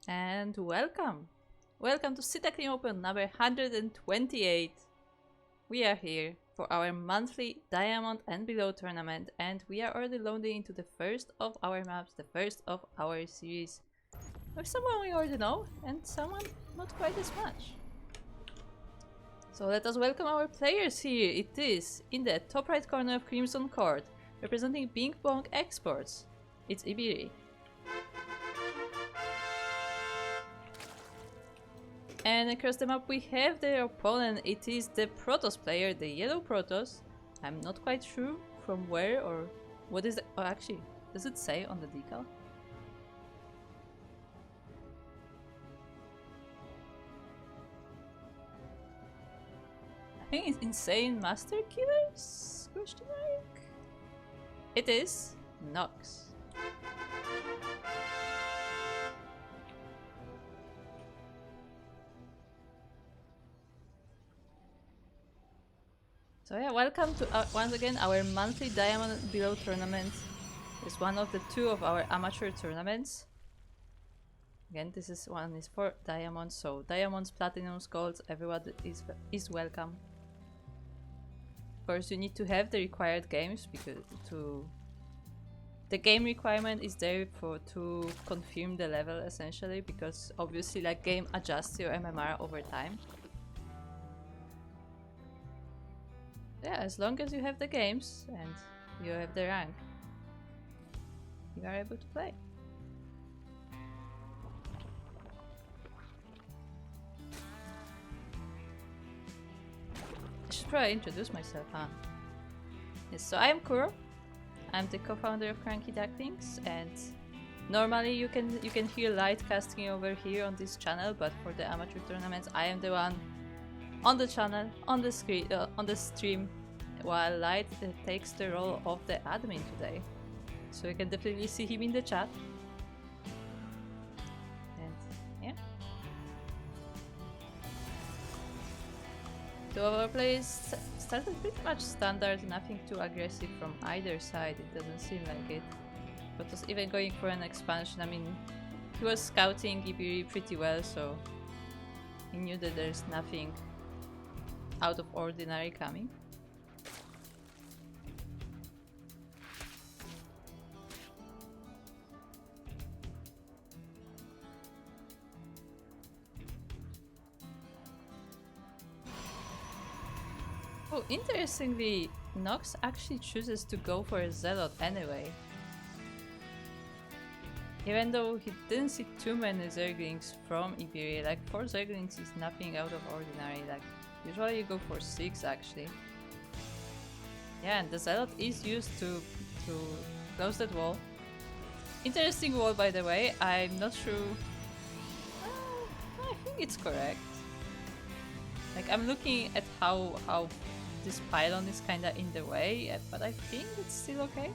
And welcome! Welcome to Sea Duckling Open number 128. We are here for our monthly Diamond and Below tournament, and we are already loading into the first of our maps, the first of our series. With someone we already know, and someone not quite as much. So let us welcome our players here. It is, in the top right corner of Crimson Court, representing Ping Pong Exports. It's ibiree. And across the map we have their opponent. It is the Protoss player, the yellow Protoss. I'm not quite sure from where or what is it. Oh, actually, does it say on the decal? I think it's Insane Master Killers? Question mark? It is Nox. So yeah, welcome to once again our monthly Diamond and Below tournament. It's one of the two of our amateur tournaments. Again, this is one is for diamonds, so diamonds, platinums, golds, everyone is welcome. Of course, you need to have the required games because the game requirement is there to confirm the level essentially, because obviously like game adjusts your MMR over time. Yeah, as long as you have the games and you have the rank, you are able to play. I should probably introduce myself, huh? Yes, so I am Kuro. I'm the co-founder of CranKy Ducklings, and normally you can hear light casting over here on this channel, but for the amateur tournaments I am the one on the channel, on the screen, on the stream, while Light takes the role of the admin today. So you can definitely see him in the chat. And yeah. Two of our plays started pretty much standard, nothing too aggressive from either side, it doesn't seem like it. But was even going for an expansion. I mean, he was scouting ibiree pretty well, so he knew that there's nothing out of ordinary coming. Oh, interestingly, Nox actually chooses to go for a Zealot anyway. Even though he didn't see too many Zerglings from ibiree, like 4 Zerglings is nothing out of ordinary, like usually you go for 6 actually. Yeah, and the Zealot is used to close that wall. Interesting wall, by the way. I'm not sure. I think it's correct. Like, I'm looking at how this pylon is kinda in the way, but I think it's still okay.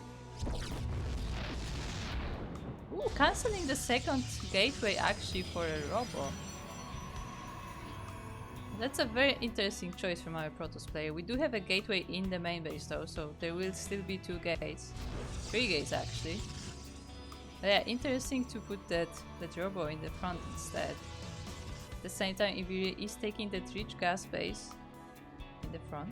Ooh, cancelling the second gateway actually for a robo. That's a very interesting choice from our Protoss player. We do have a gateway in the main base though, so there will still be 2 gates. 3 gates actually. But yeah, interesting to put that robo in the front instead. At the same time, ibiree is taking that rich gas base in the front.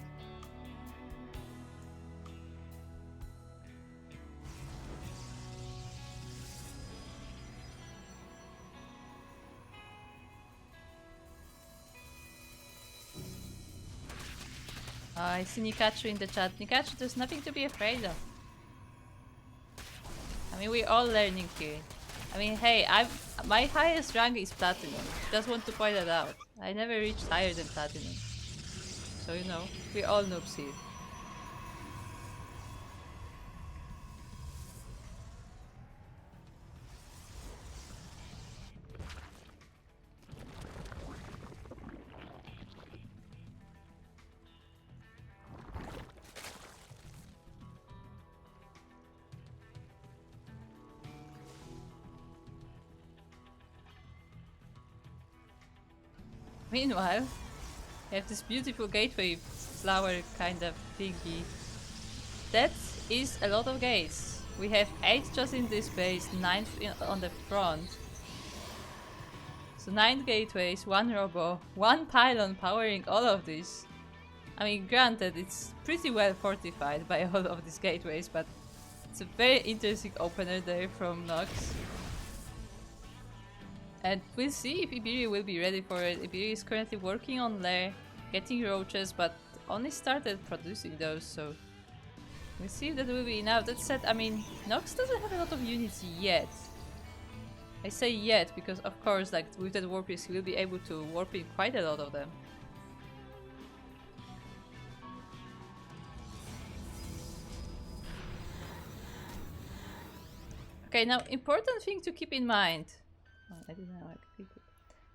I see Nikachu in the chat. Nikachu, there's nothing to be afraid of. I mean, we're all learning here. I mean, hey, my highest rank is Platinum. Just want to point that out. I never reached higher than Platinum. So, you know, we're all noobs here. Meanwhile, we have this beautiful gateway flower kind of thingy. That is a lot of gates. We have 8 just in this base, 9 on the front. So 9 gateways, 1 robo, 1 pylon powering all of this. I mean, granted, it's pretty well fortified by all of these gateways, but it's a very interesting opener there from Nox. And we'll see if ibiree will be ready for it. ibiree is currently working on lair, getting roaches, but only started producing those, so we'll see if that will be enough. That said, I mean, Nox doesn't have a lot of units yet. I say yet because, of course, like with that warp piece, he will be able to warp in quite a lot of them. Okay, now important thing to keep in mind. Oh, I didn't know I could click it.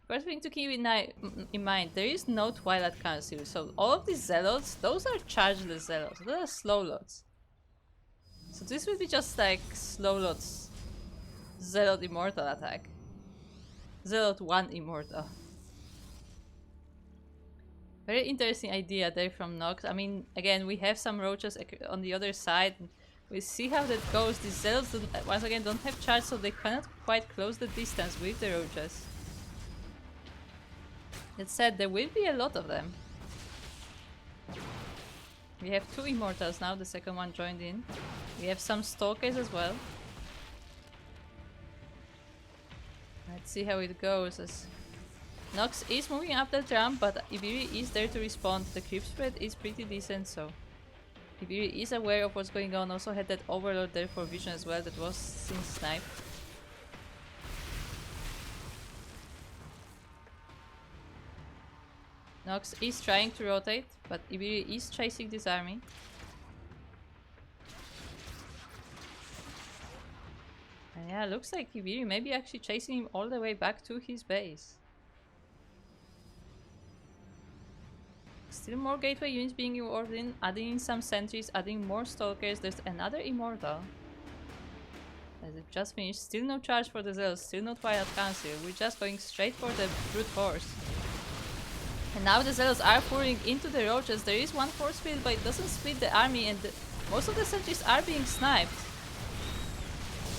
First thing to keep in mind, there is no Twilight Council, so all of these zealots, those are chargeless zealots, those are slow lots. So this will be just like slow lots, zealot immortal attack. Zealot 1 immortal. Very interesting idea there from Nox. I mean, again, we have some roaches on the other side. We'll see how that goes. These zealots, once again, don't have charge, so they cannot quite close the distance with the roaches. That said, there will be a lot of them. We have 2 immortals now, the second one joined in. We have some stalkers as well. Let's see how it goes. As Nox is moving up that ramp, but ibiree is there to respond. The creep spread is pretty decent, so ibiree is aware of what's going on. Also had that overload there for vision as well, that was since snipe. Nox is trying to rotate, but ibiree is chasing this army. And yeah, looks like ibiree may be actually chasing him all the way back to his base. Still more gateway units being ordered in, adding in some sentries, adding more stalkers. There's another immortal. As it just finished, still no charge for the zealots, still no Twilight Council. We're just going straight for the brute force. And now the zealots are pouring into the roaches. There is one force field, but it doesn't split the army, and most of the sentries are being sniped.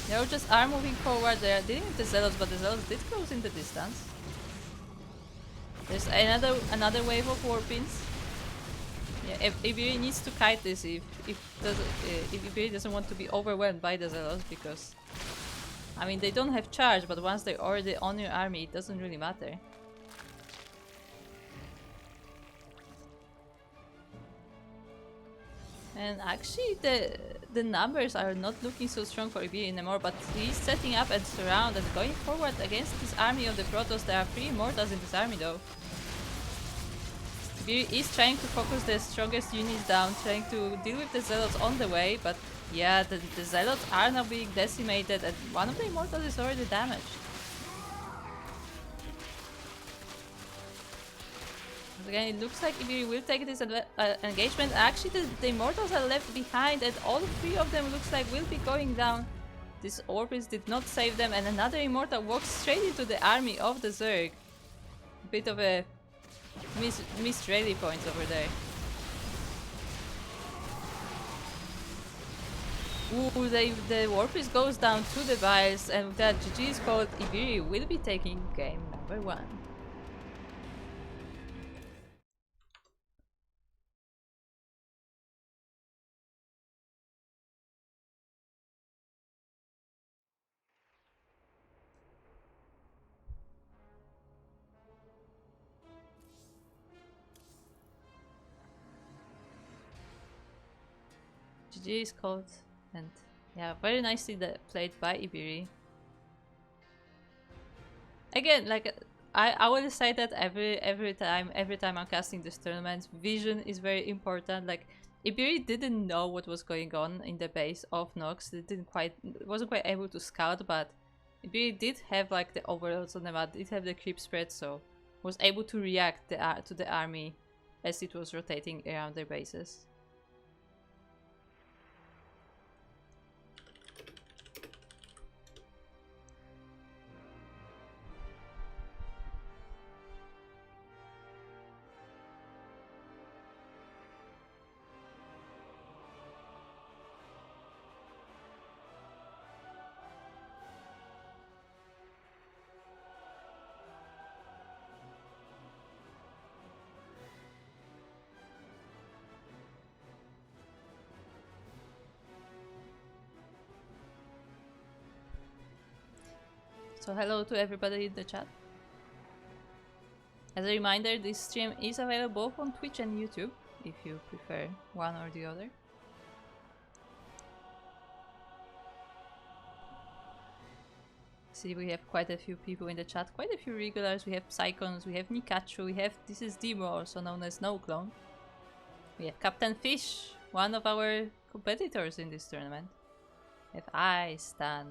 The roaches are moving forward. They are dealing with the zealots, but the zealots did close in the distance. There's another wave of warpins. Yeah, ibiree needs to kite this if ibiree doesn't want to be overwhelmed by the zealots, because I mean, they don't have charge, but once they're already on your army, it doesn't really matter. And actually the numbers are not looking so strong for ibiree anymore, but he's setting up and surround and going forward against this army of the Protoss. There are 3 immortals in this army though. ibiree is trying to focus the strongest units down, trying to deal with the zealots on the way, but yeah, the zealots are now being decimated and one of the immortals is already damaged. Again, it looks like ibiree will take this engagement. Actually, the immortals are left behind, and all 3 of them looks like will be going down. This Orbis did not save them, and another immortal walks straight into the army of the Zerg. A bit of a missed rally points over there. Ooh, the Warpis goes down to the Biles, and with that, GG is called. ibiree will be taking game number 1. GG is called, and yeah, very nicely played by ibiree. Again, like I will say that every time I'm casting this tournament, vision is very important. Like ibiree didn't know what was going on in the base of Nox. They wasn't quite able to scout, but ibiree did have like the overloads on the map, did have the creep spread, so was able to react to the army as it was rotating around their bases. Also hello to everybody in the chat. As a reminder, this stream is available both on Twitch and YouTube, if you prefer one or the other. See, we have quite a few people in the chat, quite a few regulars. We have Psychons, we have Nikachu, we have This is Demo, also known as No Clone. We have Captainfisch, one of our competitors in this tournament. We have Stan.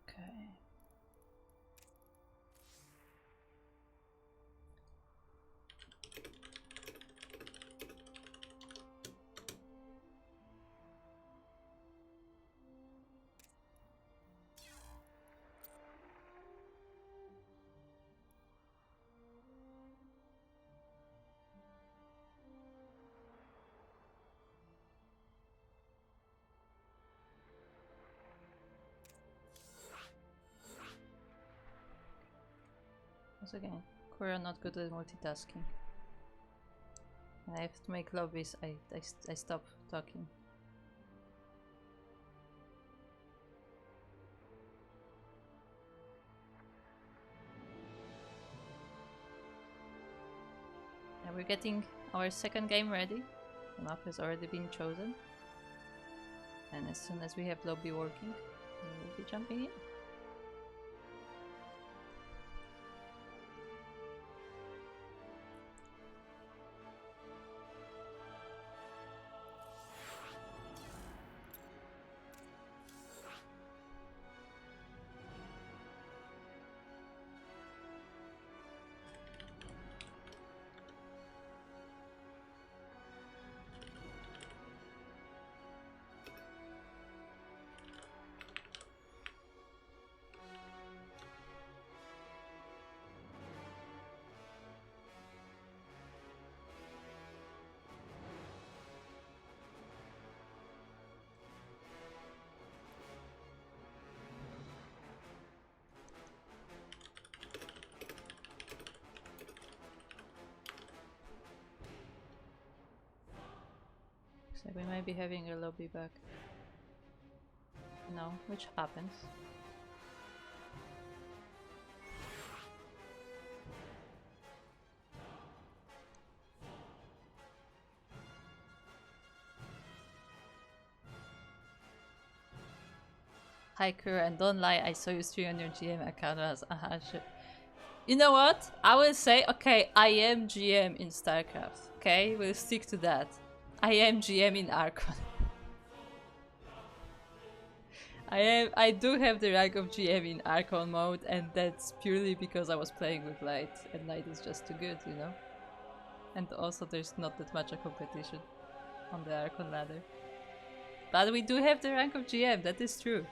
Okay. Once again, we're not good at multitasking. When I have to make lobbies, I stop talking. And we're getting our second game ready. The map has already been chosen. And as soon as we have lobby working, we will be jumping in. So we might be having a lobby back. No, which happens. Hi Kura, and don't lie, I saw you stream on your GM account as shit. You know what? I will say, okay, I am GM in StarCraft. Okay, we'll stick to that. I am GM in Archon. I do have the rank of GM in Archon mode, and that's purely because I was playing with Light, and Light is just too good, you know? And also there's not that much a competition on the Archon ladder. But we do have the rank of GM, that is true.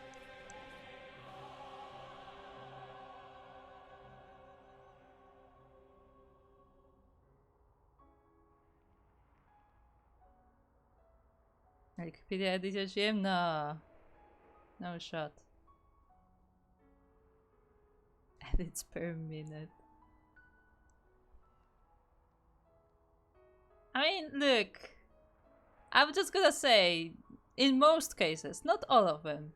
Wikipedia editor GM? No. No shot. Edits per minute. I mean, look. I'm just gonna say, in most cases, not all of them,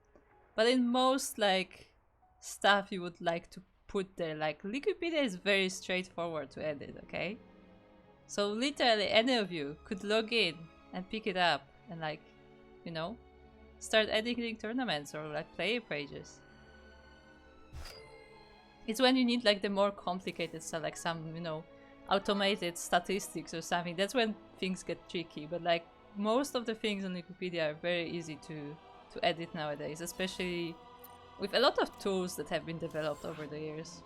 but in most, like, stuff you would like to put there, like, Wikipedia is very straightforward to edit, okay? So literally any of you could log in and pick it up and, like, you know, start editing tournaments or like player pages. It's when you need like the more complicated stuff, like some, you know, automated statistics or something. That's when things get tricky. But like most of the things on Wikipedia are very easy to edit nowadays, especially with a lot of tools that have been developed over the years.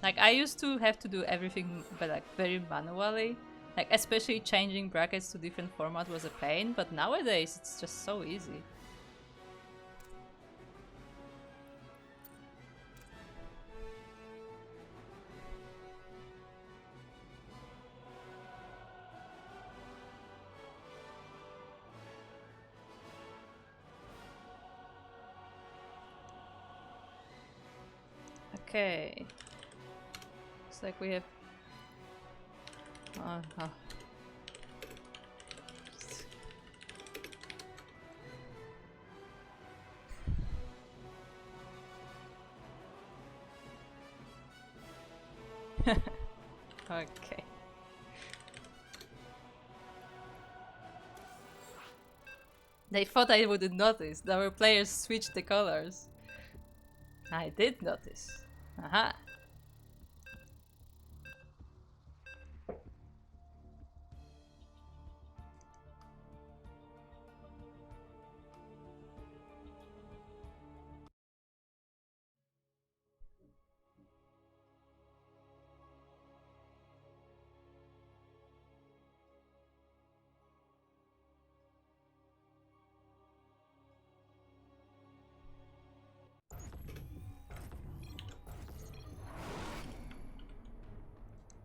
Like I used to have to do everything but like very manually. Like especially changing brackets to different format was a pain, but nowadays it's just so easy. Okay. Looks like we have... Okay. They thought I wouldn't notice. Our players switched the colors. I did notice. Aha.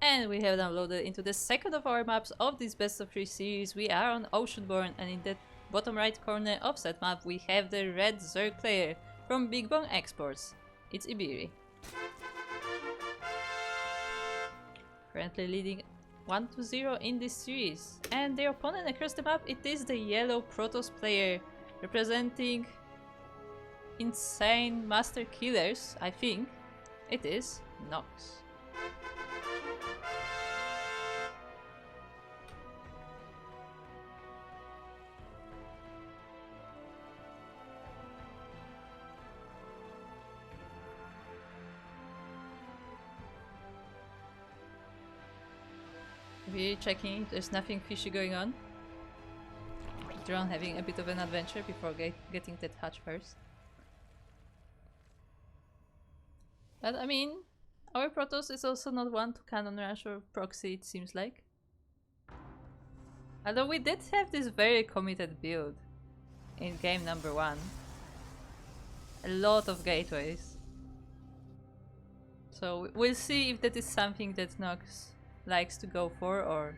And we have downloaded into the second of our maps of this best of 3 series. We are on Oceanborn, and in the bottom right corner of that map we have the red Zerg player from Big Bang Exports. It's ibiree. Currently leading 1-0 in this series. And their opponent across the map, it is the yellow Protoss player representing insane master killers, I think. It is Nox. We're checking if there's nothing fishy going on. Drone having a bit of an adventure before getting that hatch first. But I mean, our Protoss is also not one to cannon rush or proxy, it seems like. Although we did have this very committed build in game number 1. A lot of gateways. So we'll see if that is something that Nox likes to go for, or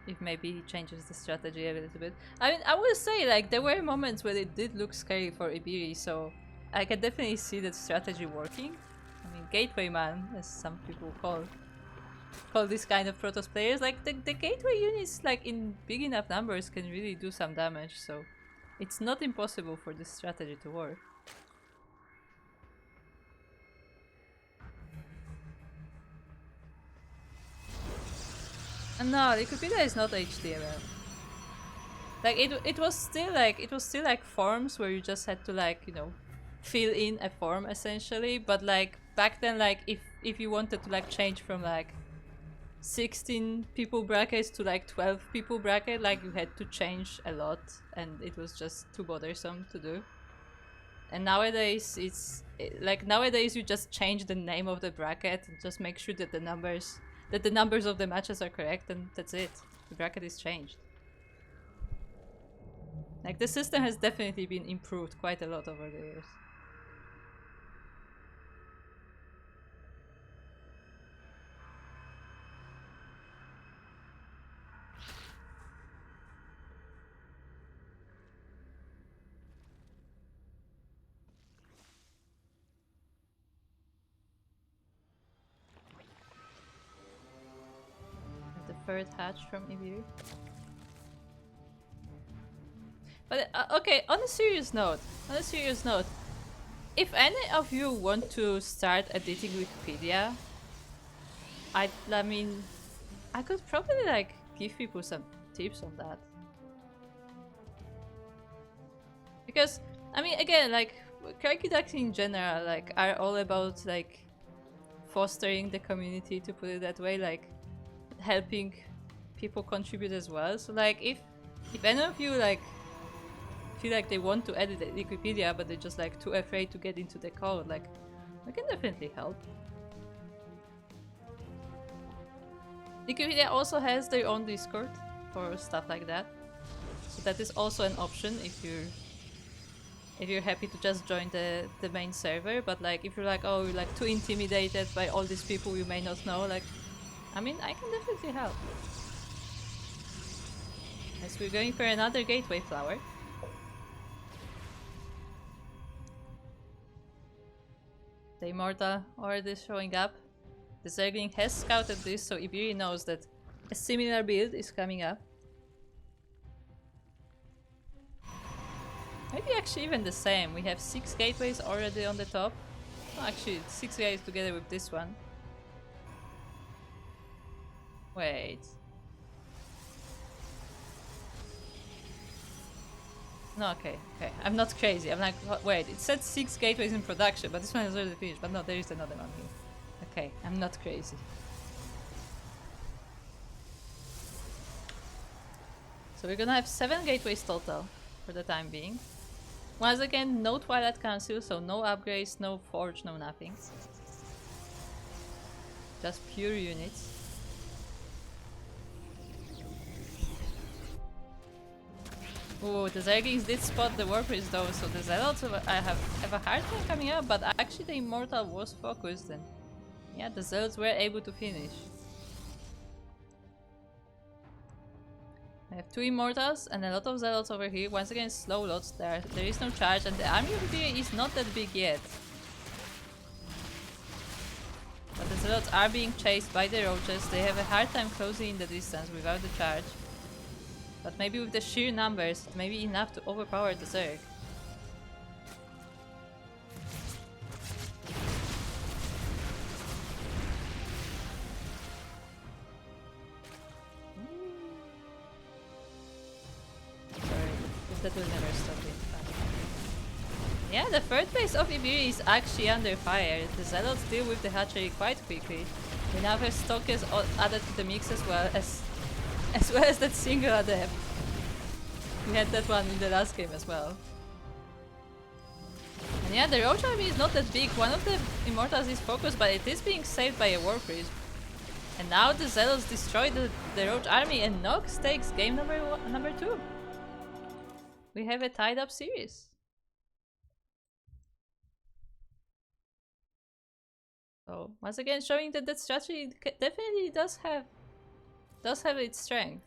if maybe he changes the strategy a little bit. I mean, I will say, like, there were moments where it did look scary for ibiree, so I can definitely see that strategy working. I mean, gateway man, as some people call this kind of Protoss players. Like, the gateway units, like, in big enough numbers can really do some damage, so it's not impossible for this strategy to work. And no, Wikipedia is not HTML. Like it was still like forms where you just had to, like, you know, fill in a form essentially. But like back then, like if you wanted to like change from like 16 people brackets to like 12 people bracket, like you had to change a lot, and it was just too bothersome to do. And nowadays nowadays you just change the name of the bracket and just make sure that the numbers of the matches are correct, and that's it. The bracket is changed. Like, the system has definitely been improved quite a lot over the years. The third hatch from ibiree. But okay, on a serious note, if any of you want to start editing Wikipedia, I mean, I could probably like give people some tips on that. Because I mean, again, like CranKy ducks in general, like, are all about like fostering the community, to put it that way, like helping people contribute as well. So like if any of you like feel like they want to edit Wikipedia but they're just like too afraid to get into the code, like, I can definitely help. Wikipedia also has their own Discord for stuff like that, so that is also an option if you're happy to just join the main server. But like if you're like, oh, you're like too intimidated by all these people you may not know, like, I mean, I can definitely help. As we're going for another gateway flower. . The Immortal already showing up. The Zergling has scouted this, so ibiree knows that a similar build is coming up. Maybe actually even the same. We have 6 gateways already on the top. Oh, actually, 6 guys together with this one. Wait. No, okay. I'm not crazy. I'm like, wait, it said 6 gateways in production, but this one is already finished. But no, there is another one here. Okay, I'm not crazy. So we're gonna have 7 gateways total for the time being. Once again, no Twilight Council, so no upgrades, no forge, no nothing. Just pure units. Ooh, the Zerglings did spot the Warpriest though, so the Zealots I have a hard time coming up, but actually the Immortal was focused and yeah, the Zealots were able to finish. I have 2 Immortals and a lot of Zealots over here. Once again, slow lots. There is no charge, and the army of ibiree is not that big yet. But the Zealots are being chased by the roaches. They have a hard time closing in the distance without the charge. But maybe with the sheer numbers, it may be enough to overpower the Zerg. That will never stop it. Yeah, the third base of ibiree is actually under fire. The Zealots deal with the hatchery quite quickly. We now have Stalkers added to the mix as well as that single adept. We had that one in the last game as well. And yeah, the Roach army is not that big. One of the Immortals is focused, but it is being saved by a Warpriest. And now the Zealots destroy the Roach army and Nox takes game number 2. We have a tied up series. So once again, showing that that strategy definitely does have its strength.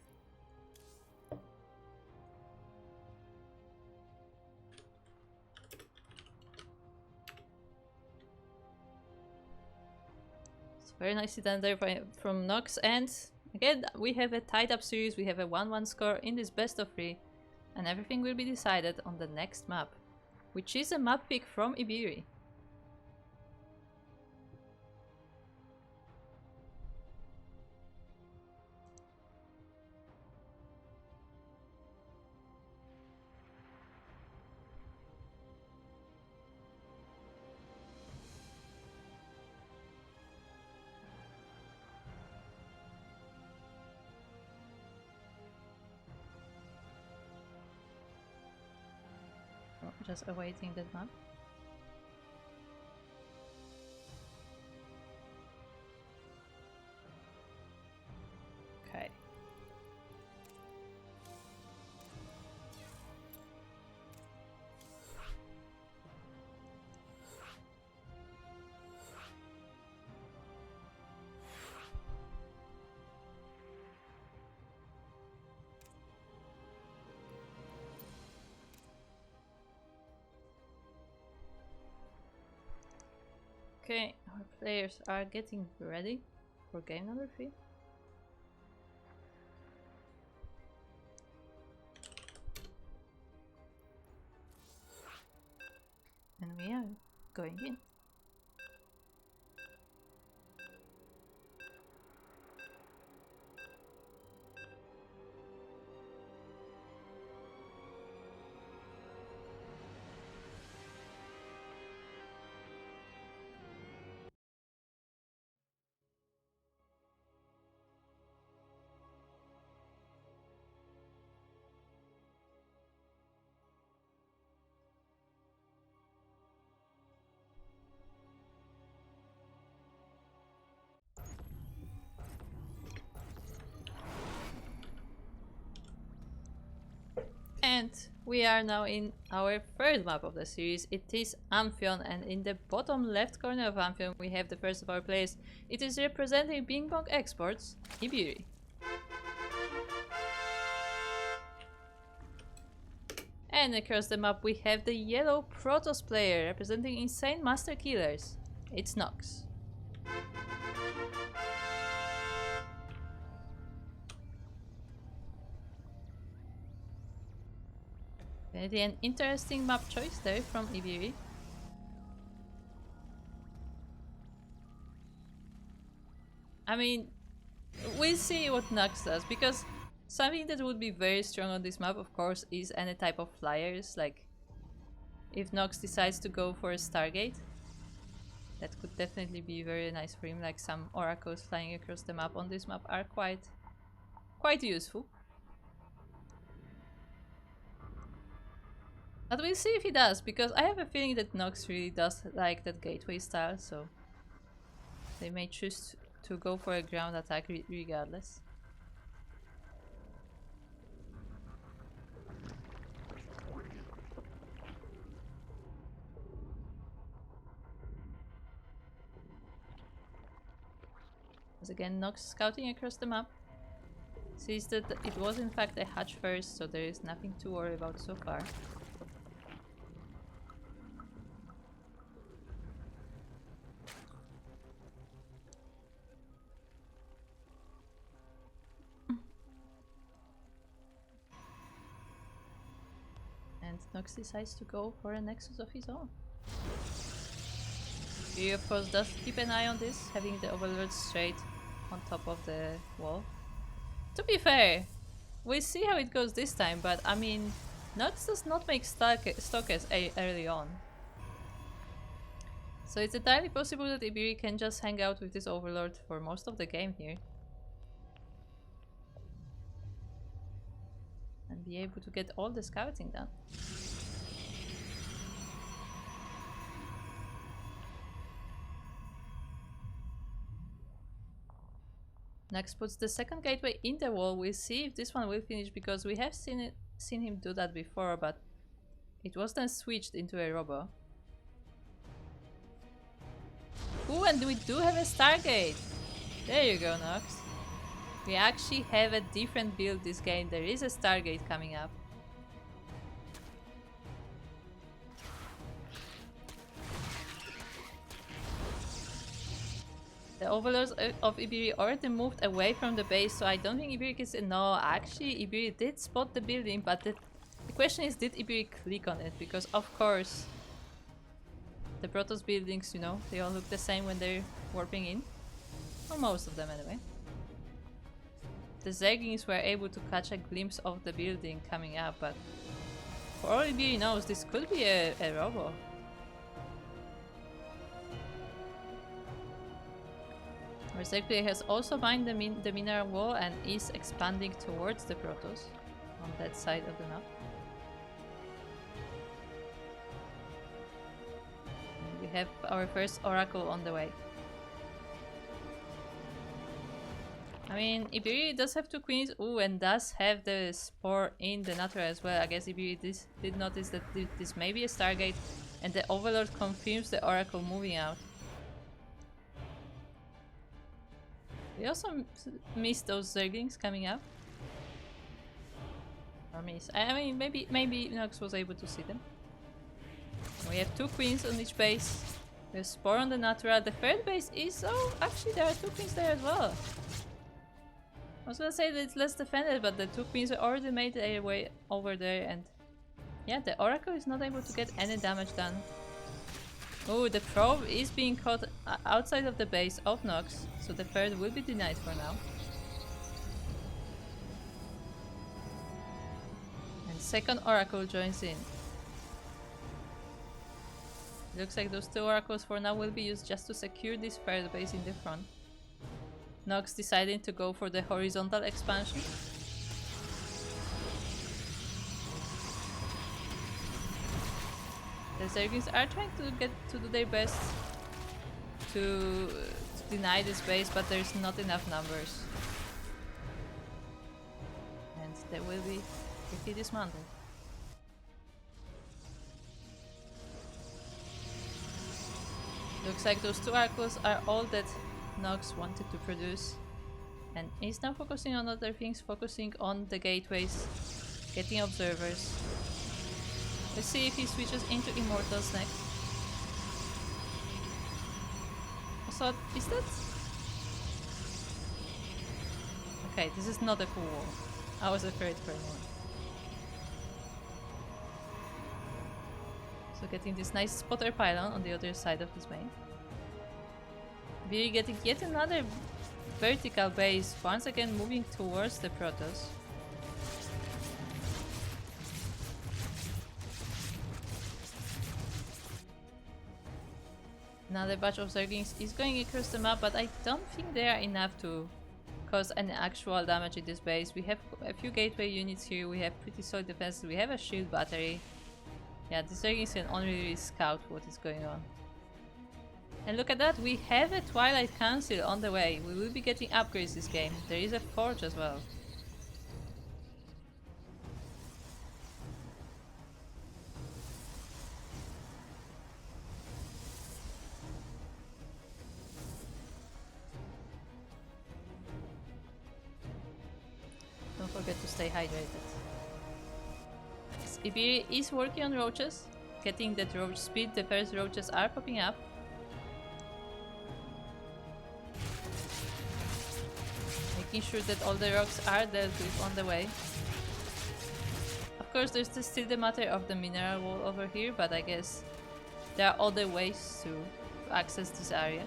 It's very nicely done there from Nox, and again we have a tied up series. We have a 1-1 score in this best of 3. And everything will be decided on the next map, which is a map pick from ibiree. Just awaiting that map. Okay. Okay, our players are getting ready for game number 3. And we are going in. And we are now in our third map of the series. It is Amphion, and in the bottom left corner of Amphion we have the first of our players. It is representing Bing Bong Exports, ibiree. And across the map we have the yellow Protoss player representing Insane Master Killers, It's Nox. Definitely an interesting map choice there from ibiree. I mean, we'll see what Nox does, because something that would be very strong on this map, of course, is any type of flyers. Like, if Nox decides to go for a Stargate, that could definitely be very nice for him. Like, some oracles flying across the map on this map are quite useful. But we'll see if he does, because I have a feeling that Nox really does like that gateway style, so they may choose to go for a ground attack regardless. As again, Nox scouting across the map. Sees that it was in fact a hatch first, so there is nothing to worry about so far. And Nox decides to go for a nexus of his own. He of course does keep an eye on this, having the overlord straight on top of the wall. To be fair, we'll see how it goes this time, but I mean, Nox does not make stalkers early on. So it's entirely possible that ibiree can just hang out with this overlord for most of the game here. And be able to get all the scouting done. Next puts the second gateway in the wall. We'll see if this one will finish, because we have seen him do that before, but it was then switched into a robo. Ooh, and we do have a Stargate! There you go, Nox. We actually have a different build this game. There is a Stargate coming up. The overlords of ibiree already moved away from the base, so I don't think ibiree is... No, actually ibiree did spot the building, but the question is, did ibiree click on it? Because of course the Protoss buildings, you know, they all look the same when they're warping in. Or most of them anyway. The Zerglings were able to catch a glimpse of the building coming up, but for all ibiree knows, this could be a robo. Our Zergling has also mined the mineral wall and is expanding towards the Protoss on that side of the map. And we have our first oracle on the way. I mean, ibiree does have 2 queens, ooh, and does have the spore in the Natura as well. I guess ibiree did notice that this may be a Stargate, and the Overlord confirms the oracle moving out. We also missed those Zerglings coming up. Or miss. I mean, maybe Nox was able to see them. We have 2 queens on each base. There's spore on the Natura. The third base is... Oh, actually there are 2 queens there as well. I was gonna say that it's less defended, but the 2 queens already made their way over there, and yeah, the oracle is not able to get any damage done. Oh, the probe is being caught outside of the base of Nox, so the third will be denied for now. And second oracle joins in. Looks like those 2 oracles for now will be used just to secure this third base in the front. Nox deciding to go for the horizontal expansion. The Zerglings are trying to do their best to deny this base, but there's not enough numbers. And they will be quickly dismantled. Looks like those 2 oracles are all that Nox wanted to produce, and he's now focusing on other things, focusing on the gateways, getting observers. Let's see if he switches into Immortals next. So is that? Okay, this is not a full wall. I was afraid for a moment. So getting this nice spotter pylon on the other side of this main. We're getting yet another vertical base, once again moving towards the Protoss. Another batch of Zerglings is going across the map, but I don't think they are enough to cause any actual damage in this base. We have a few gateway units here, we have pretty solid defenses, we have a shield battery. Yeah, the Zerglings can only really scout what is going on. And look at that, we have a Twilight Council on the way. We will be getting upgrades this game. There is a forge as well. Don't forget to stay hydrated. ibiree is working on roaches, getting that roach speed. The first roaches are popping up. Making sure that all the rocks are dealt with on the way. Of course, there's still the matter of the mineral wall over here, but I guess there are other ways to access this area.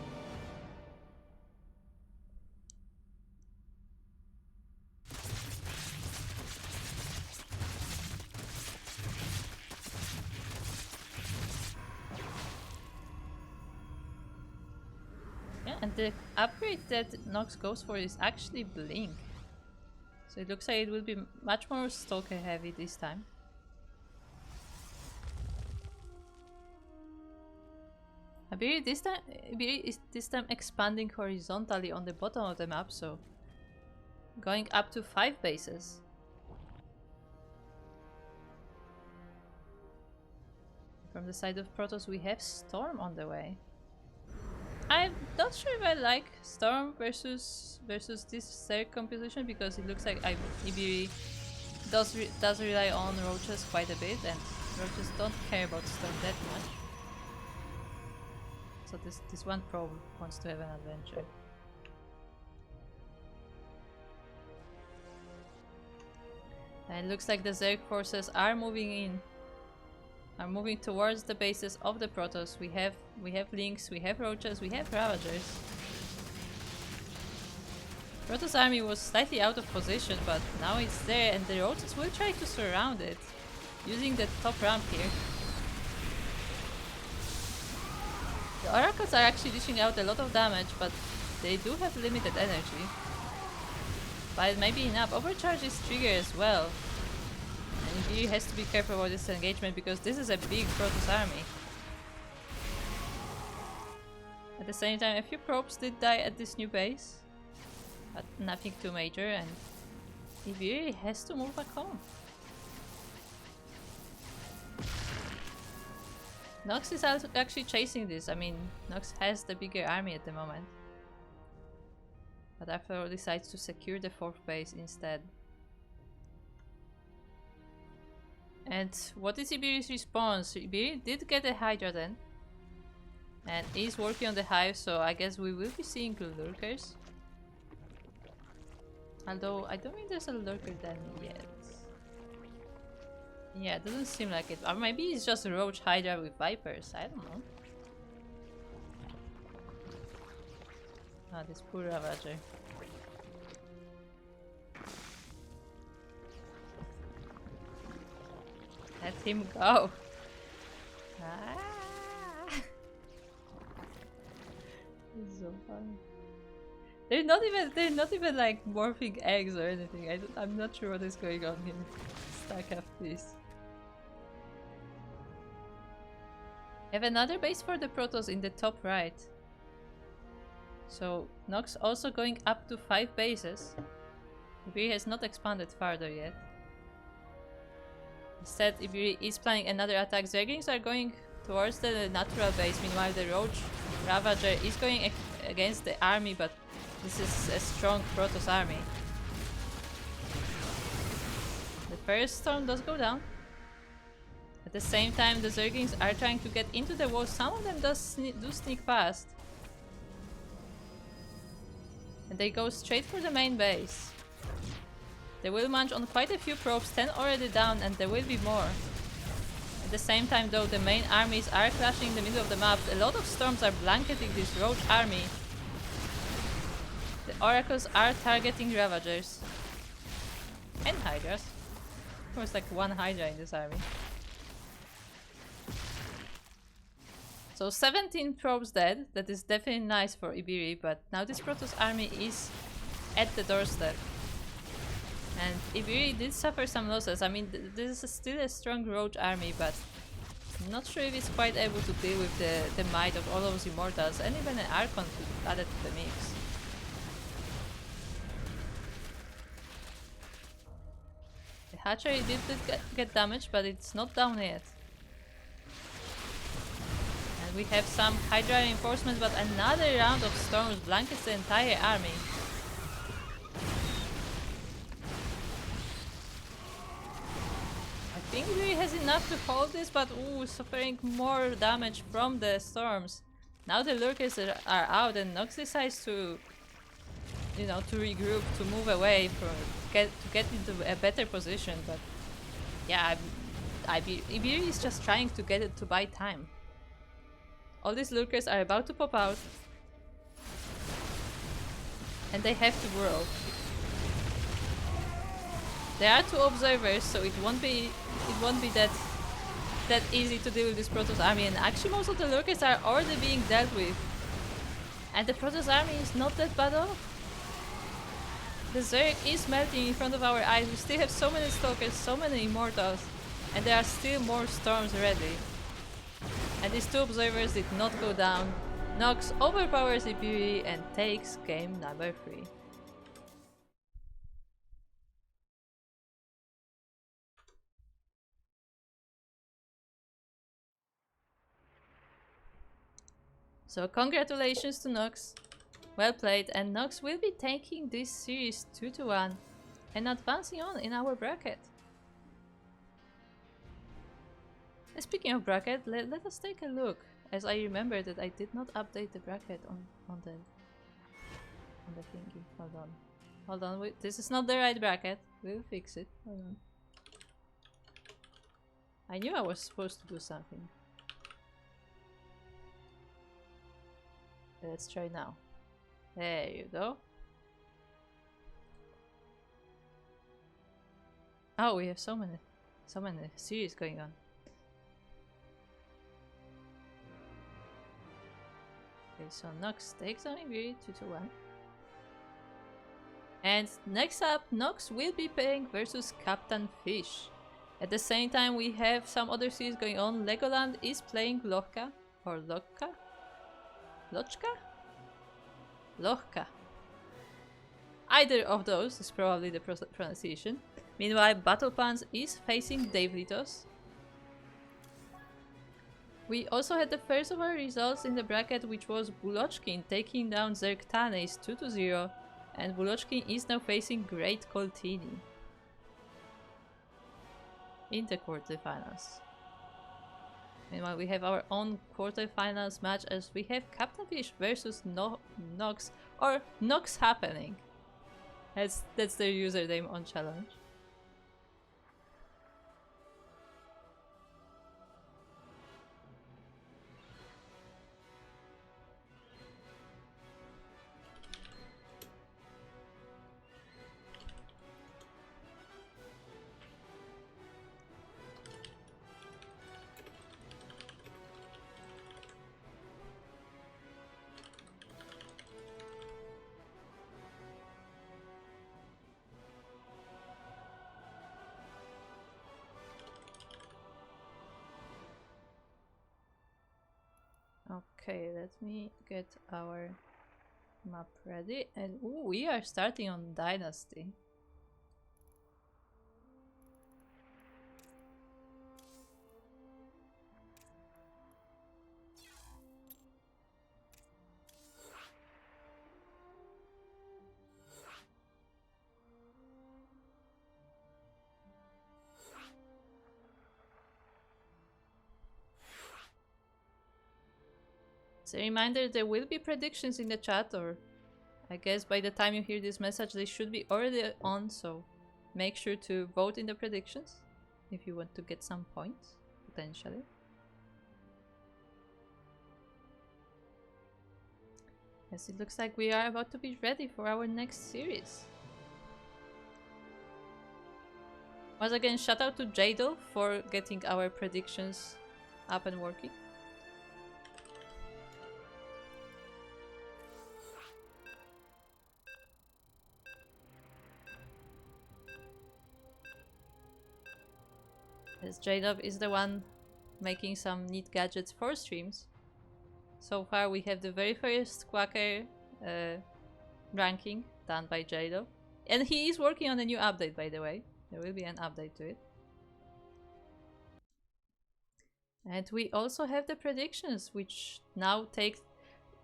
And the upgrade that Nox goes for is actually Blink. So it looks like it will be much more Stalker heavy this time. ibiree is this time expanding horizontally on the bottom of the map, so going up to 5 bases. From the side of Protoss we have Storm on the way. I'm not sure if I like Storm versus this third composition, because it looks like ibiree does rely on roaches quite a bit, and roaches don't care about Storm that much. So this one probe wants to have an adventure. And it looks like the Zerg forces are moving in. Are moving towards the bases of the Protoss. We have Lynx, we have Roaches, we have Ravagers. Protoss army was slightly out of position, but now it's there, and the Roaches will try to surround it using the top ramp here. The Oracles are actually dishing out a lot of damage, but they do have limited energy. But it may be enough. Overcharge is triggered as well. And ibiree has to be careful about this engagement, because this is a big Protoss army. At the same time, a few probes did die at this new base, but nothing too major, and ibiree has to move back home. Nox is actually chasing this. I mean, Nox has the bigger army at the moment, but after all decides to secure the 4th base instead. And what is ibiree's response? ibiree did get a Hydra then, and is working on the hive, so I guess we will be seeing lurkers. Although I don't think there's a lurker then yet. Yeah, it doesn't seem like it. Or maybe it's just a roach Hydra with vipers, I don't know. Ah, this poor Ravager. Let him go. Ah. It's so fun. They're not even like morphing eggs or anything. I'm not sure what is going on here. StarCraft, please. We have another base for the Protoss in the top right. So Nox also going up to 5 bases. ibiree has not expanded farther yet. Instead, ibiree is planning another attack. Zerglings are going towards the natural base. Meanwhile, the Roach Ravager is going against the army, but this is a strong Protoss army. The first storm does go down. At the same time, the Zerglings are trying to get into the wall. Some of them do sneak past. And they go straight for the main base. They will munch on quite a few probes, 10 already down, and there will be more. At the same time though, the main armies are clashing in the middle of the map. A lot of storms are blanketing this roach army. The oracles are targeting ravagers. And hydras. There's like one hydra in this army. So 17 probes dead. That is definitely nice for ibiree, but now this Protoss army is at the doorstep. And ibiree did suffer some losses. I mean, this is still a strong roach army, but I'm not sure if it's quite able to deal with the might of all those immortals, and even an Archon added to the mix. The hatchery did get damaged, but it's not down yet. And we have some Hydra reinforcements, but another round of storms blankets the entire army. I think ibiree has enough to hold this, but ooh, suffering more damage from the storms. Now the lurkers are out, and Nox decides to, you know, to regroup, to move away, to get into a better position. But yeah, ibiree is just trying to get it to buy time. All these lurkers are about to pop out, and they have to whirl. There are 2 observers, so it won't be that easy to deal with this Protoss army, and actually most of the lurkers are already being dealt with. And the Protoss army is not that bad off. The Zerg is melting in front of our eyes. We still have so many stalkers, so many immortals, and there are still more storms ready. And these 2 observers did not go down. Nox overpowers ibiree and takes game number 3. So congratulations to Nox. Well played, and Nox will be taking this series 2-1 and advancing on in our bracket. And speaking of bracket, let us take a look, as I remember that I did not update the bracket on the thingy. Hold on, this is not the right bracket. We'll fix it. Hold on. I knew I was supposed to do something. Let's try now. There you go. Oh, we have so many series going on. Okay, so Nox takes on ibiree 2-1. And next up, Nox will be playing versus Captainfisch. At the same time, we have some other series going on. Legoland is playing Lochka or Lochka. Lochka? Lochka. Either of those is probably the pronunciation. Meanwhile, Battle Pants is facing Davlitos. We also had the first of our results in the bracket, which was Bulochkin taking down Zergtanes 2-0, and Bulochkin is now facing GreatColtini in the quarterfinals. Meanwhile, we have our own quarterfinals match, as we have Captainfisch versus Nox, or Nox Happening. That's their username on challenge. Okay, let me get our map ready, and ooh, we are starting on Dynasty. As a reminder, there will be predictions in the chat, or I guess by the time you hear this message they should be already on, so make sure to vote in the predictions if you want to get some points, potentially. Yes, it looks like we are about to be ready for our next series. Once again, shout out to Jado for getting our predictions up and working. Yes, Jado is the one making some neat gadgets for streams. So far we have the very first Quacker ranking done by Jado. And he is working on a new update, by the way. There will be an update to it. And we also have the predictions, which now take...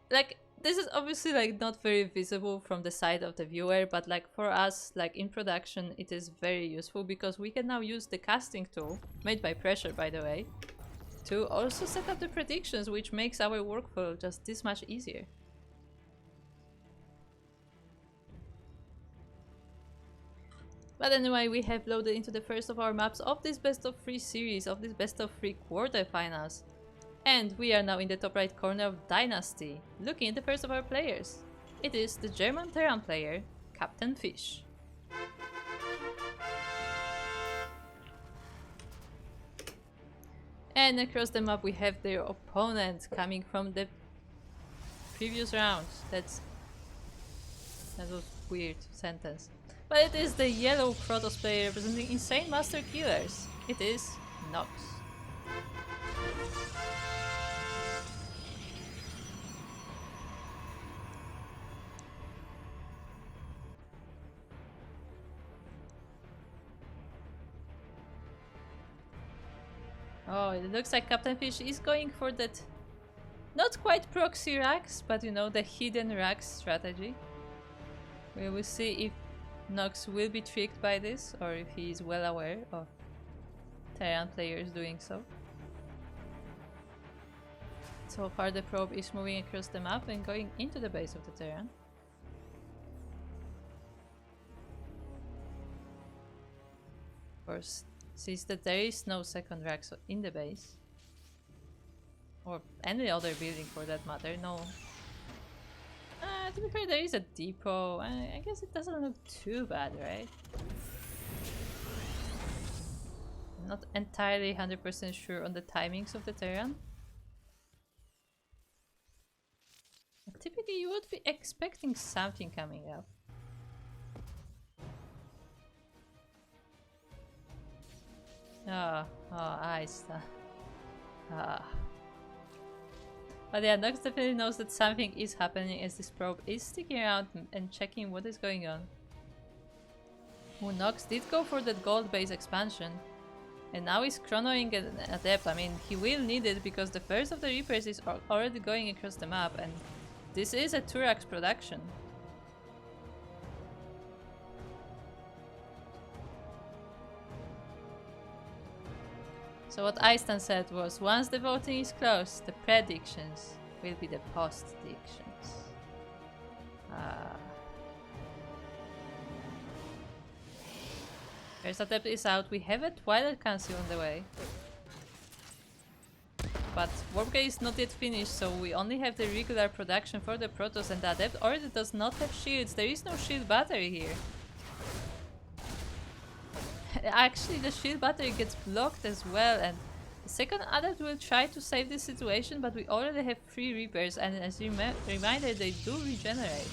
Like, this is obviously like not very visible from the side of the viewer, but like for us, like in production, it is very useful because we can now use the casting tool, made by Pressure by the way, to also set up the predictions, which makes our workflow just this much easier. But anyway, we have loaded into the first of our maps of this best of 3 series, of this best of 3 quarterfinals. And we are now in the top right corner of Dynasty, looking at the first of our players. It is the German Terran player, Captainfisch. And across the map we have their opponent coming from the previous round. That was a weird sentence. But it is the yellow Protoss player representing Insane Master Killers. It is Nox. Oh, it looks like Captainfisch is going for that not quite proxy racks, but you know, the hidden racks strategy. We will see if Nox will be tricked by this, or if he is well aware of Terran players doing so. So far the probe is moving across the map and going into the base of the Terran. Of course, since that there is no second rack in the base, or any other building for that matter, no. To be fair, there is a depot. I guess it doesn't look too bad, right? I'm not entirely 100% sure on the timings of the Terran. Typically, you would be expecting something coming up. Ice. But yeah, Nox definitely knows that something is happening as this probe is sticking around and checking what is going on. Nox did go for that gold base expansion, and now he's chronoing a depth. I mean, he will need it because the first of the Reapers is already going across the map, and this is a Turax production. So what Eistan said was, once the voting is closed, the predictions will be the post-dictions. First adept is out. We have a Twilight Council on the way. But Warpgate is not yet finished, so we only have the regular production for the Protoss, and the adept already does not have shields. There is no shield battery here. Actually, the shield battery gets blocked as well, and the second adept will try to save this situation, but we already have 3 Reapers, and as a reminder, they do regenerate.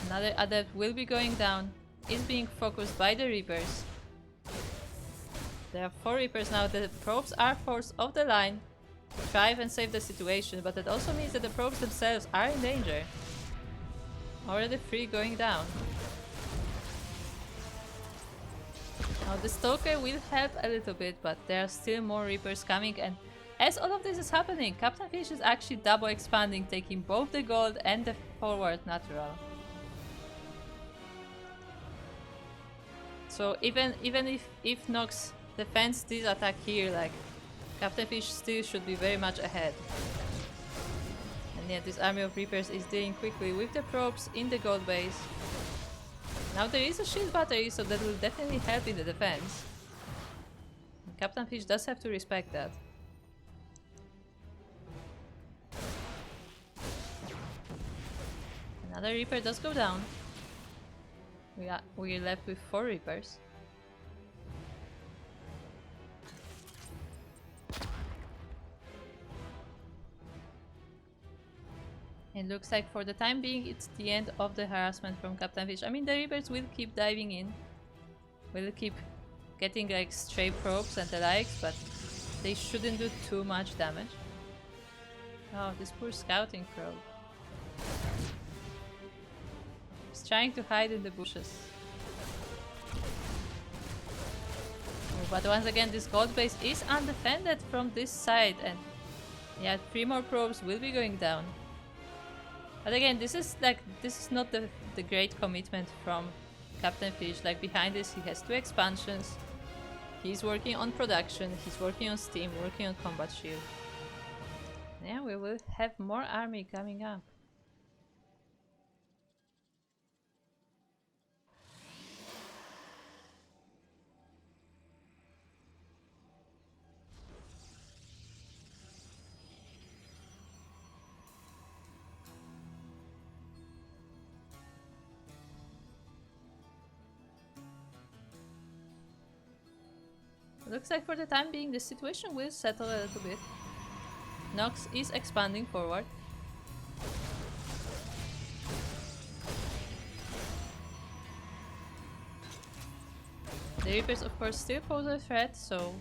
Another adept will be going down, is being focused by the Reapers. There are 4 Reapers now. The probes are forced off the line. Try and save the situation, but that also means that the probes themselves are in danger. Already 3 going down. Now the Stalker will help a little bit, but there are still more Reapers coming, and as all of this is happening, Captainfisch is actually double expanding, taking both the gold and the forward natural. So even if Nox defends this attack here, like, Captainfisch still should be very much ahead. And yet this army of Reapers is dealing quickly with the probes in the gold base. Now there is a shield battery, so that will definitely help in the defense. And Captainfisch does have to respect that. Another Reaper does go down. We're left with 4 Reapers. It looks like for the time being it's the end of the harassment from Captainfisch. I mean, the Reapers will keep diving in. Will keep getting like stray probes and the likes, but they shouldn't do too much damage. Oh, this poor scouting probe. He's trying to hide in the bushes. Oh, but once again, this gold base is undefended from this side, and yeah, 3 more probes will be going down. But again, this is not the great commitment from Captainfisch. Like behind this, he has 2 expansions. He's working on production. He's working on Steam, working on combat shield. Yeah, we will have more army coming up. Looks like for the time being the situation will settle a little bit. Nox is expanding forward. The Reapers of course still pose a threat, so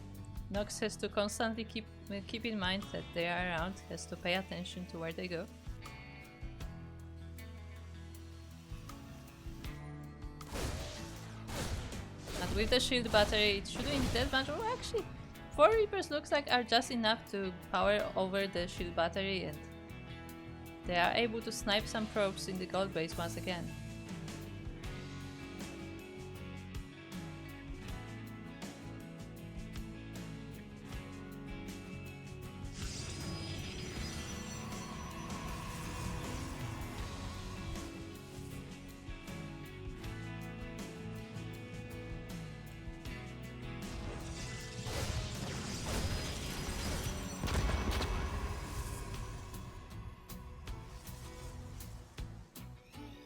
Nox has to constantly keep in mind that they are around, has to pay attention to where they go. With the shield battery, it shouldn't be that much. Oh, actually, 4 Reapers looks like are just enough to power over the shield battery, and they are able to snipe some probes in the gold base once again.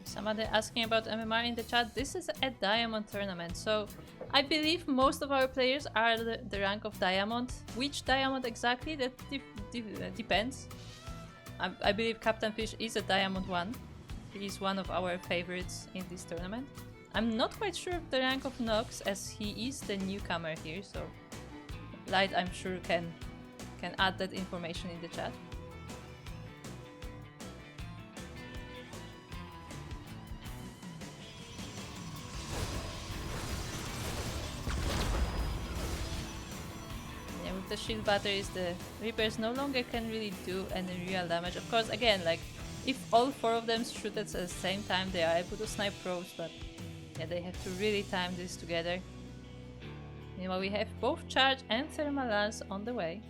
Somebody asking about MMR in the chat. This is a diamond tournament, so I believe most of our players are the rank of diamond. Which diamond exactly, that depends. I believe Captainfisch is a diamond 1. He is one of our favorites in this tournament. I'm not quite sure of the rank of Nox, as he is the newcomer here, so Light I'm sure can add that information in the chat. The shield batteries, the Reapers no longer can really do any real damage. Of course, again, like if all 4 of them shoot at the same time, they are able to snipe probes, but yeah, they have to really time this together. Meanwhile, we have both charge and thermal lance on the way.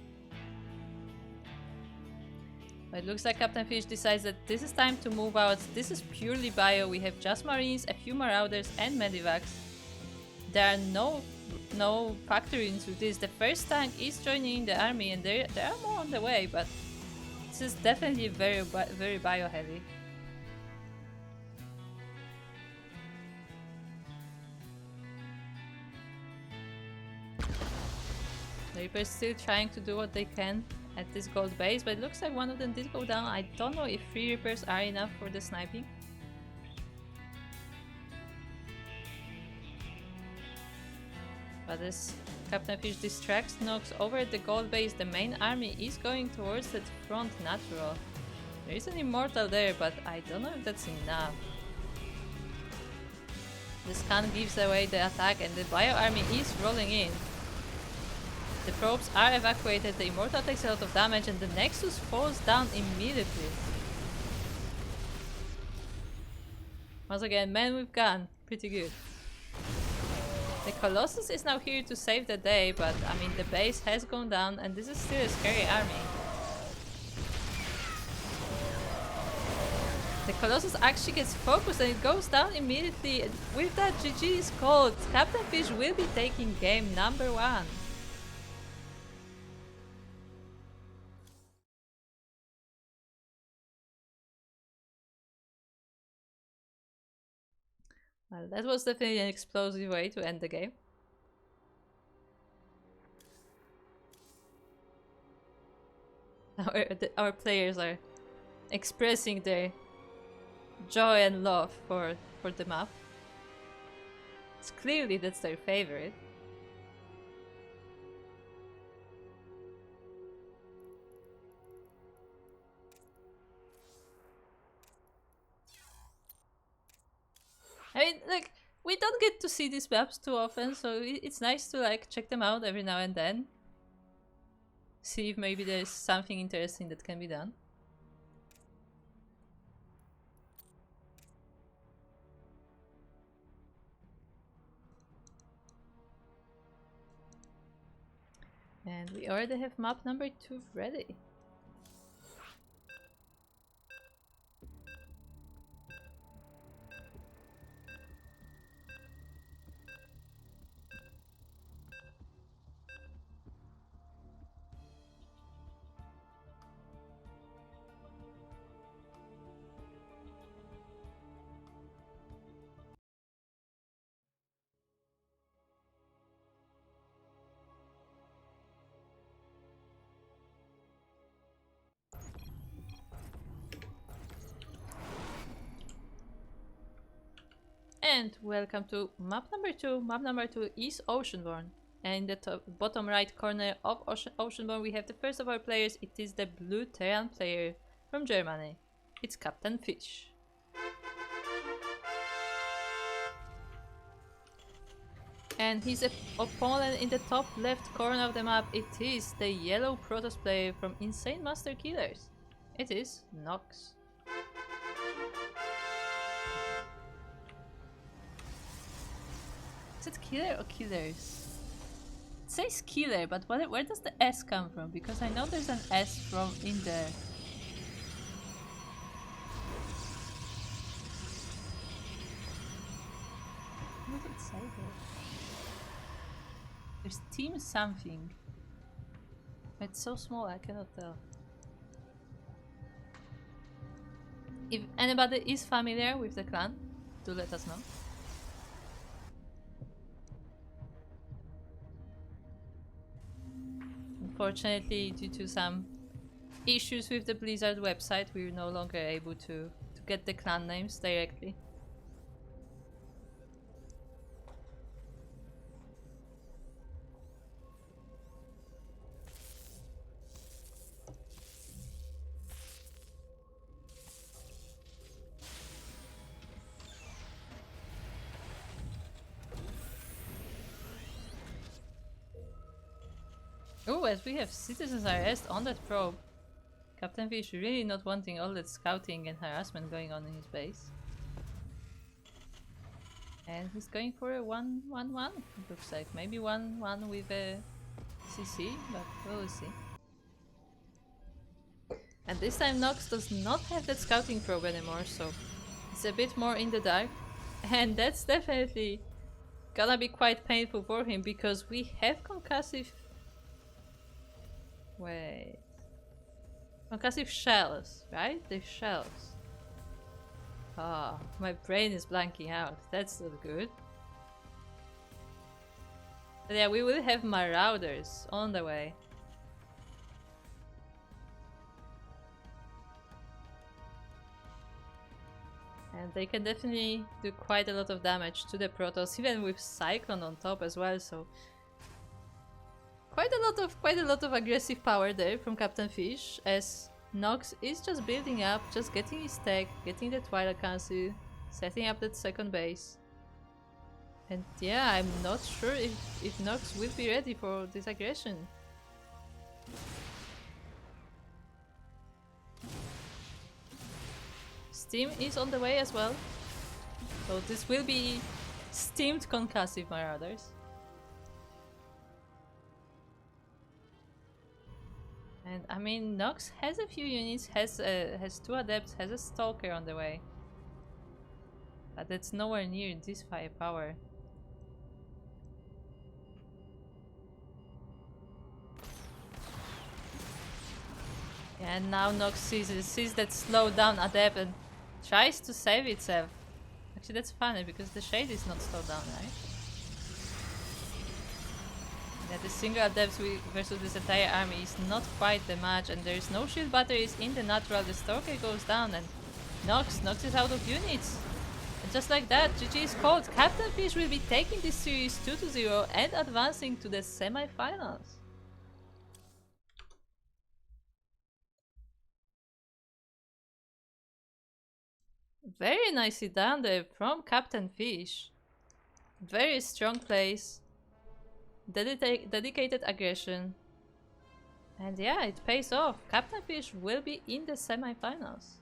But it looks like Captainfisch decides that this is time to move out. This is purely bio. We have just Marines, a few Marauders, and Medivacs. There are no factories with this. The first tank is joining the army, and there are more on the way, but this is definitely very bio heavy. The Reapers still trying to do what they can at this gold base, but it looks like one of them did go down. I don't know if 3 Reapers are enough for the sniping. But as Captainfisch distracts Nox over at the gold base, the main army is going towards that front natural. There is an immortal there, but I don't know if that's enough. The scan gives away the attack, and the bio army is rolling in. The probes are evacuated, the immortal takes a lot of damage, and the Nexus falls down immediately. Once again, man with gun, pretty good. The Colossus is now here to save the day, but I mean the base has gone down and this is still a scary army. The Colossus actually gets focused and it goes down immediately. With that, GG is called. Captainfisch will be taking game number 1. Well, that was definitely an explosive way to end the game. Our players are expressing their joy and love for the map. It's clearly that's their favorite. I mean, like, we don't get to see these maps too often, so it's nice to like check them out every now and then. See if maybe there's something interesting that can be done. And we already have map number 2 ready. And welcome to map number 2. Map number 2 is Oceanborn. And in the bottom right corner of Oceanborn we have the first of our players. It is the blue Terran player from Germany. It's Captainfisch. And his opponent in the top left corner of the map, it is the yellow Protoss player from Insane Master Killers. It is Nox. Is it killer or killers? It says killer, but where does the S come from? Because I know there's an S from in there. What does it say there? There's team something. It's so small I cannot tell. If anybody is familiar with the clan, do let us know. Unfortunately, due to some issues with the Blizzard website, we're no longer able to get the clan names directly. Oh, as we have citizens arrest on that probe. Captainfisch really not wanting all that scouting and harassment going on in his base. And he's going for a 1-1-1, it looks like. Maybe 1-1 with a CC, but we'll see. And this time Nox does not have that scouting probe anymore, so it's a bit more in the dark. And that's definitely gonna be quite painful for him, because we have concussive... Wait... Concussive shells, right? They're shells. Ah, my brain is blanking out. That's not good. But yeah, we will have marauders on the way. And they can definitely do quite a lot of damage to the Protoss, even with Cyclone on top as well, so... Quite a lot of aggressive power there from Captainfisch, as Nox is just building up, just getting his tech, getting the Twilight Council, setting up that second base. And yeah, I'm not sure if Nox will be ready for this aggression. Steam is on the way as well, so this will be Steamed concussive marauders. And I mean, Nox has a few units, has 2 adepts, has a stalker on the way. But it's nowhere near this firepower. And now Nox sees that slowed down adept and tries to save itself. Actually, that's funny because the shade is not slowed down, right? Yeah, the single adept versus this entire army is not quite the match, and there is no shield batteries in the natural. The stalker goes down, and Nox is out of units. And just like that, GG is called. Captainfisch will be taking this series 2-0 and advancing to the semi-finals. Very nicely done there from Captainfisch. Very strong plays. Dedicated aggression. And yeah, it pays off. Captainfisch will be in the semi-finals.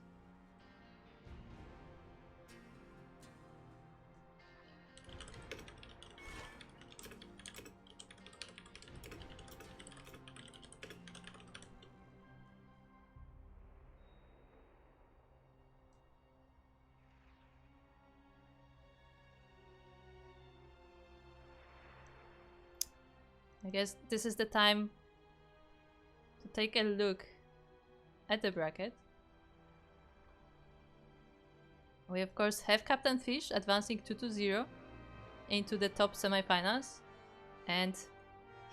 I guess this is the time to take a look at the bracket. We of course have Captainfisch advancing 2-0 into the top semifinals, and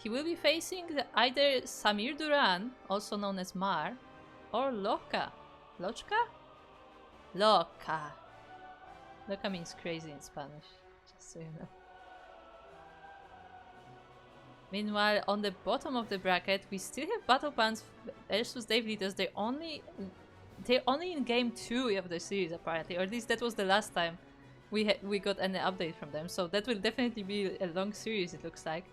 he will be facing either SamirDuran, also known as Mar, or Loka. Lochka? Loka. Loka means crazy in Spanish, just so you know. Meanwhile, on the bottom of the bracket, we still have Battle Plans versus Dave Leaders. They're only in game 2 of the series, apparently, or at least that was the last time we got any update from them. So that will definitely be a long series, it looks like.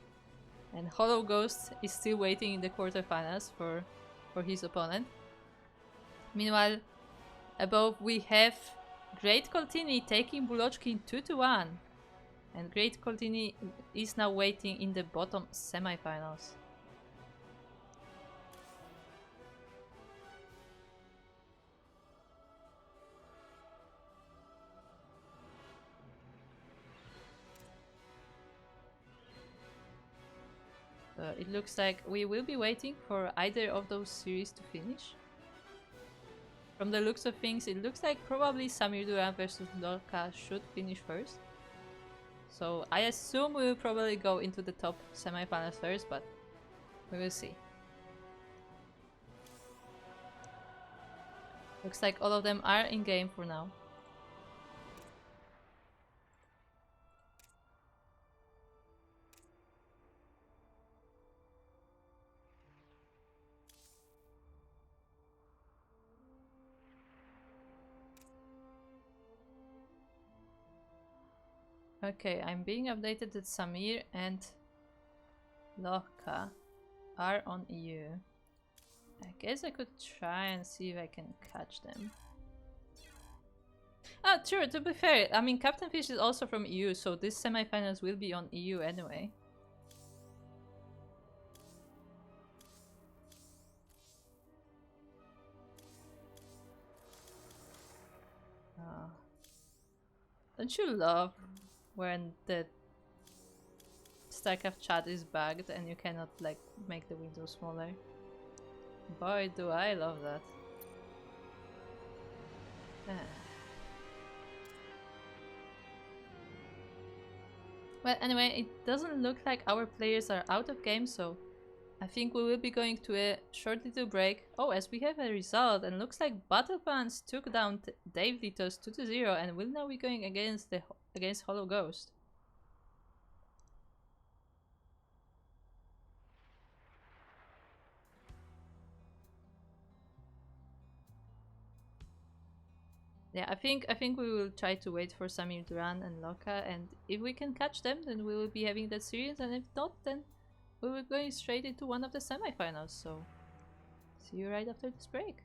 And HollowGhost is still waiting in the quarterfinals for his opponent. Meanwhile, above we have GreatColtini taking Bulochkin 2-1. And GreatColtini is now waiting in the bottom semifinals. It looks like we will be waiting for either of those series to finish. From the looks of things, it looks like probably SamirDuran versus Lorca should finish first. So I assume we will probably go into the top semifinals first, but we will see. Looks like all of them are in game for now. Okay, I'm being updated that Samir and Lorca are on EU. I guess I could try and see if I can catch them. Ah, true, to be fair, I mean Captainfisch is also from EU, so this semifinals will be on EU anyway. Don't you love when the StarCraft chat is bugged and you cannot like make the window smaller? Boy, do I love that. Well, anyway, it doesn't look like our players are out of game, so I think we will be going to a short little break. Oh, as we have a result, and looks like Battle Plans took down Dave Litos 2-0 and will now be going against HollowGhost. Yeah, I think we will try to wait for SamirDuran and Loka, and if we can catch them, then we will be having that series, and if not, then we will going straight into one of the semifinals. So, see you right after this break.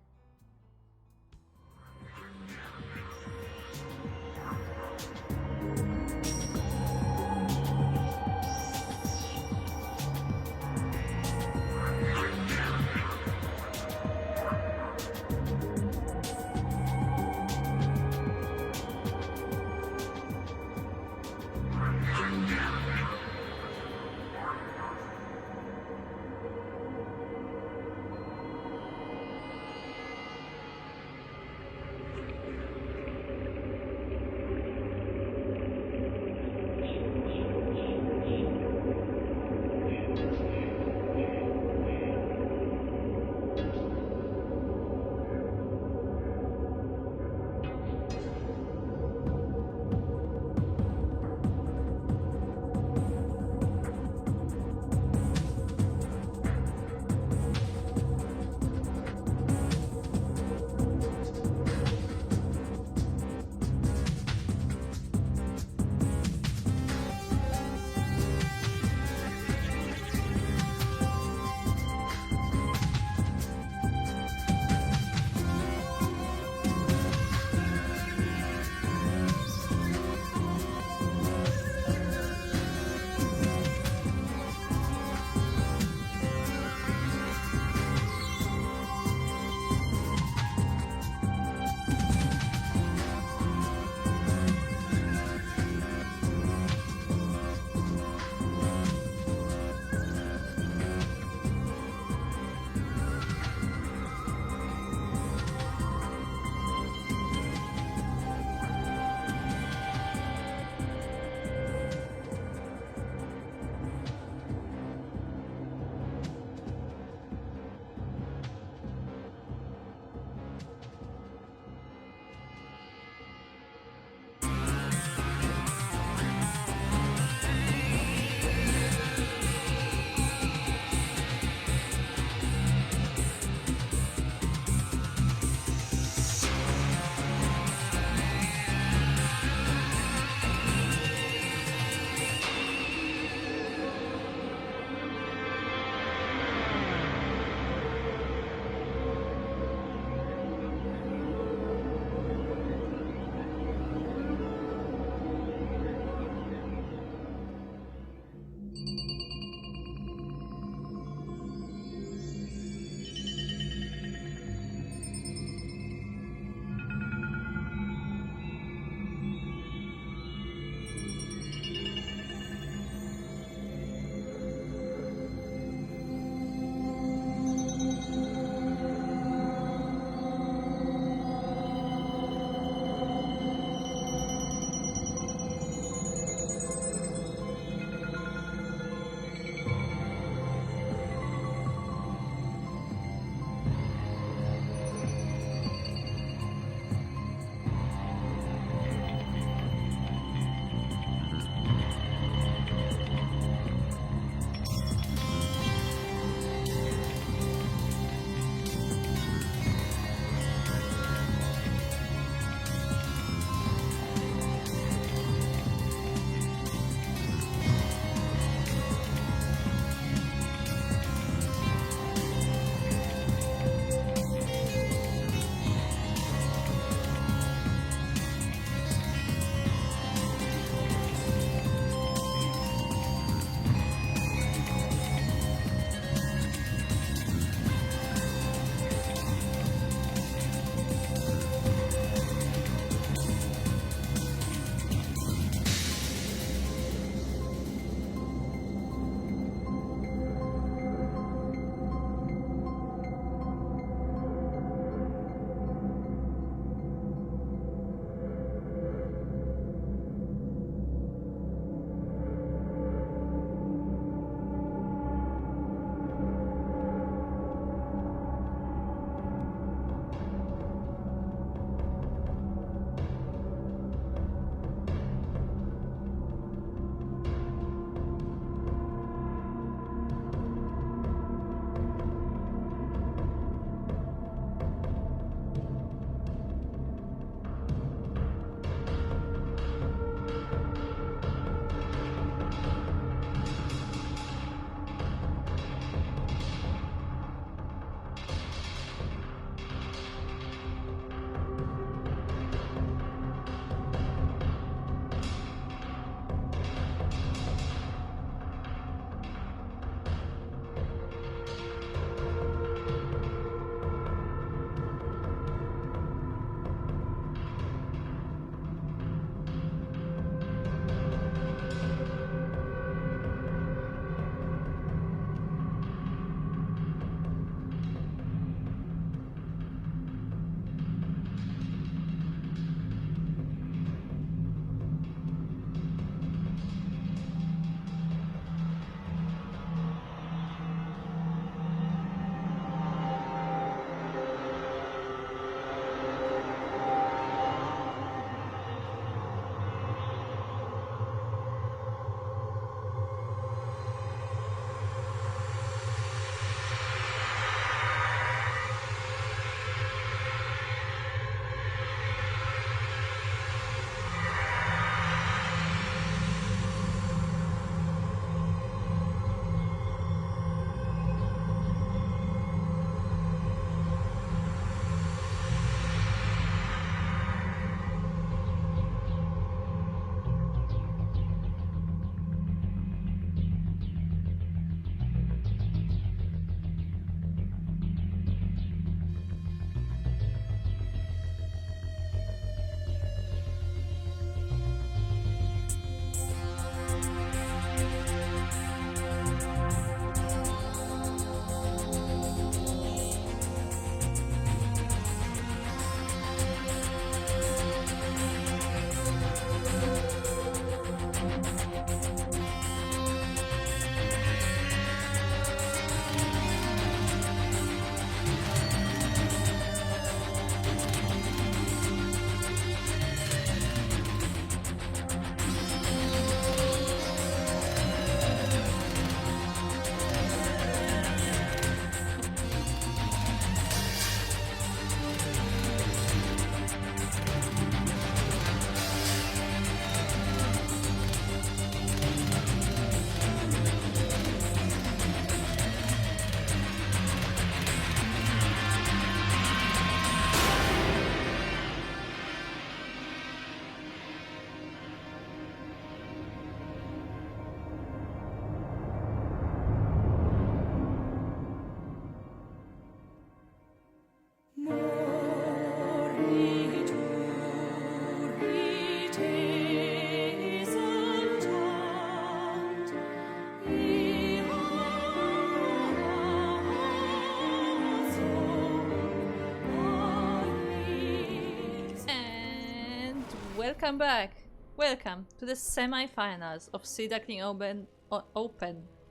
Welcome back! Welcome to the semi-finals of Sea Duckling Open.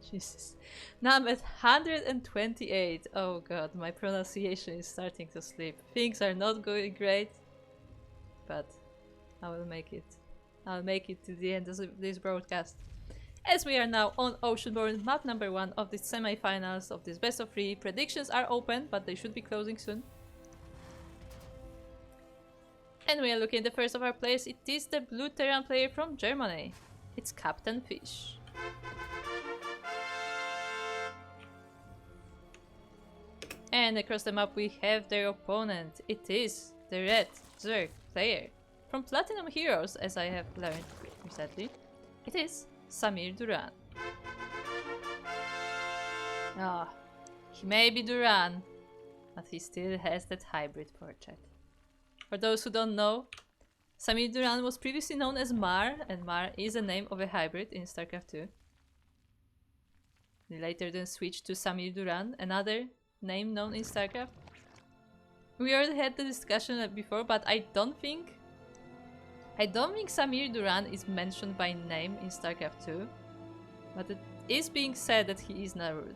Jesus. Number 128. Oh god, my pronunciation is starting to slip. Things are not going great, but I will make it. I'll make it to the end of this broadcast. As we are now on Oceanborn, map number 1 of the semi-finals of this best of 3. Predictions are open, but they should be closing soon. And we are looking at the first of our players. It is the blue Terran player from Germany. It's Captainfisch. And across the map we have their opponent. It is the red Zerg player from Platinum Heroes, as I have learned recently. It is SamirDuran. Ah, he may be Duran, but he still has that hybrid portrait. For those who don't know, SamirDuran was previously known as Mar, and Mar is a name of a hybrid in StarCraft 2. He later then switched to SamirDuran, another name known in StarCraft. We already had the discussion before, but I don't think SamirDuran is mentioned by name in StarCraft 2, but it is being said that he is Narud.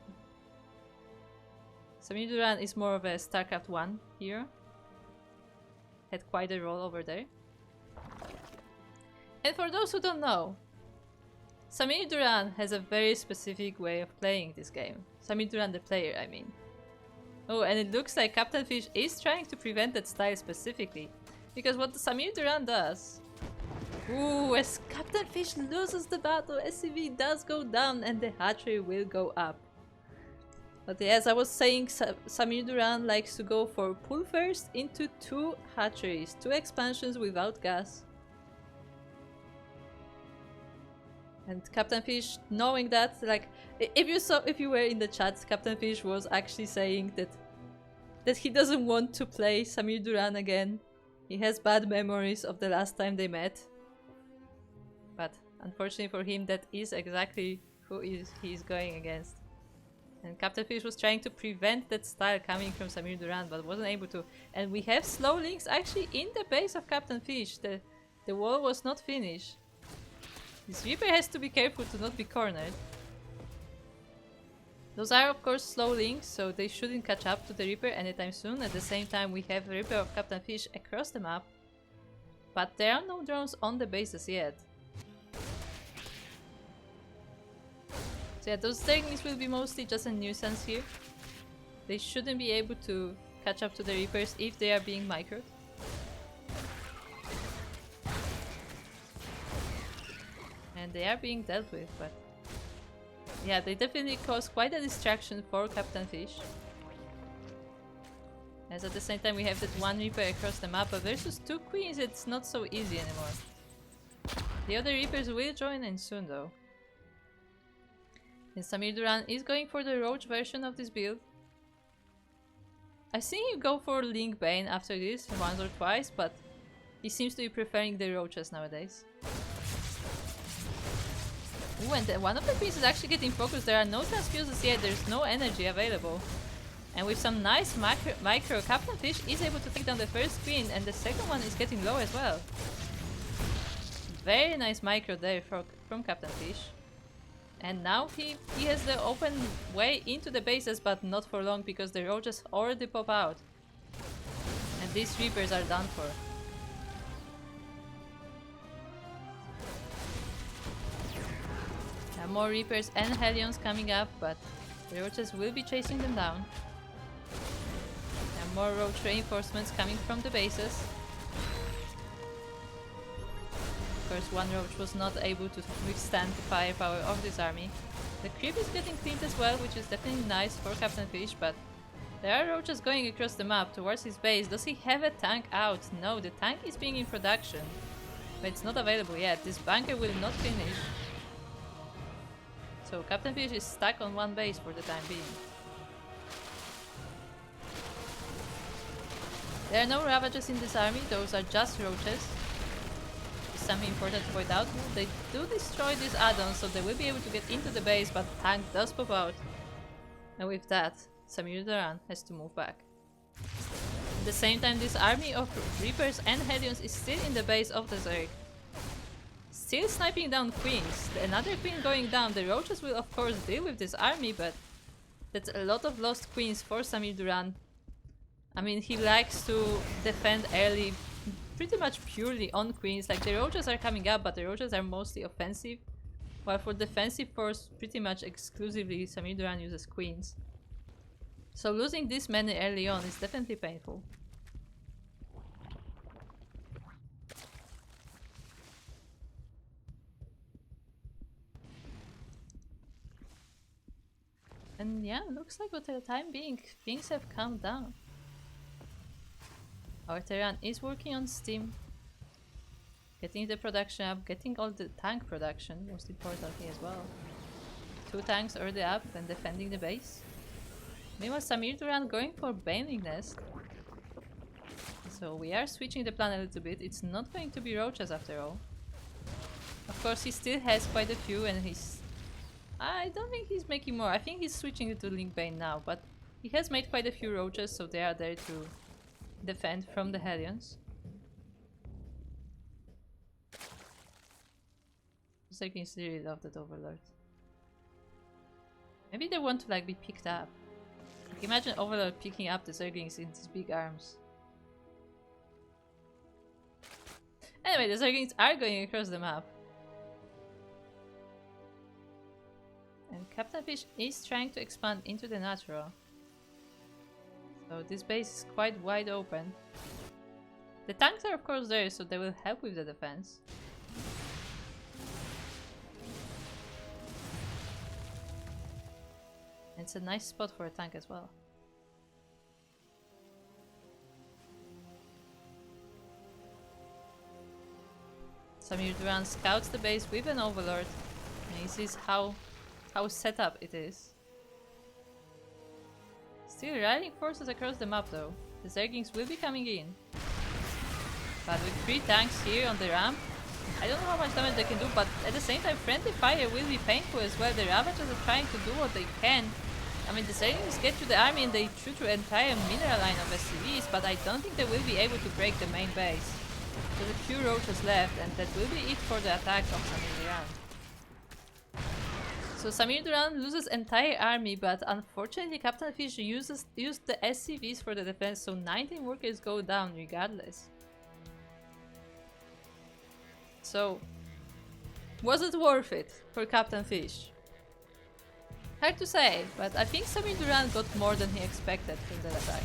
SamirDuran is more of a StarCraft 1 hero. Had quite a role over there. And for those who don't know, SamirDuran has a very specific way of playing this game. SamirDuran the player, I mean. Oh, and it looks like Captainfisch is trying to prevent that style specifically. Because what SamirDuran does... Ooh, as Captainfisch loses the battle, SCV does go down and the hatchery will go up. But as I was saying, SamirDuran likes to go for pull first into 2 hatcheries, 2 expansions without gas. And Captainfisch, knowing that, like, if you were in the chat, Captainfisch was actually saying that he doesn't want to play SamirDuran again. He has bad memories of the last time they met. But unfortunately for him, that is exactly who he is going against. And Captainfisch was trying to prevent that style coming from SamirDuran, but wasn't able to. And we have slow links actually in the base of Captainfisch. The wall was not finished. This Reaper has to be careful to not be cornered. Those are of course slow links, so they shouldn't catch up to the Reaper anytime soon. At the same time we have the Reaper of Captainfisch across the map. But there are no drones on the bases yet. So yeah, those Ducklings will be mostly just a nuisance here. They shouldn't be able to catch up to the Reapers if they are being microed. And they are being dealt with, but... yeah, they definitely cause quite a distraction for Captainfisch. As at the same time we have that 1 Reaper across the map, but versus 2 Queens it's not so easy anymore. The other Reapers will join in soon though. And SamirDuran is going for the Roach version of this build. I've seen him go for Link Bane after this once or twice, but he seems to be preferring the Roaches nowadays. Ooh, and one of the Queens is actually getting focused. There are no transfuses yet, there's no energy available. And with some nice micro, Captainfisch is able to take down the first Queen, and the second one is getting low as well. Very nice micro there from Captainfisch. And now he has the open way into the bases, but not for long because the Roaches already pop out. And these Reapers are done for. There are more Reapers and Hellions coming up, but the Roaches will be chasing them down. There are more Roach reinforcements coming from the bases. Of course, 1 Roach was not able to withstand the firepower of this army. The creep is getting cleaned as well, which is definitely nice for Captainfisch, but there are Roaches going across the map towards his base. Does he have a tank out? No, the tank is being in production, but it's not available yet. This bunker will not finish. So Captainfisch is stuck on 1 base for the time being. There are no Ravages in this army, those are just Roaches. Something important to point out, they do destroy these add-ons, so they will be able to get into the base, but the tank does pop out. And with that, SamirDuran has to move back. At the same time, this army of Reapers and Hellions is still in the base of the Zerg. Still sniping down queens. Another queen going down. The roaches will of course deal with this army, but that's a lot of lost queens for SamirDuran. I mean, he likes to defend early pretty much purely on queens. Like, the roaches are coming up, but the roaches are mostly offensive. While for defensive force, pretty much exclusively SamirDuran uses queens. So losing this many early on is definitely painful. And yeah, looks like for the time being, things have calmed down. Our Terran is working on Steam. Getting the production up, getting all the tank production, most importantly as well. 2 tanks already up and defending the base. Meanwhile, SamirDuran going for Baneling Nest. So we are switching the plan a little bit. It's not going to be roaches after all. Of course, he still has quite a few and he's... I don't think he's making more. I think he's switching it to Link Bane now, but he has made quite a few roaches, so they are there to defend from the Hellions. Zerglings really love that Overlord. Maybe they want to like be picked up. Like, imagine Overlord picking up the Zerglings in his big arms. Anyway, the Zerglings are going across the map. And Captainfisch is trying to expand into the natural. So this base is quite wide open. The tanks are of course there, so they will help with the defense. It's a nice spot for a tank as well. SamirDuran scouts the base with an Overlord, and he sees how set up it is. Still rallying forces across the map though. The Zerglings will be coming in. But with 3 tanks here on the ramp, I don't know how much damage they can do, but at the same time friendly fire will be painful as well. The Ravagers are trying to do what they can. I mean, the Zerglings get to the army and they shoot through entire mineral line of SCVs, but I don't think they will be able to break the main base. There's a few roaches left and that will be it for the attack of SamirDuran. So SamirDuran loses entire army, but unfortunately Captainfisch used the SCVs for the defense, so 19 workers go down regardless. So, was it worth it for Captainfisch? Hard to say, but I think SamirDuran got more than he expected from that attack.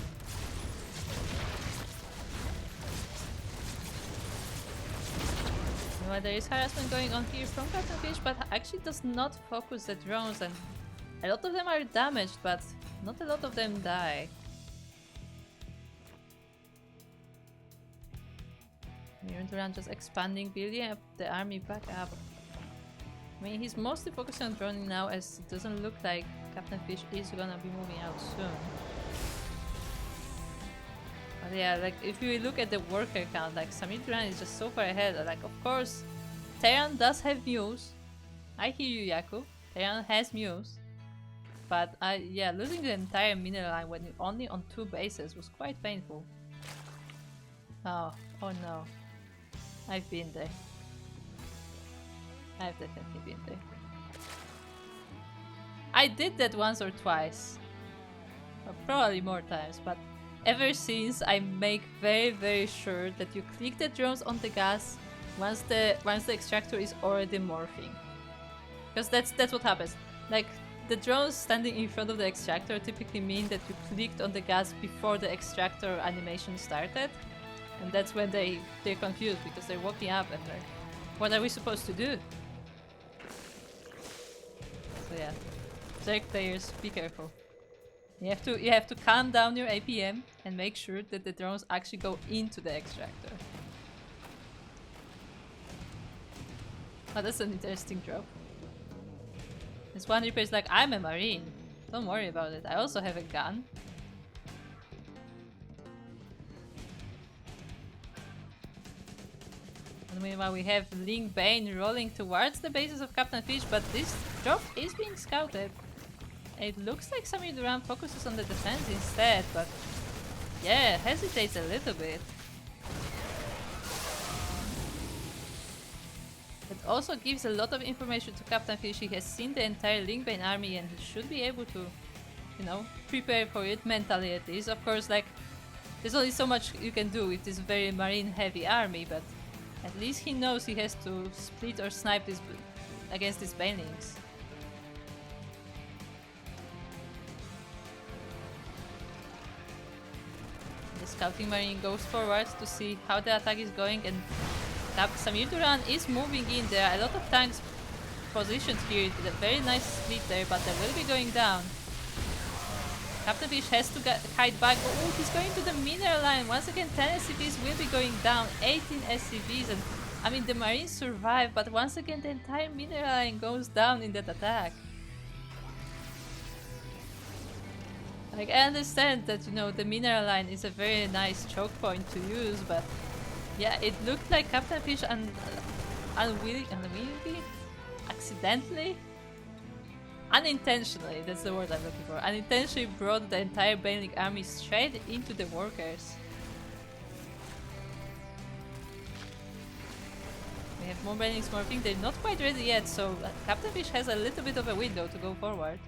Well, there is harassment going on here from Captainfisch, but actually does not focus the drones, and a lot of them are damaged, but not a lot of them die. SamirDuran just expanding, building up the army back up. I mean, he's mostly focusing on droning now, as it doesn't look like Captainfisch is gonna be moving out soon. But yeah, like, if you look at the worker count, like, SamirDuran is just so far ahead. Like, of course, Terran does have Muse. I hear you, Yaku. Terran has Muse. But, yeah, losing the entire mineral line when you're only on 2 bases was quite painful. Oh no. I've been there. I've definitely been there. I did that once or twice. Or probably more times, but ever since I make very sure that you click the drones on the gas once the extractor is already morphing. Because that's what happens. Like, the drones standing in front of the extractor typically mean that you clicked on the gas before the extractor animation started. And that's when they're confused, because they're walking up and like, what are we supposed to do? So yeah, Zerg players, be careful. You have to calm down your APM and make sure that the drones actually go into the extractor. Oh, that's an interesting drop. This one Reaper is like, I'm a marine. Don't worry about it. I also have a gun. And meanwhile we have Link Bane rolling towards the bases of Captainfisch, but this drop is being scouted. It looks like SamirDuran focuses on the defense instead, but yeah, hesitates a little bit. But also gives a lot of information to Captainfisch. He has seen the entire Lingbane army and he should be able to, you know, prepare for it mentally at least. Of course, like, there's only so much you can do with this very marine heavy army, but at least he knows he has to split or snipe this against these banelings. The scouting marine goes forward to see how the attack is going, and SamirDuran is moving in. There are a lot of tanks positioned here. A very nice split there, but they will be going down. Captainfisch has to hide back. Oh, he's going to the mineral line. Once again, 10 SCVs will be going down. 18 SCVs, and I mean the Marines survive, but once again the entire mineral line goes down in that attack. Like, I understand that, you know, the mineral line is a very nice choke point to use, but yeah, it looked like Captainfisch unwillingly, accidentally, unintentionally, that's the word I'm looking for, unintentionally brought the entire Baneling army straight into the workers. We have more Banelings morphing. They're not quite ready yet, so Captainfisch has a little bit of a window to go forward.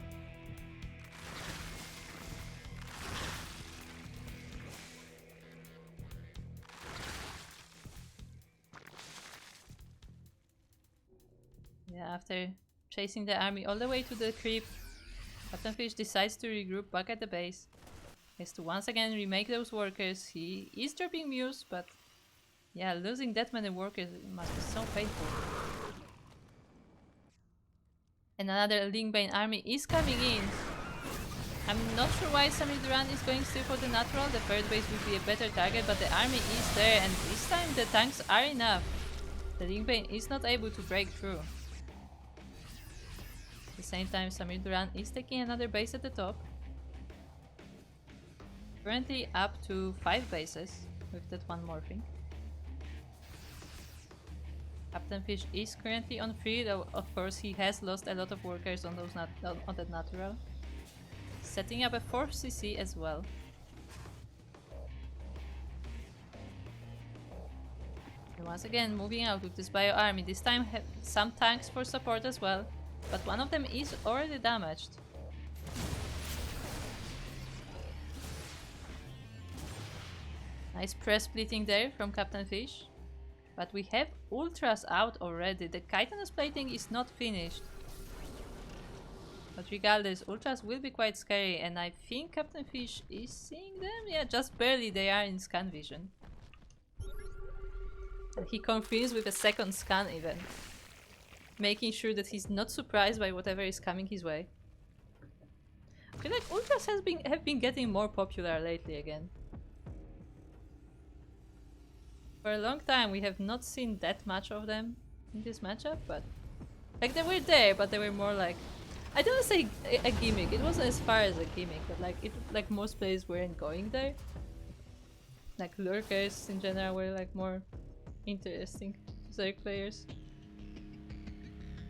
Yeah, after chasing the army all the way to the creep, Captainfisch decides to regroup back at the base. He has to once again remake those workers. He is dropping Muse, but yeah, losing that many workers must be so painful. And another Lingbane army is coming in. I'm not sure why SamirDuran is going still for the natural. The third base would be a better target, but the army is there, and this time the tanks are enough. The Lingbane is not able to break through. At the same time, SamirDuran is taking another base at the top. Currently up to 5 bases with that one morphing. Captainfisch is currently on 3, though of course he has lost a lot of workers on those on that natural. Setting up a 4th CC as well. And once again moving out with this bio army. This time have some tanks for support as well, but one of them is already damaged. Nice press splitting there from Captainfisch. But we have ultras out already. The chitinous plating is not finished. But regardless, ultras will be quite scary, and I think Captainfisch is seeing them? Yeah, just barely. They are in scan vision. And he confirms with a second scan even, making sure that he's not surprised by whatever is coming his way. I feel like ultras have been getting more popular lately again. For a long time we have not seen that much of them in this matchup, but like they were there, but they were more like, I don't want to say a gimmick. It wasn't as far as a gimmick, but like most players weren't going there. Like lurkers in general were like more interesting to Zerg players.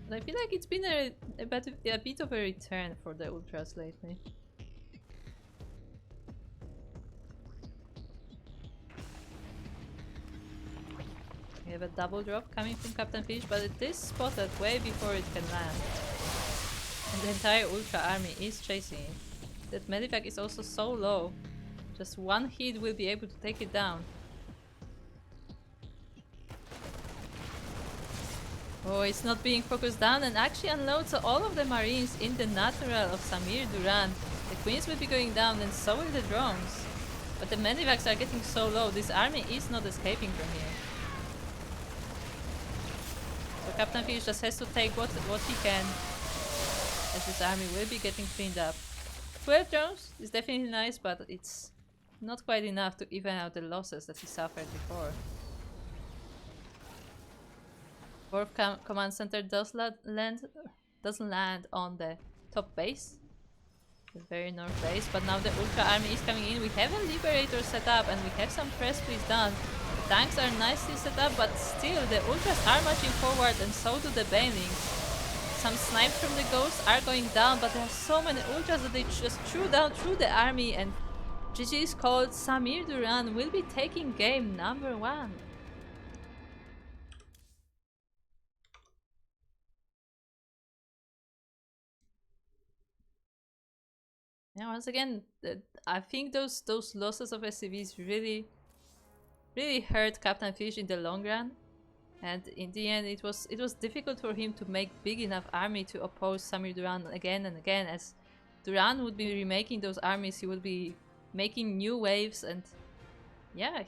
But I feel like it's been a bit of a return for the ultras lately. We have a double drop coming from Captainfisch, but it is spotted way before it can land. And the entire ultra army is chasing it. That medivac is also so low. Just one hit will be able to take it down. Oh, it's not being focused down, and actually unloads all of the marines in the natural of SamirDuran. The queens will be going down, and so will the drones. But the medivacs are getting so low. This army is not escaping from here. So Captainfisch just has to take what he can, as this army will be getting cleaned up. 12 drones is definitely nice, but it's not quite enough to even out the losses that he suffered before. 4th command center doesn't land on the top base, the very north base, but now the ultra army is coming in. We have a liberator set up, and we have some press please done. The tanks are nicely set up, but still the ultras are marching forward, and so do the banelings. Some snipes from the ghosts are going down, but there are so many ultras that they just threw down through the army, and GG is called. SamirDuran will be taking game number 1. Yeah, once again, I think those losses of SCVs really hurt Captainfisch in the long run. And in the end, it was difficult for him to make big enough army to oppose SamirDuran again and again. As Duran would be remaking those armies, he would be making new waves, and yeah,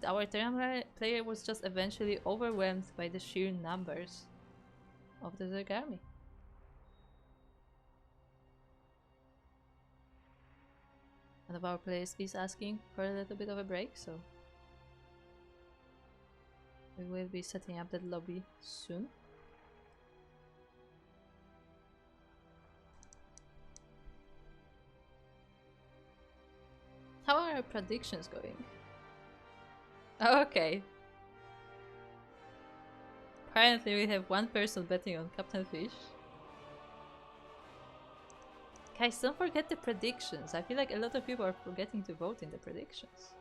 our Terran player was just eventually overwhelmed by the sheer numbers of the Zerg army. One of our players is asking for a little bit of a break, so we will be setting up that lobby soon. How are our predictions going? Oh, okay. Apparently we have one person betting on Captainfisch. Guys, don't forget the predictions. I feel like a lot of people are forgetting to vote in the predictions.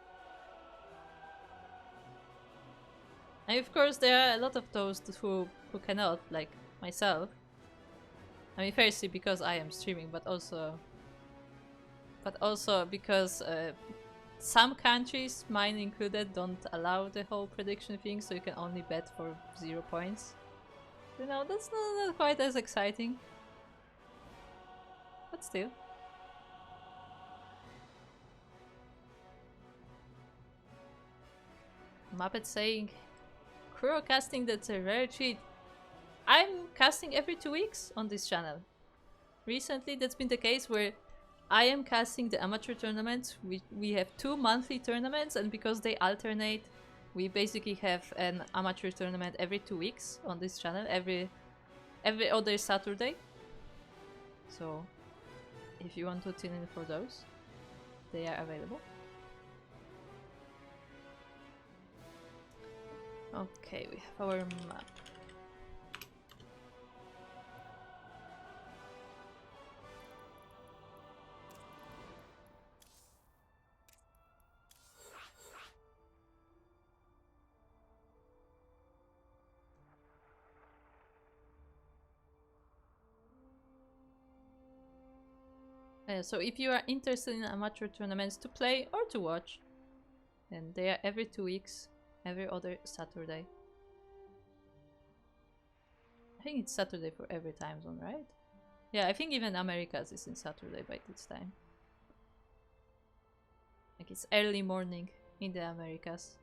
And of course there are a lot of those who cannot, like myself. I mean, firstly because I am streaming, but also because some countries, mine included, don't allow the whole prediction thing, so you can only bet for 0 points. You know, that's not quite as exciting. But still. Muppet saying, Kuro casting, that's a rare treat. I'm casting every 2 weeks on this channel. Recently that's been the case where I am casting the amateur tournaments. We have 2 monthly tournaments, and because they alternate, we basically have an amateur tournament every 2 weeks on this channel, every other Saturday. So if you want to tune in for those, they are available. Okay, we have our map. So if you are interested in amateur tournaments to play or to watch, then they are every 2 weeks, every other Saturday. I think it's Saturday for every time zone, right? Yeah, I think even Americas is in Saturday by this time. Like it's early morning in the Americas.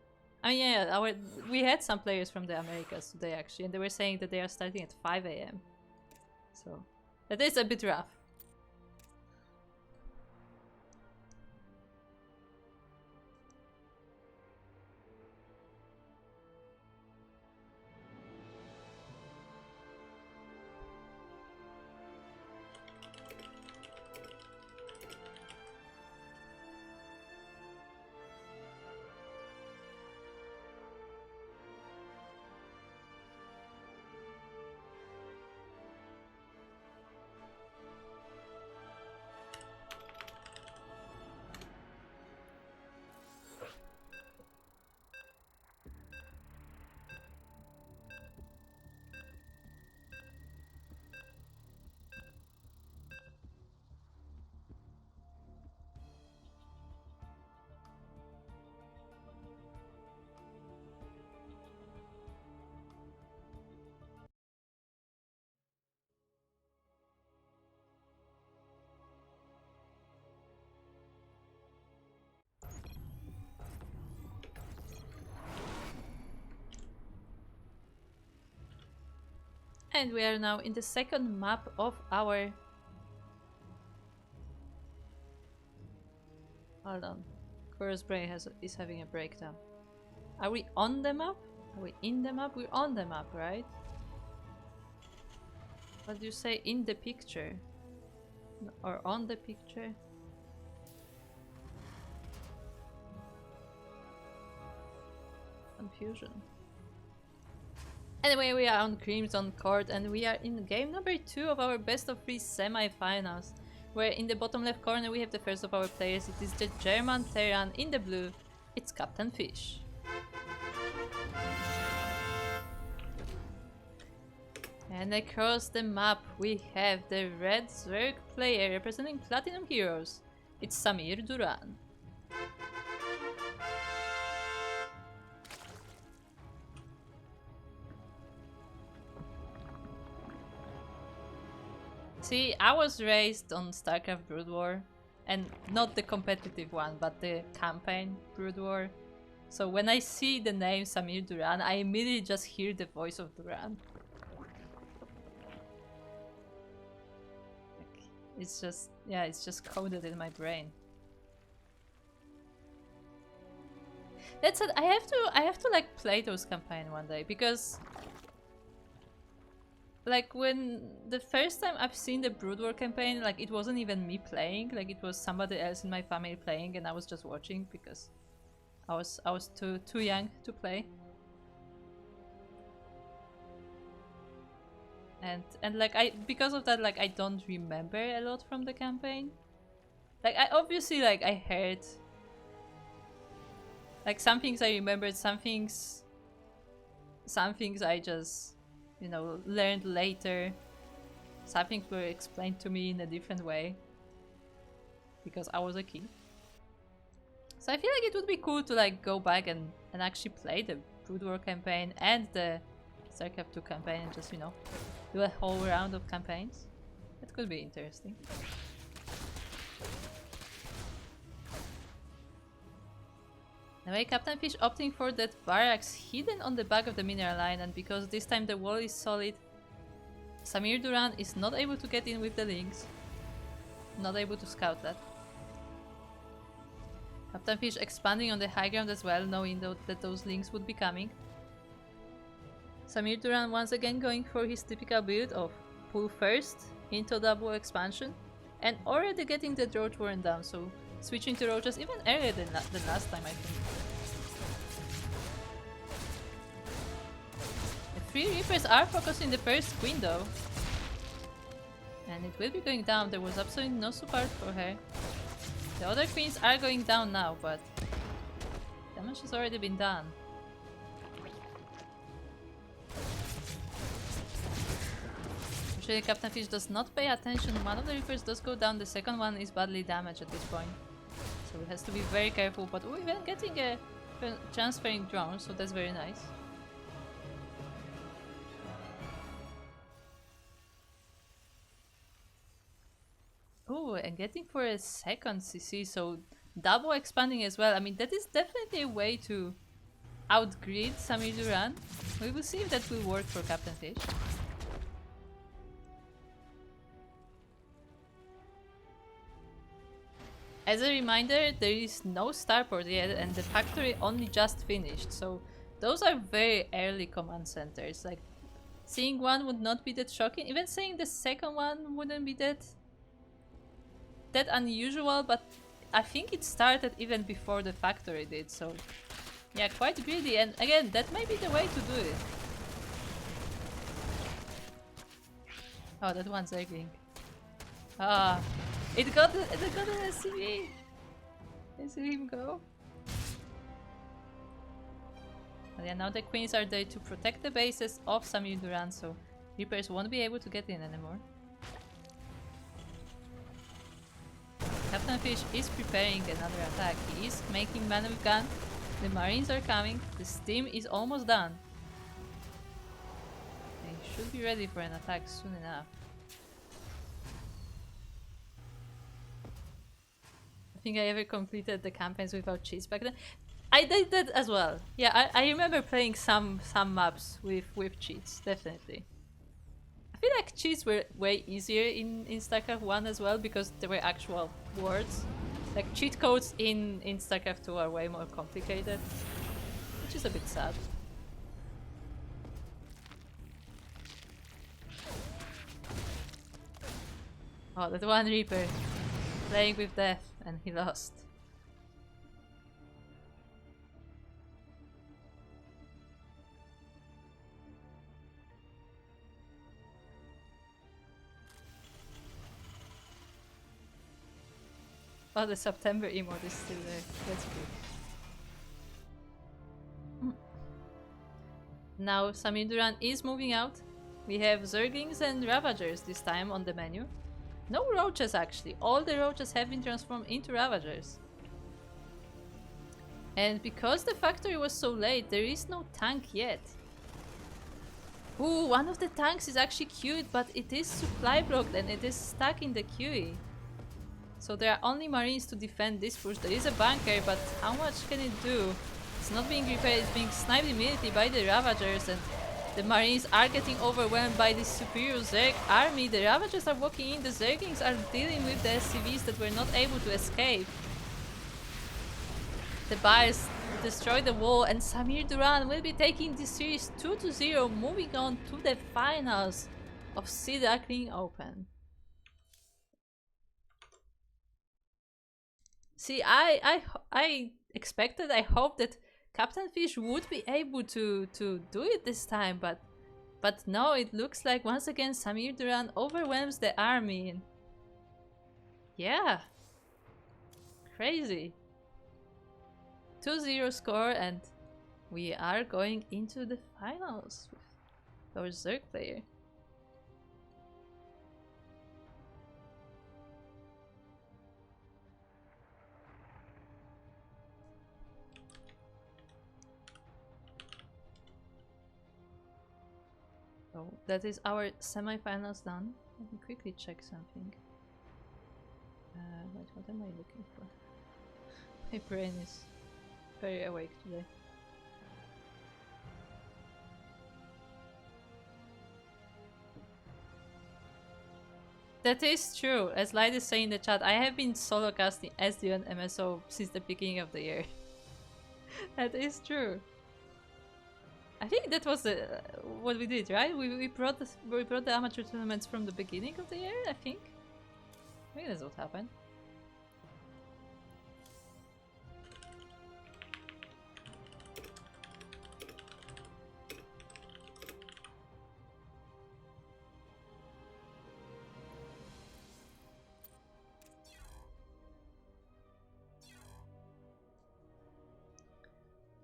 I mean, yeah, we had some players from the Americas today actually, and they were saying that they are starting at 5 AM. So that is a bit rough. And we are now in the second map of our... Hold on. Kuro's brain is having a breakdown. Are we on the map? Are we in the map? We're on the map, right? What do you say, in the picture? Or on the picture? Confusion. Anyway, we are on Crimson Court and we are in game number 2 of our best of 3 semi-finals. Where in the bottom left corner we have the first of our players. It is the German Terran. In the blue, it's Captainfisch. And across the map we have the red Zerg player representing Platinum Heroes. It's SamirDuran. See, I was raised on StarCraft Brood War, and not the competitive one, but the campaign Brood War. So when I see the name SamirDuran, I immediately just hear the voice of Duran. Like, it's just, yeah, it's just coded in my brain. That's it. I have to like play those campaign one day, because like when the first time I've seen the Brood War campaign, like it wasn't even me playing, like it was somebody else in my family playing, and I was just watching because I was too young to play. And like because of that, like I don't remember a lot from the campaign. Like I obviously like I heard like some things I remembered, some things I just, you know, learned later. Some things were explained to me in a different way because I was a kid. So I feel like it would be cool to like go back and actually play the Brood War campaign and the StarCraft 2 campaign and just, you know, do a whole round of campaigns. That could be interesting. Anyway, Captainfisch opting for that barracks hidden on the back of the mineral line, and because this time the wall is solid, SamirDuran is not able to get in with the links. Not able to scout that. Captainfisch expanding on the high ground as well, knowing that those links would be coming. SamirDuran once again going for his typical build of pull first into double expansion, and already getting the Roach Warren down, so switching to Roaches even earlier than last time, I think. The 3 Reapers are focusing the first Queen though. And it will be going down, there was absolutely no support for her. The other Queens are going down now, but damage has already been done. Actually, Captainfisch does not pay attention. One of the Reapers does go down, the second one is badly damaged at this point. So he has to be very careful, but we're even getting a transferring drone, so that's very nice. Oh, and getting for a second CC, so double expanding as well. I mean, that is definitely a way to outgrid SamirDuran. We will see if that will work for Captainfisch. As a reminder, there is no starport yet, and the factory only just finished, so those are very early command centers. Like, seeing one would not be that shocking. Even seeing the second one wouldn't be that unusual, but I think it started even before the factory did, so yeah, quite greedy. And again, that may be the way to do it. Oh, that one's egging. Ah, it got an SCV. I see him go. But yeah, now the Queens are there to protect the bases of SamirDuran, so Reapers won't be able to get in anymore. Captainfisch is preparing another attack. He is making man with gun. The Marines are coming. The steam is almost done. They should be ready for an attack soon enough. I think I ever completed the campaigns without cheats back then. I did that as well. Yeah, I remember playing some maps with cheats, definitely. I feel like cheats were way easier in StarCraft 1 as well, because there were actual words. Like, cheat codes in StarCraft 2 are way more complicated, which is a bit sad. Oh, that one Reaper playing with death, and he lost. Oh, the September emote is still there. That's good. Now SamirDuran is moving out. We have Zerglings and Ravagers this time on the menu. No roaches actually. All the roaches have been transformed into Ravagers. And because the factory was so late, there is no tank yet. Ooh, one of the tanks is actually queued, but it is supply blocked and it is stuck in the QE. So there are only marines to defend this push. There is a bunker, but how much can it do? It's not being repaired, it's being sniped immediately by the Ravagers, and the marines are getting overwhelmed by this superior Zerg army. The Ravagers are walking in, the Zerglings are dealing with the SCVs that were not able to escape. The Bias destroy the wall, and SamirDuran will be taking this series 2-0, moving on to the finals of Sea Duckling Open. See, I expected, I hoped that Captainfisch would be able to do it this time, but no, it looks like once again SamirDuran overwhelms the army. Yeah, crazy. 2-0 score, and we are going into the finals with our Zerg player. So that is our semi-finals done. Let me quickly check something. Wait, what am I looking for? My brain is very awake today. That is true. As Light is saying in the chat, I have been solo casting SDU and MSO since the beginning of the year. That is true. I think that was what we did, right? We brought the amateur tournaments from the beginning of the year, I think. I think that's what happened.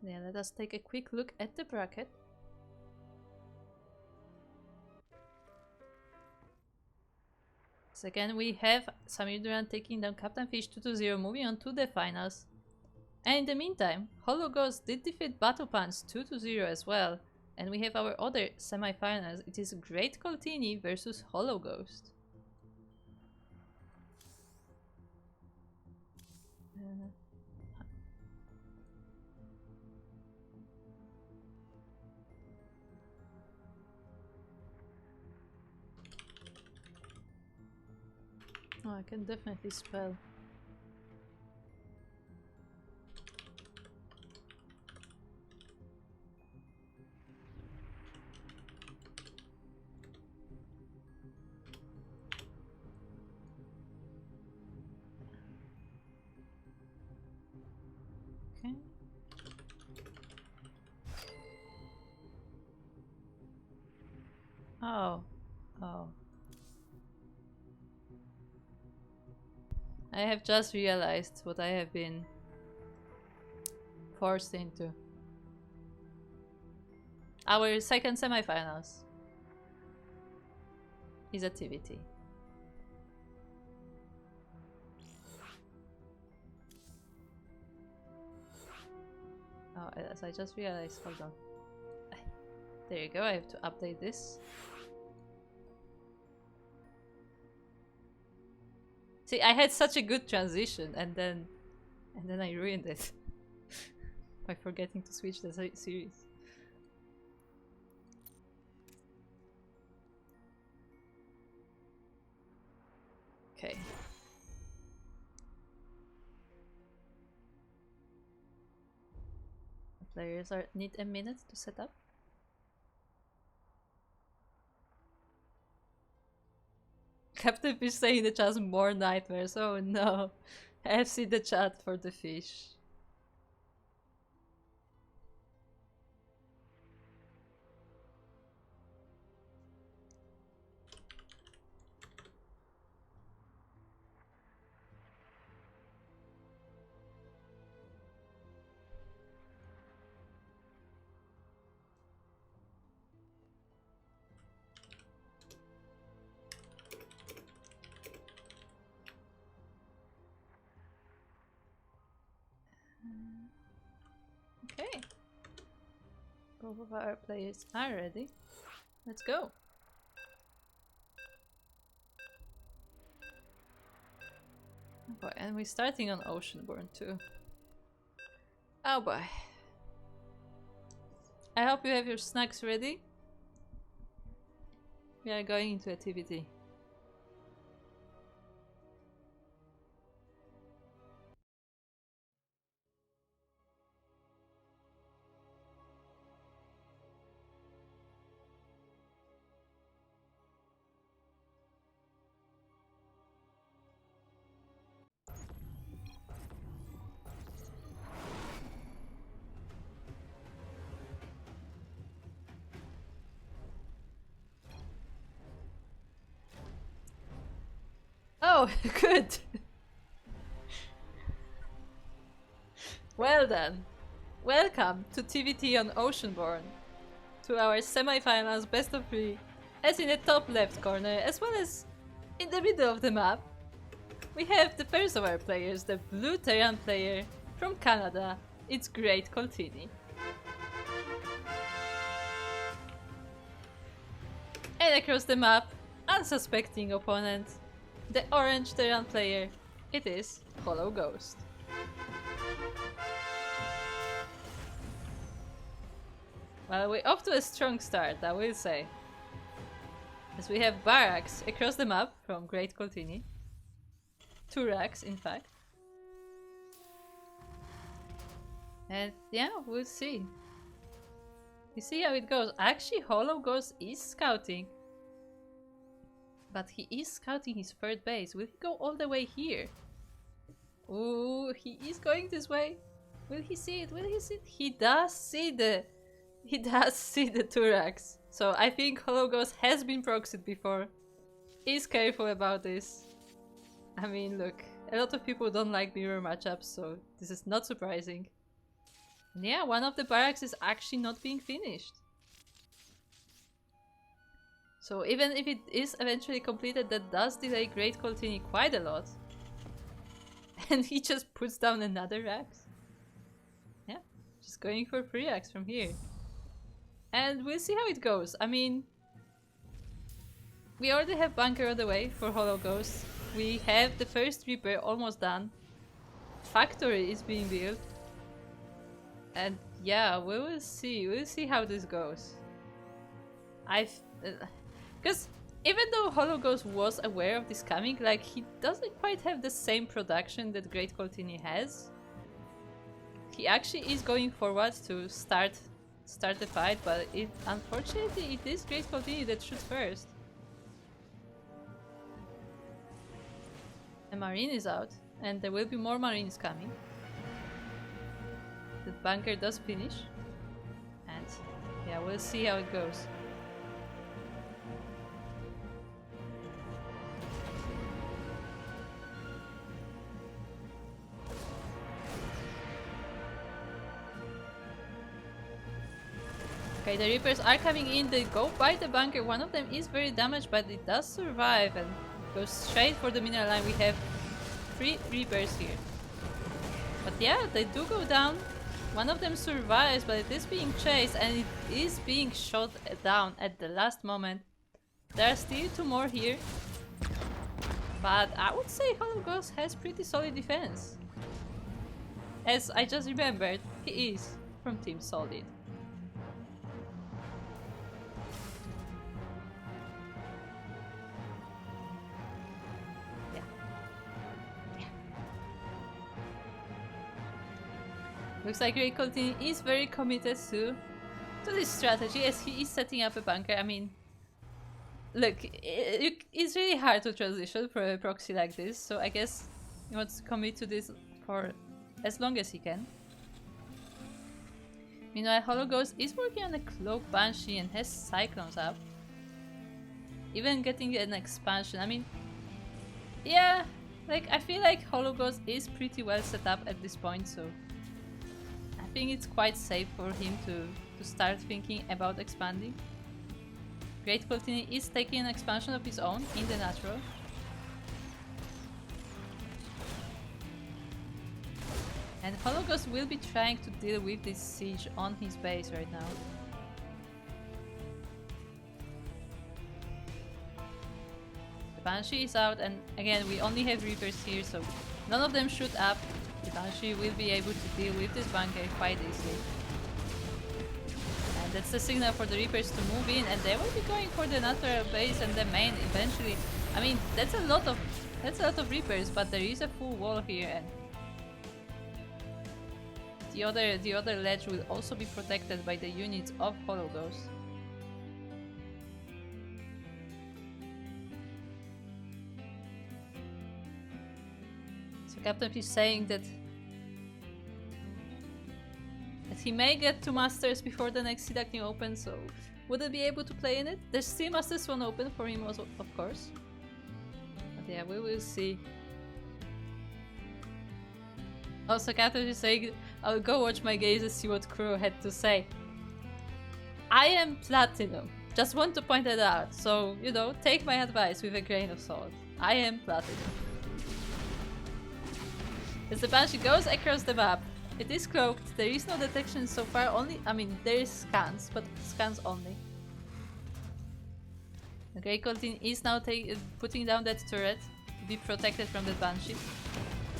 Yeah, let us take a quick look at the bracket. So again, we have SamirDuran taking down Captainfisch 2-0, moving on to the finals. And in the meantime, HollowGhost did defeat BattlePants 2-0 as well. And we have our other semi-finals. It is GreatColtini versus HollowGhost. Oh, I can definitely spell. Okay. Oh. Oh. I have just realized what I have been forced into. Our second semi-finals is a TVT. Oh, as I just realized, hold on. There you go, I have to update this. See, I had such a good transition and then I ruined it by forgetting to switch the series. Okay. Players need a minute to set up. Captainfisch saying the chat more nightmares. Oh no. I have seen the chat for the fish. Both of our players are ready. Let's go. Oh boy, and we're starting on Oceanborn too. Oh boy. I hope you have your snacks ready. We are going into activity. Oh, good. Well done. Welcome to TVT on Oceanborn. To our semi-finals best of 3. As in the top left corner, as well as in the middle of the map, we have the first of our players, the blue Terran player from Canada. It's GreatColtini. And across the map, unsuspecting opponent, the orange Terran player, it is HollowGhost. Well, we're off to a strong start, I will say. As we have barracks across the map from GreatColtini. 2 racks, in fact. And yeah, we'll see. You see how it goes. Actually, HollowGhost is scouting. But he is scouting his third base. Will he go all the way here? Ooh, he is going this way. Will he see it? Will he see it? He does see the 2 racks. So I think HollowGhost has been proxied before. Is careful about this. I mean, look, a lot of people don't like mirror matchups, so this is not surprising. And yeah, one of the barracks is actually not being finished. So even if it is eventually completed, that does delay GreatColtini quite a lot. And he just puts down another axe. Yeah, just going for 3 axes from here. And we'll see how it goes. I mean, we already have bunker on the way for HollowGhost. We have the first repair almost done. Factory is being built. And yeah, we will see. We'll see how this goes. Because even though HollowGhost was aware of this coming, like, he doesn't quite have the same production that GreatColtini has. He actually is going forward to start the fight, but unfortunately it is GreatColtini that shoots first. The marine is out, and there will be more marines coming. The bunker does finish, and yeah, we'll see how it goes. Okay, the Reapers are coming in, they go by the bunker. One of them is very damaged, but it does survive and goes straight for the mineral line. We have 3 Reapers here. But yeah, they do go down. One of them survives, but it is being chased and it is being shot down at the last moment. There are still 2 more here. But I would say HollowGhost has pretty solid defense. As I just remembered, he is from Team Solid. Looks like GreatColtini is very committed to this strategy as he is setting up a bunker. I mean, look, it's really hard to transition for a proxy like this, so I guess he wants to commit to this for as long as he can. Meanwhile, HollowGhost is working on a Cloak Banshee and has Cyclones up. Even getting an expansion. I mean, yeah, like, I feel like HollowGhost is pretty well set up at this point, so I think it's quite safe for him to start thinking about expanding. GreatColtini is taking an expansion of his own in the natural. And HollowGhost will be trying to deal with this siege on his base right now. Banshee is out, and again we only have Reapers here, so none of them shoot up. The Banshee will be able to deal with this bunker quite easily. And that's the signal for the Reapers to move in, and they will be going for the natural base and the main eventually. I mean, that's a lot of Reapers, but there is a full wall here, and the other ledge will also be protected by the units of HollowGhost. So Captainfisch is saying that he may get 2 Masters before the next Sea Duckling Open, so would he be able to play in it? There's still Masters 1 open for him also, of course. But yeah, we will see. Also, Captainfisch is saying, I'll go watch my games and see what crew had to say. I am Platinum. Just want to point that out. So, you know, take my advice with a grain of salt. I am Platinum. As the Banshee goes across the map, it is cloaked, there is no detection so far, there is scans, but scans only. The GreatColtini is now putting down that turret to be protected from the Banshee.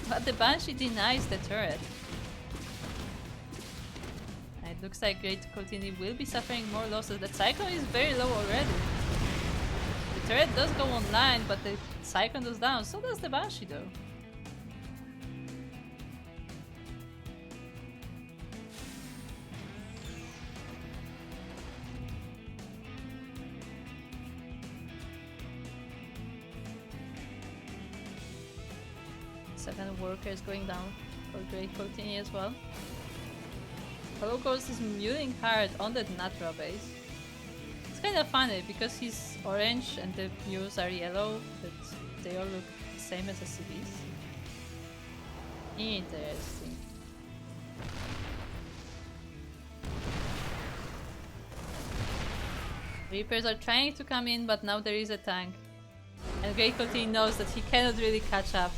But the Banshee denies the turret. And it looks like GreatColtini will be suffering more losses. The Cyclone is very low already. The turret does go online, but the Cyclone goes down, so does the Banshee though. Seven workers going down for GreatColtini as well. HollowGhost is muling hard on that natural base. It's kind of funny because he's orange and the mules are yellow, but they all look the same as the CVs. Interesting. Reapers are trying to come in, but now there is a tank. And GreatColtini knows that he cannot really catch up.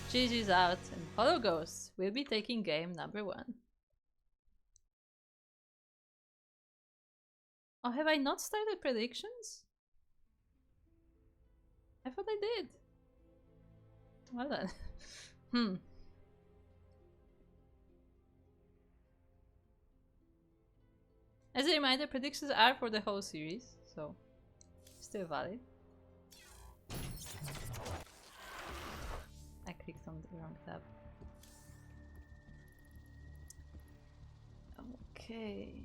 GG's out, and HollowGhost will be taking game number 1. Oh, have I not started predictions? I thought I did. Well then. As a reminder, predictions are for the whole series, so still valid. I clicked on the wrong tab. Okay.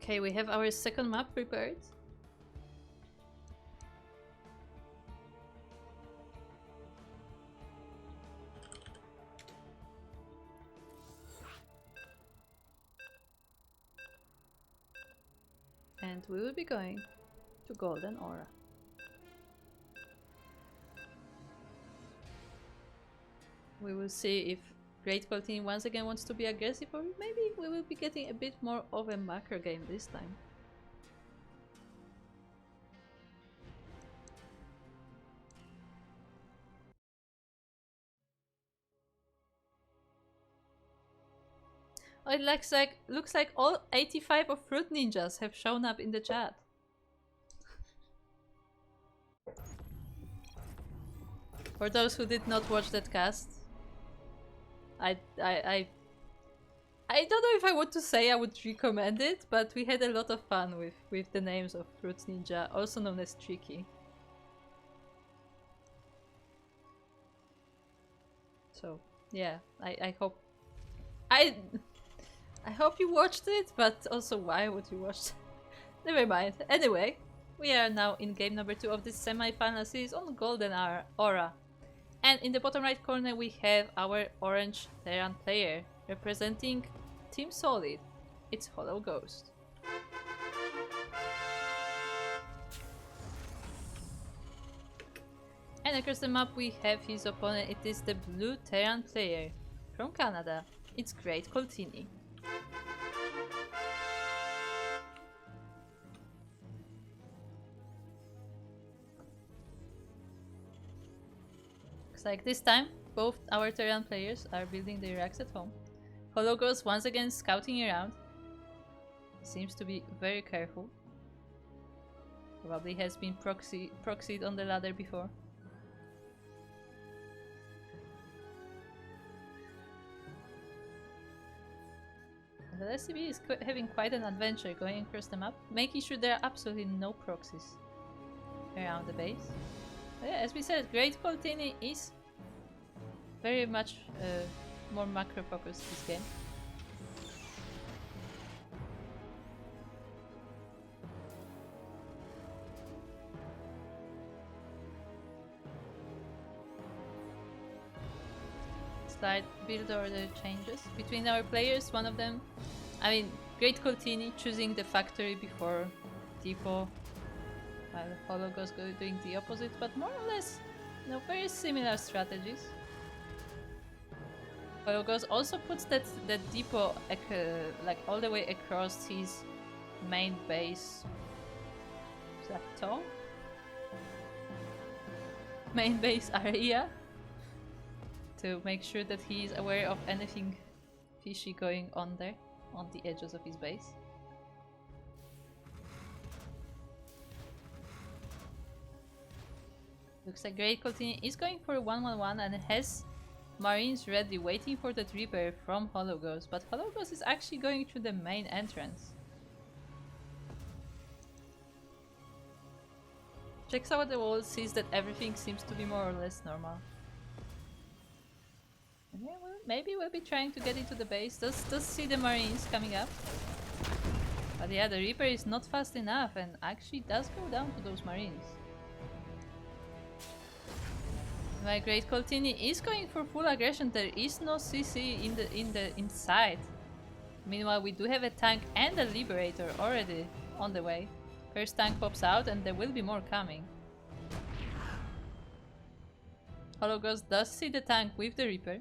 Okay, we have our second map prepared. And we will be going to Golden Aura. We will see if GreatColtini once again wants to be aggressive, or maybe we will be getting a bit more of a macro game this time. Oh, it looks like all 85 of Fruit Ninjas have shown up in the chat. For those who did not watch that cast, I don't know if I want to say I would recommend it, but we had a lot of fun with the names of Fruit Ninja, also known as Tricky. So yeah, I hope you watched it, but also why would you watch it? Never mind. Anyway, we are now in game number 2 of this semi-final series on Golden Aura. And in the bottom right corner we have our orange Terran player representing Team Solid. It's HollowGhost. And across the map we have his opponent. It is the blue Terran player from Canada. It's GreatColtini. Looks like this time both our Terran players are building their racks at home. HollowGhost once again scouting around. Seems to be very careful. Probably has been proxied on the ladder before. The SCB is having quite an adventure going across the map, making sure there are absolutely no proxies around the base. But yeah, as we said, GreatColtini is very much more macro focused this game. Slight build order changes between our players. One of them, I mean, GreatColtini choosing the factory before depot, while HollowGhost doing the opposite, but more or less, you know, very similar strategies. HollowGhost also puts that depot like all the way across his main base plateau, main base area, to make sure that he is aware of anything fishy going on there, on the edges of his base. Looks like GreatColtini is going for a 1-1-1 and has Marines ready, waiting for that repair from HollowGhost, but HollowGhost is actually going through the main entrance. Checks out the wall, sees that everything seems to be more or less normal. And yeah, well, maybe we'll be trying to get into the base. Does see the Marines coming up. But yeah, the Reaper is not fast enough and actually does go down to those Marines. My GreatColtini is going for full aggression. There is no CC in the inside. Meanwhile, we do have a tank and a Liberator already on the way. First tank pops out and there will be more coming. HollowGhost does see the tank with the Reaper.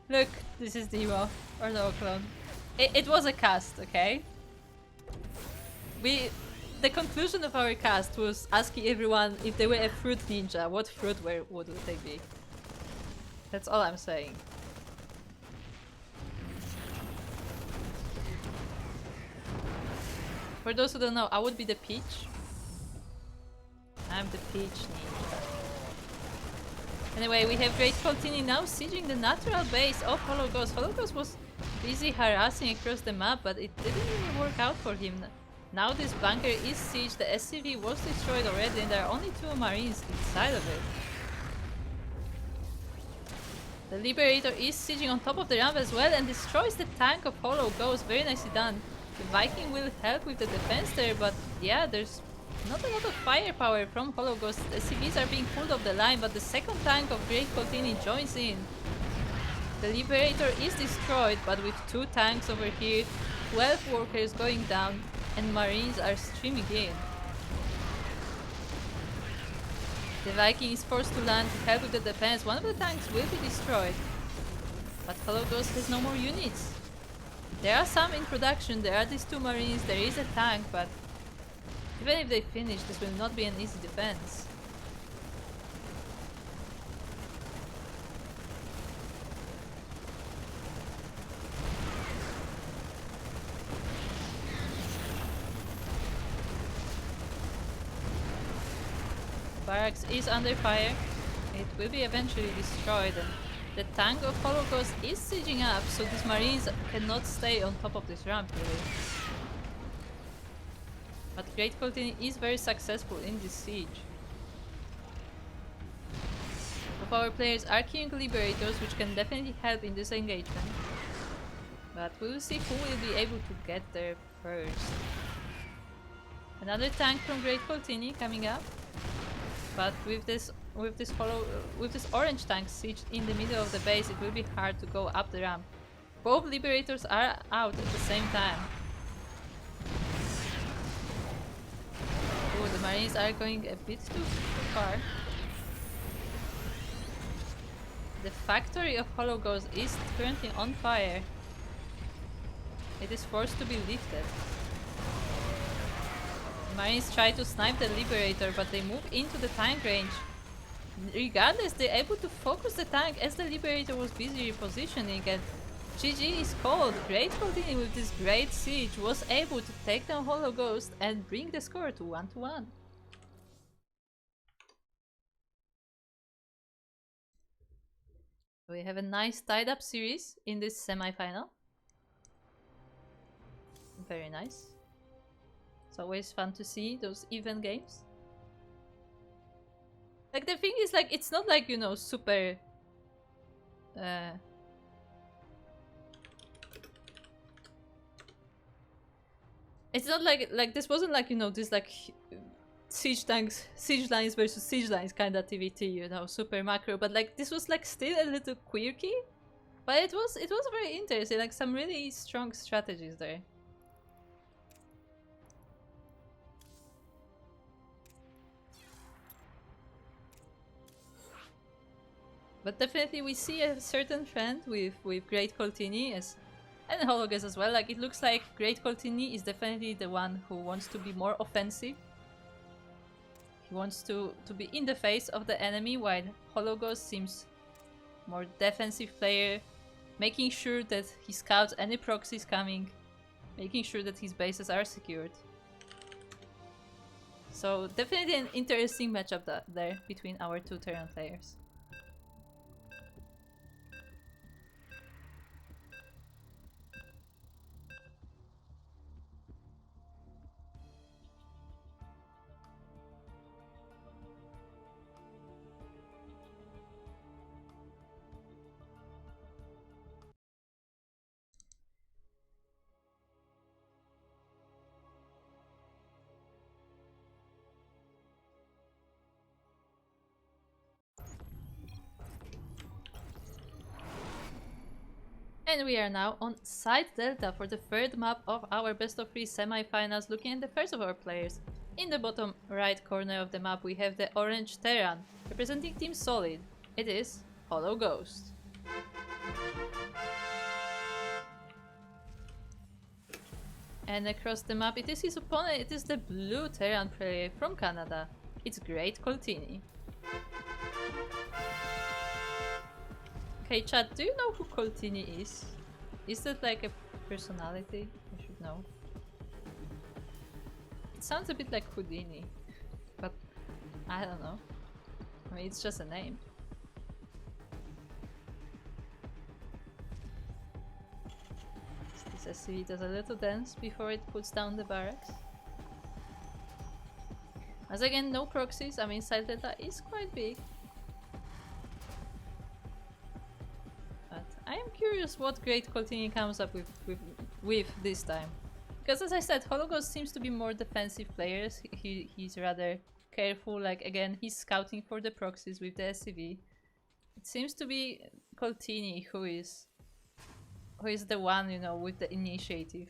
Look, this is Demo, or no clone. It was a cast, okay? The conclusion of our cast was asking everyone if they were a fruit ninja, what fruit would they be? That's all I'm saying. For those who don't know, I would be the peach. I'm the peach ninja. Anyway, we have GreatColtini now sieging the natural base of HollowGhost. HollowGhost was busy harassing across the map, but it didn't really work out for him. Now this bunker is sieged, the SCV was destroyed already and there are only 2 Marines inside of it. The Liberator is sieging on top of the ramp as well and destroys the tank of HollowGhost. Very nicely done. The Viking will help with the defense there, but yeah, there's not a lot of firepower from HollowGhost. The SCVs are being pulled off the line, but the second tank of GreatColtini joins in. The Liberator is destroyed, but with 2 tanks over here, 12 workers going down, and Marines are streaming in. The Viking is forced to land to help with the defense. One of the tanks will be destroyed, but HollowGhost has no more units. There are some in production, there are these 2 Marines, there is a tank, but even if they finish, this will not be an easy defense. Barracks is under fire. It will be eventually destroyed, and the tank of HollowGhost is sieging up, so these Marines cannot stay on top of this ramp really. But GreatColtini is very successful in this siege. Both our players are queuing Liberators, which can definitely help in this engagement. But we will see who will be able to get there first. Another tank from GreatColtini coming up. But with this orange tank sieged in the middle of the base, it will be hard to go up the ramp. Both Liberators are out at the same time. Oh, the Marines are going a bit too far. The factory of HollowGhost is currently on fire. It is forced to be lifted. The Marines try to snipe the Liberator, but they move into the tank range. Regardless, they're able to focus the tank as the Liberator was busy repositioning, and GG is called. GreatColtini with this great siege was able to take down HollowGhost and bring the score to 1-1. We have a nice tied up series in this semi-final. Very nice. It's always fun to see those even games. Like, the thing is, like, it's not like, you know, super... it's not like this wasn't like, you know, this like siege lines versus siege lines kind of TVT, you know, super macro, but like this was like still a little quirky, but it was very interesting, like some really strong strategies there. But definitely we see a certain trend with GreatColtini and HollowGhost as well. Like, it looks like GreatColtini is definitely the one who wants to be more offensive. He wants to be in the face of the enemy, while HollowGhost seems more defensive player, making sure that he scouts any proxies coming, making sure that his bases are secured. So definitely an interesting matchup there between our two Terran players. And we are now on Side Delta for the third map of our best of 3 semi-finals, looking at the first of our players. In the bottom right corner of the map we have the orange Terran, representing Team Solid. It is HollowGhost. And across the map it is his opponent, it is the blue Terran player from Canada. It's GreatColtini. Okay, chat, do you know who Coltini is? Is that like a personality? I should know. It sounds a bit like Houdini, but I don't know. I mean, it's just a name. This SCV does a little dance before it puts down the barracks. As again, no proxies. I mean, Side Delta is quite big. I am curious what GreatColtini comes up with this time. Because as I said, HollowGhost seems to be more defensive players. He's rather careful, like again, he's scouting for the proxies with the SCV. It seems to be Coltini who is the one, you know, with the initiative.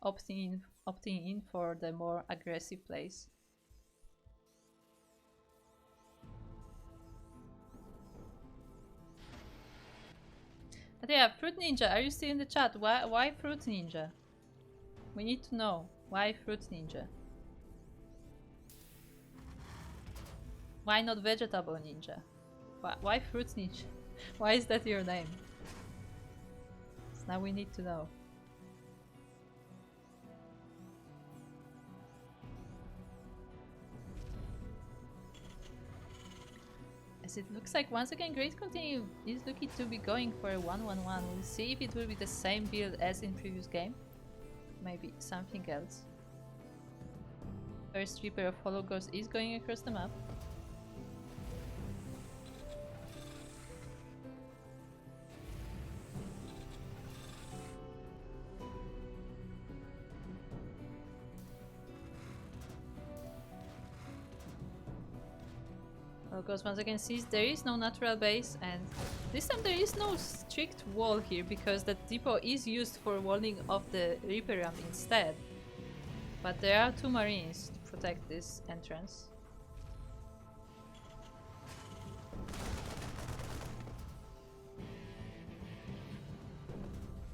Opting in for the more aggressive plays. But yeah, Fruit Ninja, are you still in the chat? Why Fruit Ninja? We need to know. Why Fruit Ninja? Why not Vegetable Ninja? Why Fruit Ninja? Why is that your name? So now we need to know. As it looks like once again GreatColtini is looking to be going for a 1-1-1. We'll see if it will be the same build as in previous game. Maybe something else. First Reaper of HollowGhost is going across the map. Because once again sees there is no natural base, and this time there is no strict wall here because that depot is used for walling off the Reaper ramp instead. But there are 2 marines to protect this entrance.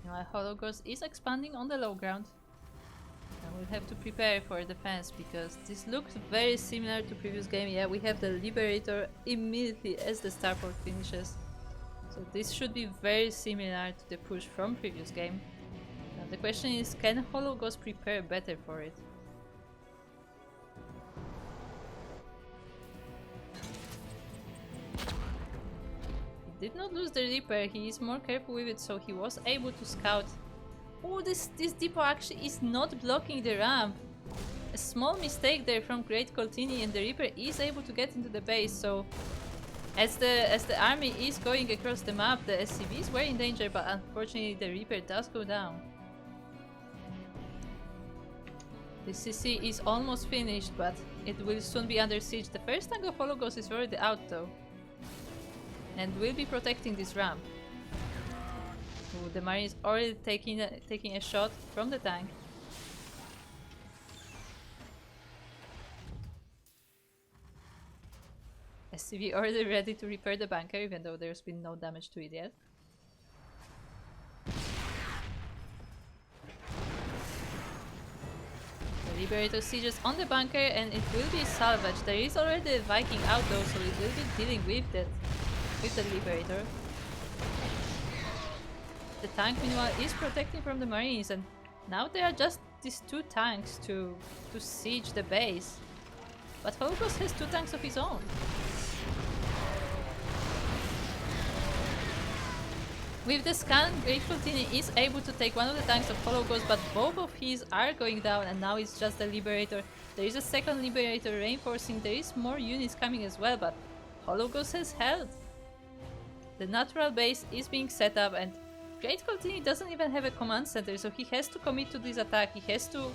Meanwhile, HollowGhost is expanding on the low ground. And we'll have to prepare for defense because this looks very similar to previous game. Yeah, we have the Liberator immediately as the starport finishes. So this should be very similar to the push from previous game. Now the question is, can HollowGhost prepare better for it? He did not lose the Reaper, he is more careful with it, so he was able to scout. Oh, this depot actually is not blocking the ramp. A small mistake there from GreatColtini, and the Reaper is able to get into the base. So as the army is going across the map, the SCVs were in danger, but unfortunately the Reaper does go down. The CC is almost finished, but it will soon be under siege. The first tank of HollowGhost is already out though, and will be protecting this ramp. Ooh, the marine is already taking a shot from the tank. SCV already ready to repair the bunker, even though there's been no damage to it yet. The Liberator sieges on the bunker, and it will be salvaged. There is already a Viking out though, so it will be dealing with that, with the Liberator. The tank meanwhile is protecting from the marines, and now there are just these 2 tanks to siege the base. But HollowGhost has 2 tanks of his own. With the scan, GreatColtini is able to take one of the tanks of HollowGhost, but both of his are going down, and now it's just the Liberator. There is a second Liberator reinforcing, there is more units coming as well, but HollowGhost has held. The natural base is being set up, and GreatColtini doesn't even have a command center, so he has to commit to this attack. He has to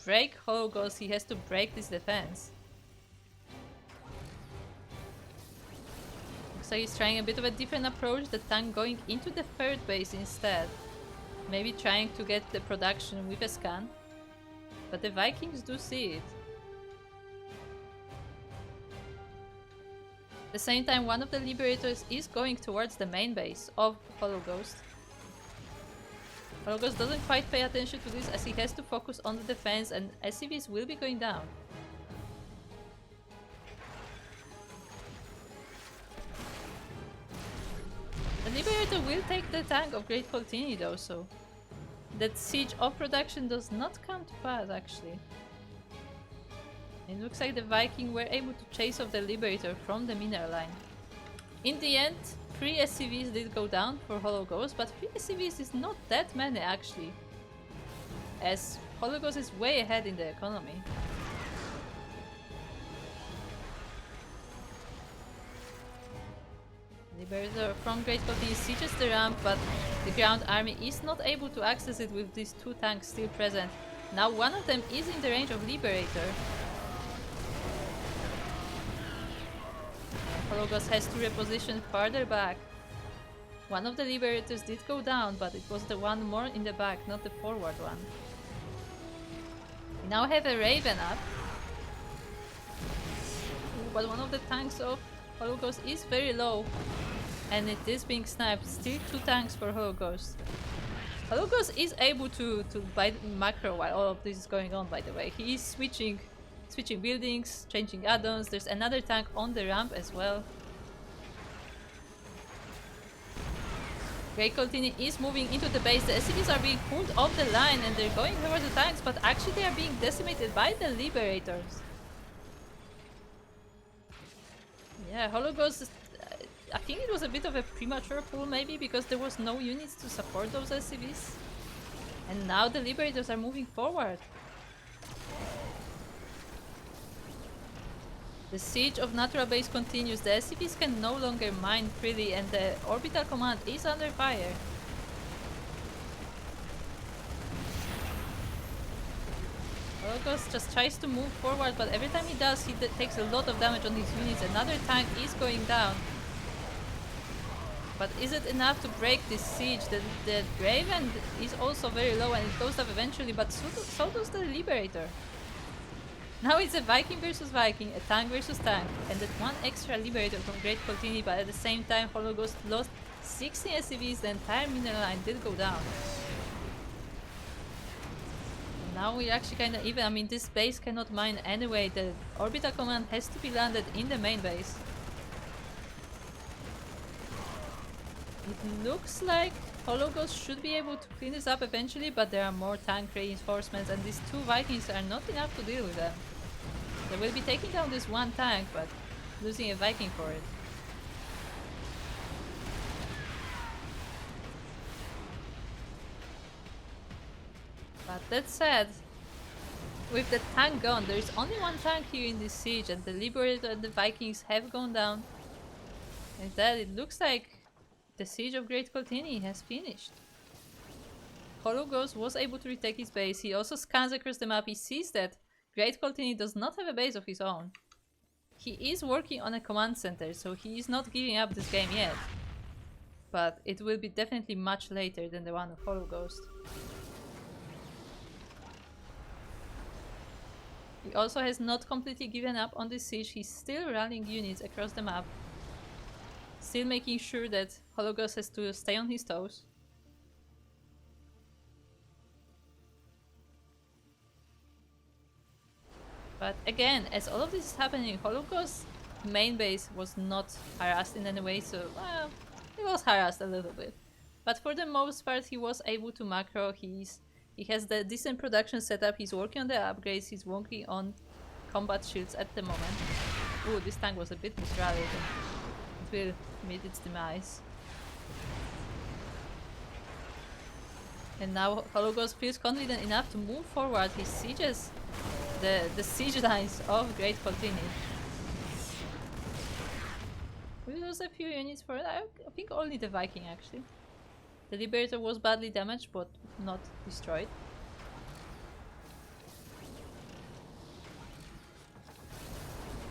break HollowGhost, he has to break this defense. Looks like he's trying a bit of a different approach, the tank going into the 3rd base instead. Maybe trying to get the production with a scan. But the Vikings do see it. At the same time, one of the Liberators is going towards the main base of HollowGhost. HollowGhost doesn't quite pay attention to this as he has to focus on the defense, and SCVs will be going down. The Liberator will take the tank of GreatColtini though, so that siege of production does not come to pass actually. It looks like the Viking were able to chase off the Liberator from the mineral line. In the end, 3 SCVs did go down for HollowGhost, but 3 SCVs is not that many actually, as HollowGhost is way ahead in the economy. Liberator from GreatColtini sieges the ramp, but the ground army is not able to access it with these 2 tanks still present. Now one of them is in the range of Liberator. HollowGhost has to reposition farther back. One of the Liberators did go down, but it was the one more in the back, not the forward one. We now have a Raven up. But one of the tanks of HollowGhost is very low, and it is being sniped. Still 2 tanks for HollowGhost. HollowGhost is able to buy macro while all of this is going on, by the way. He is switching buildings, changing add-ons. There's another tank on the ramp as well. GreatColtini is moving into the base. The SCVs are being pulled off the line and they're going towards the tanks, but actually they are being decimated by the Liberators. Yeah, HollowGhost, I think it was a bit of a premature pull maybe, because there was no units to support those SCVs. And now the Liberators are moving forward. The siege of natural base continues. The SCVs can no longer mine freely, and the orbital command is under fire. HollowGhost just tries to move forward, but every time he does, he takes a lot of damage on his units. Another tank is going down. But is it enough to break this siege? The Raven is also very low and it goes up eventually, but so does the Liberator. Now it's a Viking versus Viking, a tank versus tank, and that one extra Liberator from GreatColtini, but at the same time HollowGhost lost 16 SCVs, the entire mineral line did go down. Now we're actually kind of even. I mean, this base cannot mine anyway. The orbital command has to be landed in the main base. It looks like HollowGhost should be able to clean this up eventually, but there are more tank reinforcements and these two Vikings are not enough to deal with them. They will be taking down this one tank, but losing a Viking for it. But that said, with the tank gone, there is only one tank here in this siege and the Liberator and the Vikings have gone down. And that it looks like the siege of GreatColtini has finished. HollowGhost was able to retake his base. He also scans across the map. He sees that GreatColtini does not have a base of his own. He is working on a command center, so he is not giving up this game yet. But it will be definitely much later than the one of HollowGhost. He also has not completely given up on this siege. He's still rallying units across the map. Still making sure that HollowGhost has to stay on his toes. But again, as all of this is happening, HollowGhost's main base was not harassed in any way, so well, he was harassed a little bit. But for the most part, he was able to macro. He has the decent production setup. He's working on the upgrades. He's working on combat shields at the moment. Ooh, this tank was a bit misrallied. It will meet its demise. And now HollowGhost feels confident enough to move forward. He sieges the siege lines of GreatColtini. We lose a few units for it. I think only the Viking actually. The Liberator was badly damaged but not destroyed.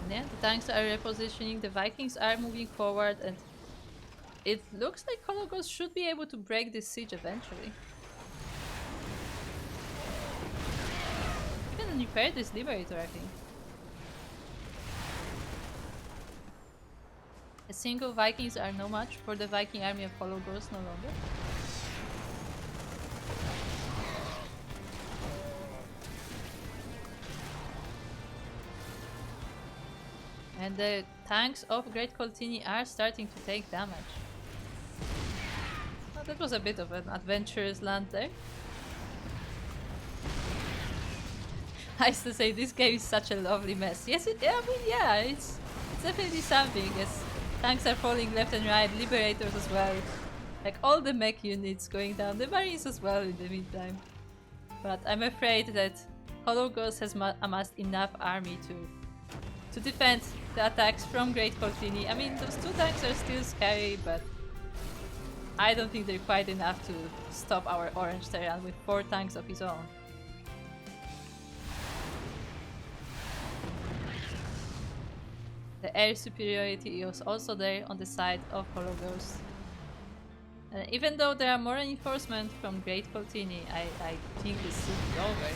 And yeah, the tanks are repositioning, the Vikings are moving forward, and it looks like HollowGhost should be able to break this siege eventually. We can repair this Liberator, I think. A single Vikings are no match for the Viking army of HollowGhost no longer. And the tanks of GreatColtini are starting to take damage. Well, that was a bit of an adventurous land there. I used to say this game is such a lovely mess. Yes, it's definitely something. As tanks are falling left and right, Liberators as well. Like all the mech units going down, the Marines as well in the meantime. But I'm afraid that HollowGhost has amassed enough army to defend the attacks from GreatColtini. I mean, those two tanks are still scary, but I don't think they're quite enough to stop our Orange Terran with 4 tanks of his own. The air superiority was also there on the side of HollowGhost. Even though there are more reinforcements from GreatColtini, I think this siege is over.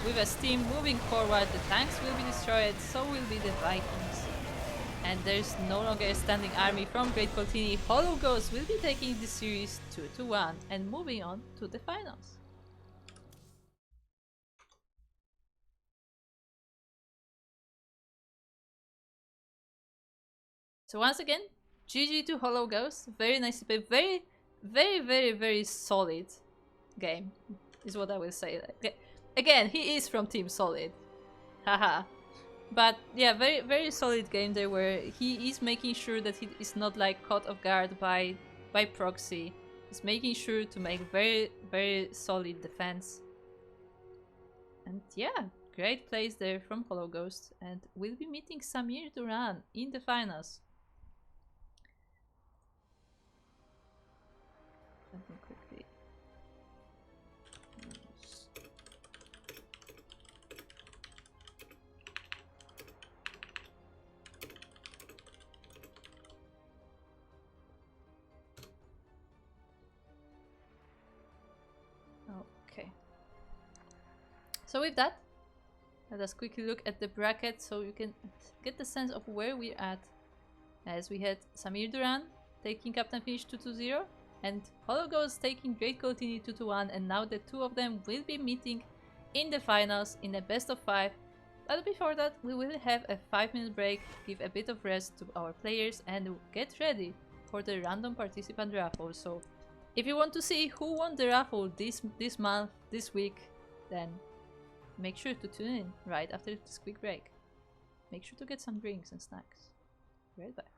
With a steam moving forward, the tanks will be destroyed, so will be the Vikings. And there's no longer a standing army from GreatColtini. HollowGhost will be taking the series 2-1 and moving on to the finals. So once again, GG to HollowGhost. Very nice, very solid game is what I will say. Again, he is from Team Solid. Haha. But yeah, very solid game there where he is making sure that he is not like caught off guard by proxy. He's making sure to make very solid defense. And yeah, great plays there from HollowGhost, and we'll be meeting SamirDuran in the finals. So with that, let us quickly look at the bracket so you can get the sense of where we're at. As we had SamirDuran taking Captainfisch 2-0 and HollowGhost taking GreatColtini 2-1, and now the two of them will be meeting in the finals in a best of 5. But before that, we will have a 5-minute break, give a bit of rest to our players and get ready for the random participant raffle. So if you want to see who won the raffle this month, this week, then make sure to tune in right after this quick break. Make sure to get some drinks and snacks. Be right back.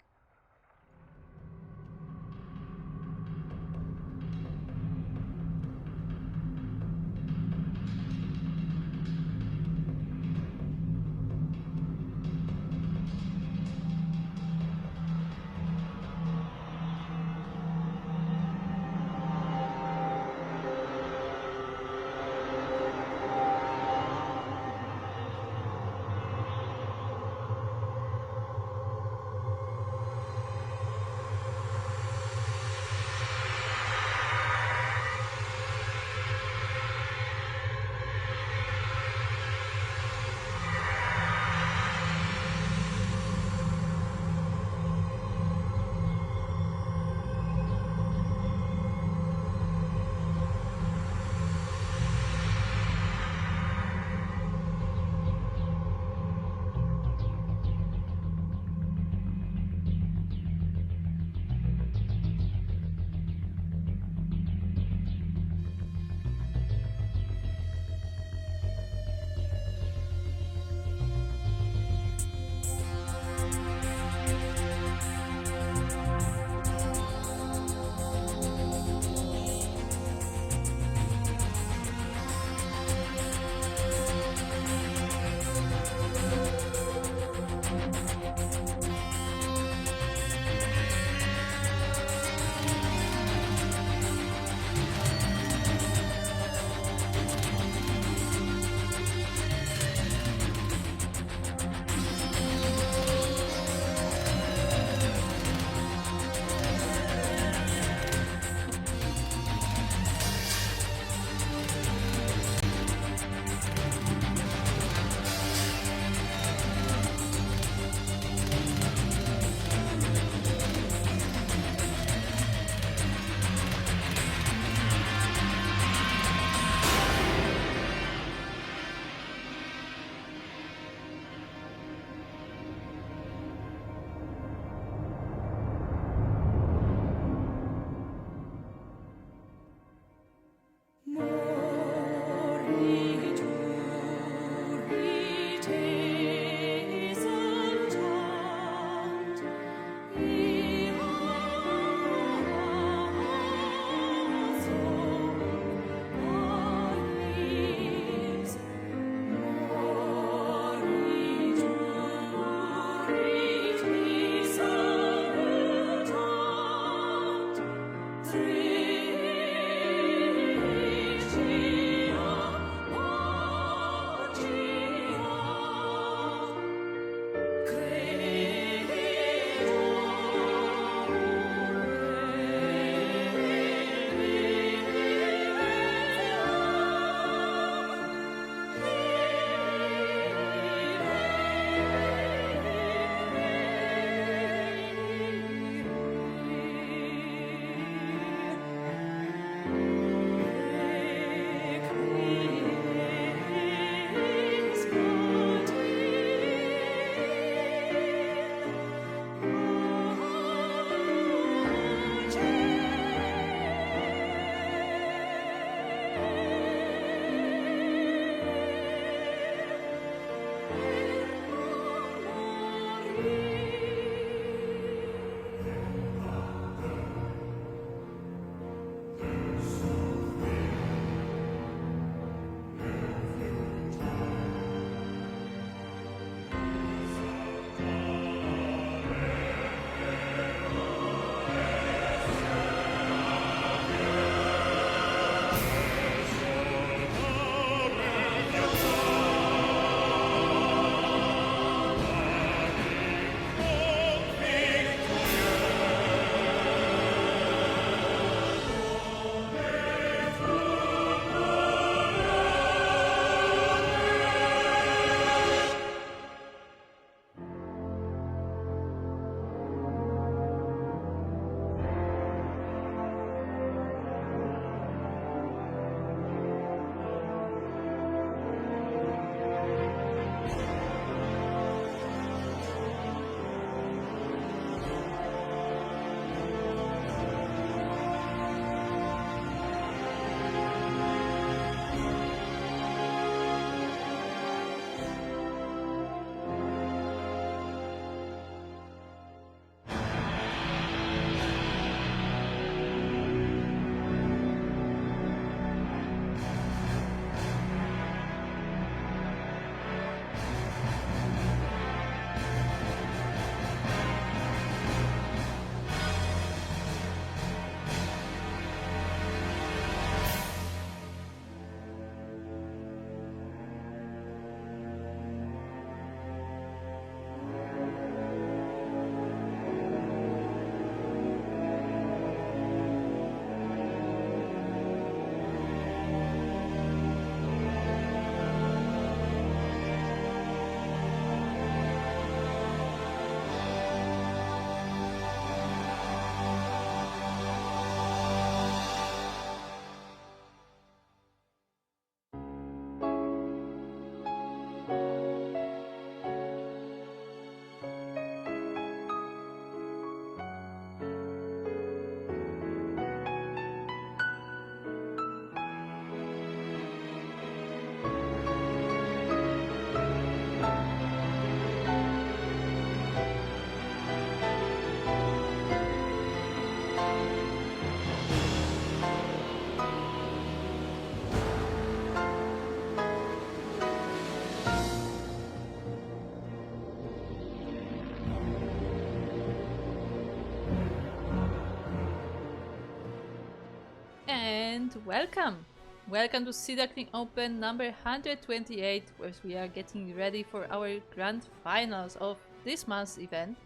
and welcome! Welcome to Sea Duckling Open number 128, where we are getting ready for our grand finals of this month's event.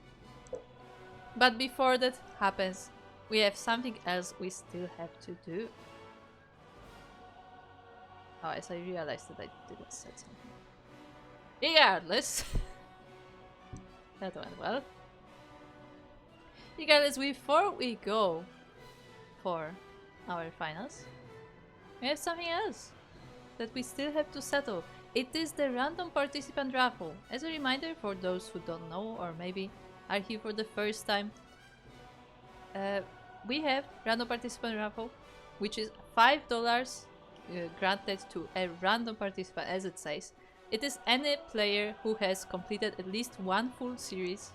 But before that happens, we have something else we still have to do. Oh, as I realized that I didn't set something. Regardless, that went well. Regardless, before we go for our finals, we have something else that we still have to settle. It is the random participant raffle. As a reminder for those who don't know or maybe are here for the first time, we have random participant raffle, which is $5 granted to a random participant, as it says. It is any player who has completed at least one full series.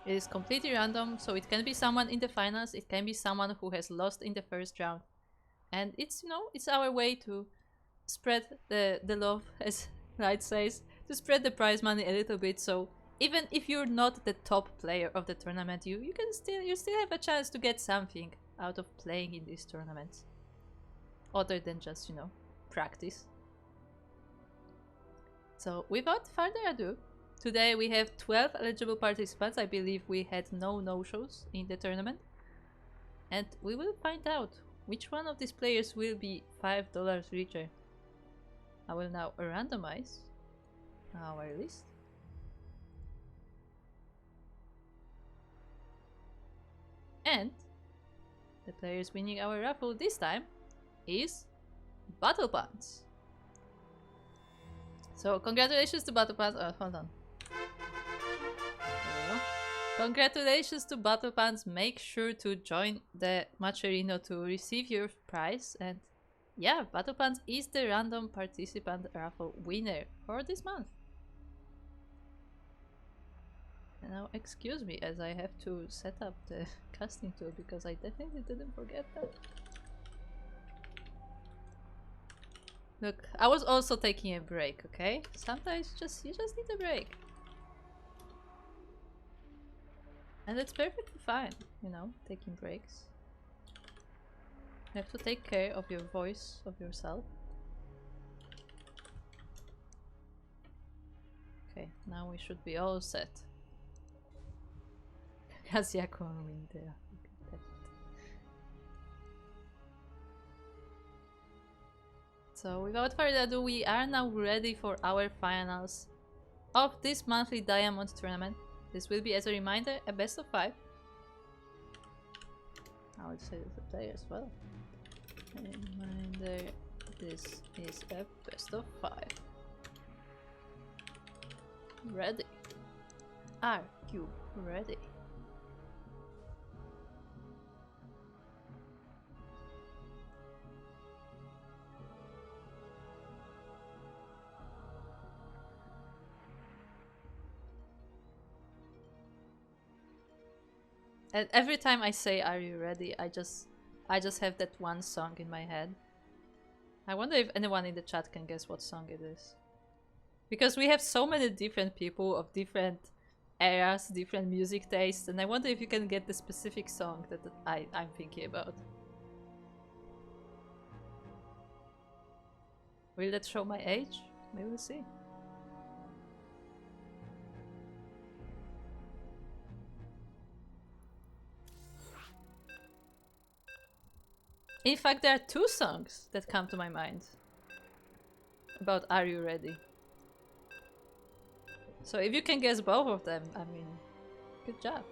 It is completely random, so it can be someone in the finals, it can be someone who has lost in the first round. And it's, you know, it's our way to spread the love, as Light says, to spread the prize money a little bit, so even if you're not the top player of the tournament, you still have a chance to get something out of playing in these tournaments. Other than just, you know, practice. So without further ado, today we have 12 eligible participants. I believe we had no no-shows in the tournament. And we will find out which one of these players will be $5 richer. I will now randomize our list. And the players winning our raffle this time is Battle Pants. So congratulations to Battle Pants. Oh, hold on. There we go. Congratulations to Battle Pants. Make sure to join the Matcherino to receive your prize. And yeah, Battle Pants is the random participant raffle winner for this month. And now excuse me as I have to set up the casting tool because I definitely didn't forget that. Look, I was also taking a break, okay? Sometimes you just need a break. And it's perfectly fine, you know, taking breaks. You have to take care of your voice, of yourself. Okay, now we should be all set. So without further ado, we are now ready for our finals of this monthly Diamond tournament. This will be, as a reminder, a best of 5. I would say the player as well. A reminder, this is a best of 5. Ready? Are you ready? And every time I say "Are you ready?" I just have that one song in my head. I wonder if anyone in the chat can guess what song it is. Because we have so many different people of different eras, different music tastes, and I wonder if you can get the specific song that I'm thinking about. Will that show my age? We will see. In fact, there are 2 songs that come to my mind about Are You Ready? So if you can guess both of them, I mean, good job.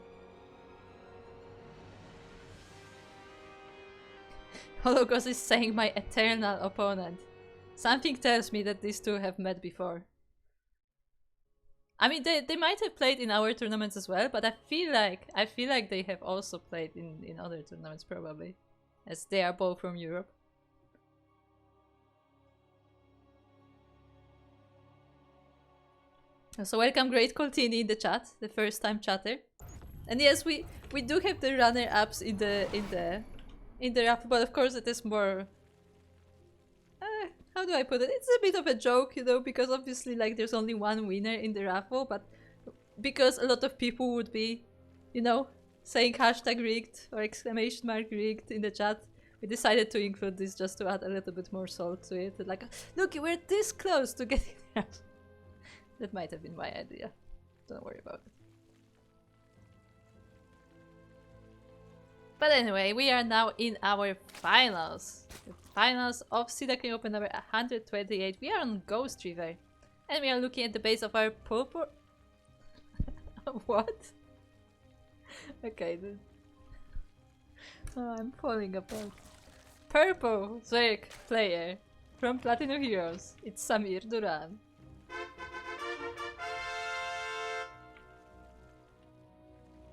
HollowGhost is saying my eternal opponent. Something tells me that these two have met before. I mean, they might have played in our tournaments as well, but I feel like they have also played in other tournaments probably. As they are both from Europe. So welcome GreatColtini in the chat, the first time chatter. And yes, we do have the runner-ups in the raffle, but of course it is more how do I put it? It's a bit of a joke, you know, because obviously like there's only one winner in the raffle, but because a lot of people would be, you know, saying hashtag rigged or exclamation mark rigged in the chat, We decided to include this just to add a little bit more salt to it. Like, look, we're this close to getting there. That might have been my idea. Don't worry about it. But anyway, we are now in our finals. The finals of Sea Duckling Open number 128. We are on Ghost River. And we are looking at the base of our purple... What? Okay, then. Oh, I'm falling apart. Purple Zerg player from Platinum Heroes. It's SamirDuran.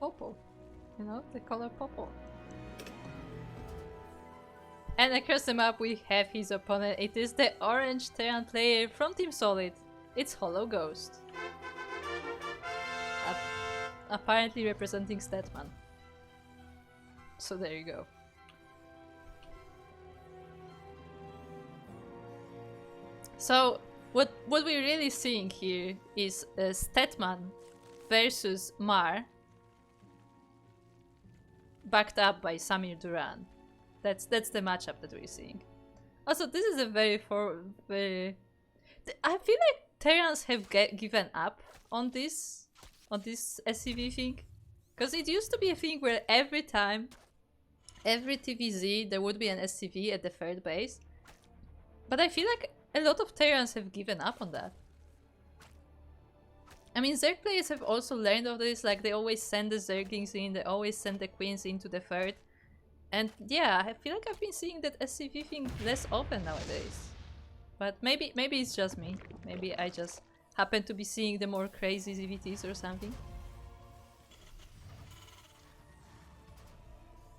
Purple. You know, the color purple. And across the map we have his opponent. It is the orange Terran player from Team Solid. It's HollowGhost. Apparently representing Statman. So there you go. So what we're really seeing here is Statman versus Mar, backed up by SamirDuran. That's the matchup that we're seeing. Also, this is a very I feel like Terrans have given up on this SCV thing, because it used to be a thing where every time, every TVZ, there would be an SCV at the third base. But I feel like a lot of Terrans have given up on that. I mean, Zerg players have also learned of this, like they always send the Zerglings in, they always send the Queens into the third. And yeah, I feel like I've been seeing that SCV thing less often nowadays. But maybe it's just me. Maybe I just happen to be seeing the more crazy ZVTs or something.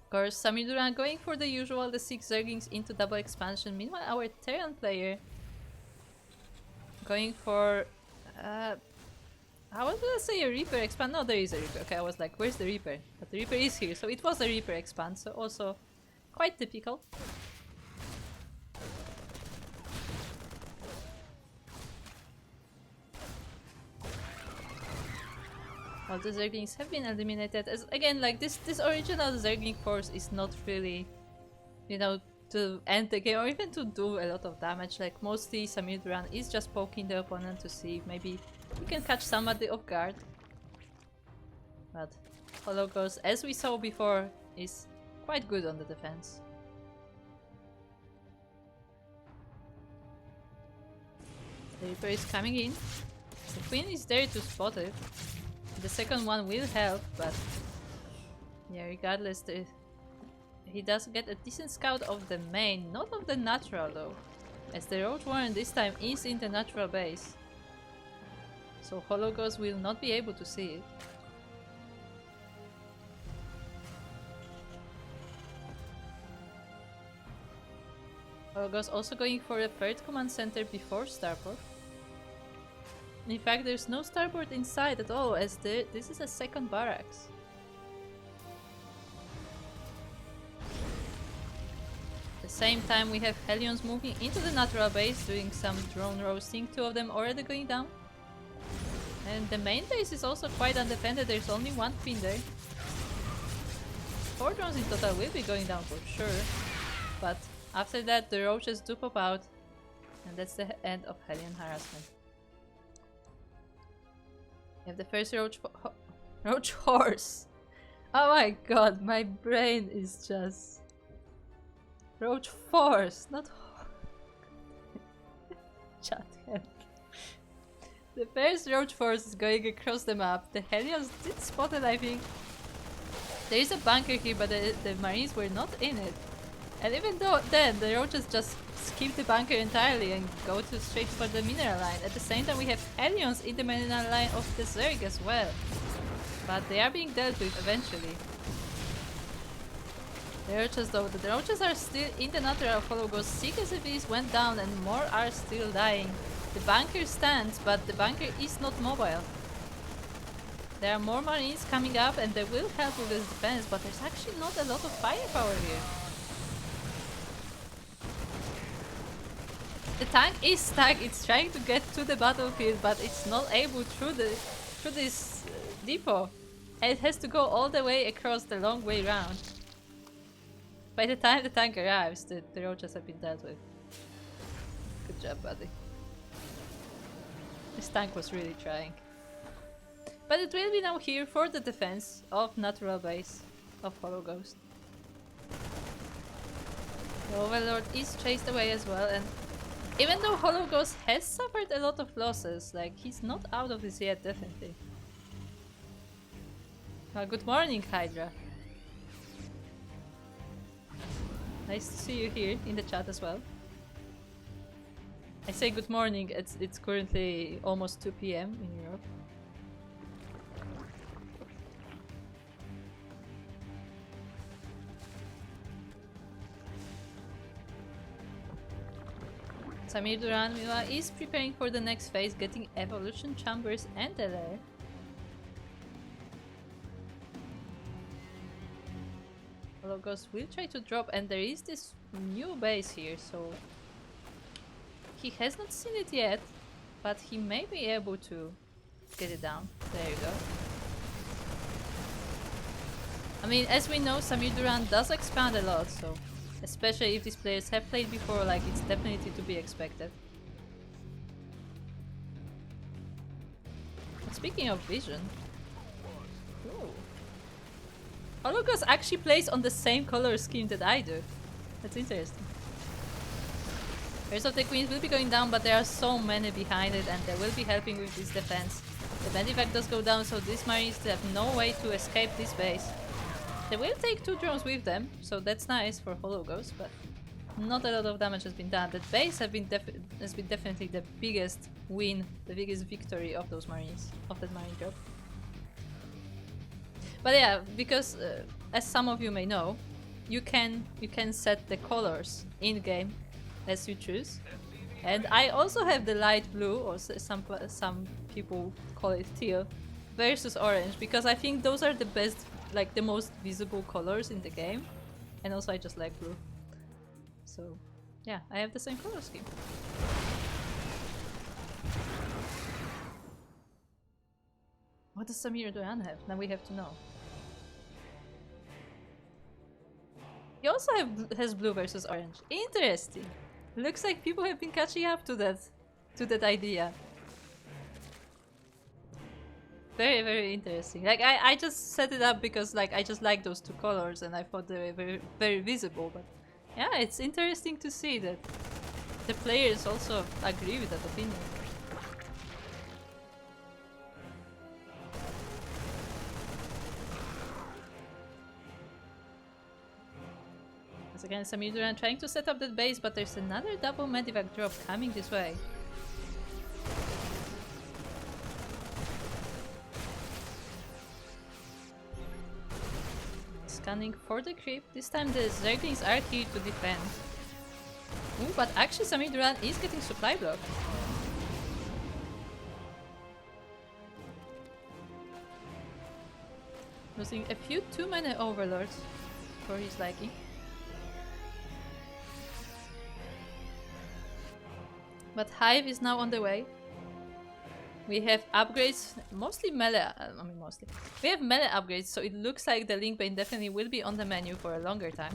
Of course, SamirDuran going for the usual, the 6 Zerglings into double expansion. Meanwhile, our Terran player going for... I was gonna say a Reaper expand. No, there is a Reaper. Okay, I was like, where's the Reaper? But the Reaper is here, so it was a Reaper expand, so also quite typical. All the Zerglings have been eliminated. As again, like this original Zergling force is not really, you know, to end the game or even to do a lot of damage. Like mostly SamirDuran is just poking the opponent to see if maybe you can catch somebody off guard. But HollowGhost, as we saw before, is quite good on the defense. The Reaper is coming in. The Queen is there to spot it. The second one will help, but yeah, regardless, he does get a decent scout of the main, not of the natural though, as the Roach Warren this time is in the natural base. So HollowGhost will not be able to see it. HollowGhost also going for a third command center before starport. In fact, there's no starport inside at all, as this is a second barracks. At the same time, we have Hellions moving into the natural base, doing some drone roasting. 2 of them already going down. And the main base is also quite undefended, there's only 1 Queen there. 4 drones in total will be going down for sure. But after that, the roaches do pop out. And that's the end of Hellion harassment. We have the first roach horse. Oh my god, my brain is just... Roach force, not chat head. The first roach force is going across the map. The Hellions did spot it, I think. There is a bunker here, but the Marines were not in it. And even though then the roaches just skip the bunker entirely and go straight for the mineral line. At the same time, we have Hellions in the mineral line of the Zerg as well. But they are being dealt with eventually. The roaches though, the roaches are still in the natural HollowGhost. 6 SCVs went down and more are still dying. The bunker stands, but the bunker is not mobile. There are more Marines coming up and they will help with this defense, but there's actually not a lot of firepower here. The tank is stuck, it's trying to get to the battlefield, but it's not able through this depot. And it has to go all the way across the long way round. By the time the tank arrives, the roaches have been dealt with. Good job, buddy. This tank was really trying. But it will be now here for the defense of natural base of HollowGhost. The Overlord is chased away as well, and even though HollowGhost has suffered a lot of losses, like, he's not out of this yet, definitely. Well, good morning, Hydra. Nice to see you here in the chat as well. I say good morning, it's currently almost 2 PM in Europe. SamirDuran is preparing for the next phase, getting evolution chambers and a lair. HollowGhost will try to drop, and there is this new base here, so he has not seen it yet, but he may be able to get it down. There you go. I mean, as we know, SamirDuran does expand a lot, so especially if these players have played before, like, it's definitely to be expected. But speaking of vision, HollowGhost actually plays on the same color scheme that I do. That's interesting. Curse of the Queens will be going down, but there are so many behind it, and they will be helping with this defense. The Medivac does go down, so these Marines have no way to escape this base. They will take 2 drones with them, so that's nice for HollowGhost, but not a lot of damage has been done. That base has been definitely the biggest win, the biggest victory of those Marines, of that Marine job. But yeah, because as some of you may know, you can set the colors in game as you choose, and I also have the light blue, or some people call it teal, versus orange, because I think those are the best, like the most visible colors in the game, and also I just like blue. So yeah, I have the same color scheme. What does SamirDuran have? Now we have to know. He also has blue versus orange. Interesting. Looks like people have been catching up to that idea. Very, very interesting. Like, I just set it up because, like, I just like those 2 colors and I thought they were very, very visible. But yeah, it's interesting to see that the players also agree with that opinion. Once again, SamirDuran trying to set up that base, but there's another double Medivac drop coming this way. Scanning for the creep. This time the Zerglings are here to defend. Ooh, but actually SamirDuran is getting supply block. Losing a few too many overlords for his liking. But Hive is now on the way. We have upgrades, mostly melee, mostly. We have melee upgrades, so it looks like the Link Bane definitely will be on the menu for a longer time.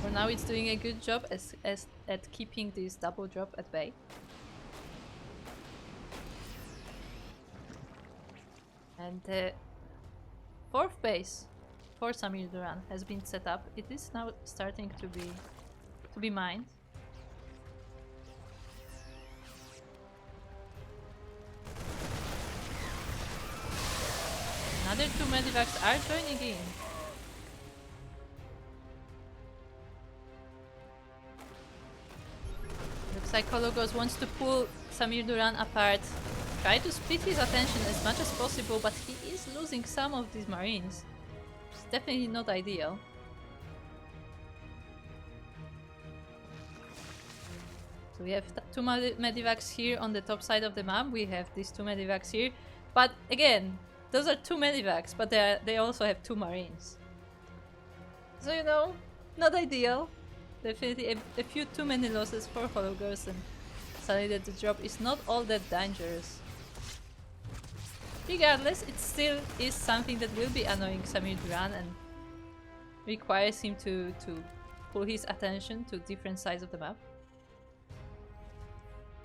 For now it's doing a good job at keeping this double drop at bay. And the 4th base for SamirDuran has been set up. It is now starting to be mined. Another 2 Medivacs are joining in. Looks like HollowGhost wants to pull SamirDuran apart, try to split his attention as much as possible, but he is losing some of these Marines. It's definitely not ideal. So we have 2 Medivacs here on the top side of the map. We have these 2 Medivacs here, but again, those are 2 Medivacs, but they also have 2 Marines. So, you know, not ideal. Definitely a few too many losses for HollowGhost, and suddenly that the drop is not all that dangerous. Regardless, it still is something that will be annoying SamirDuran, and requires him to pull his attention to different sides of the map.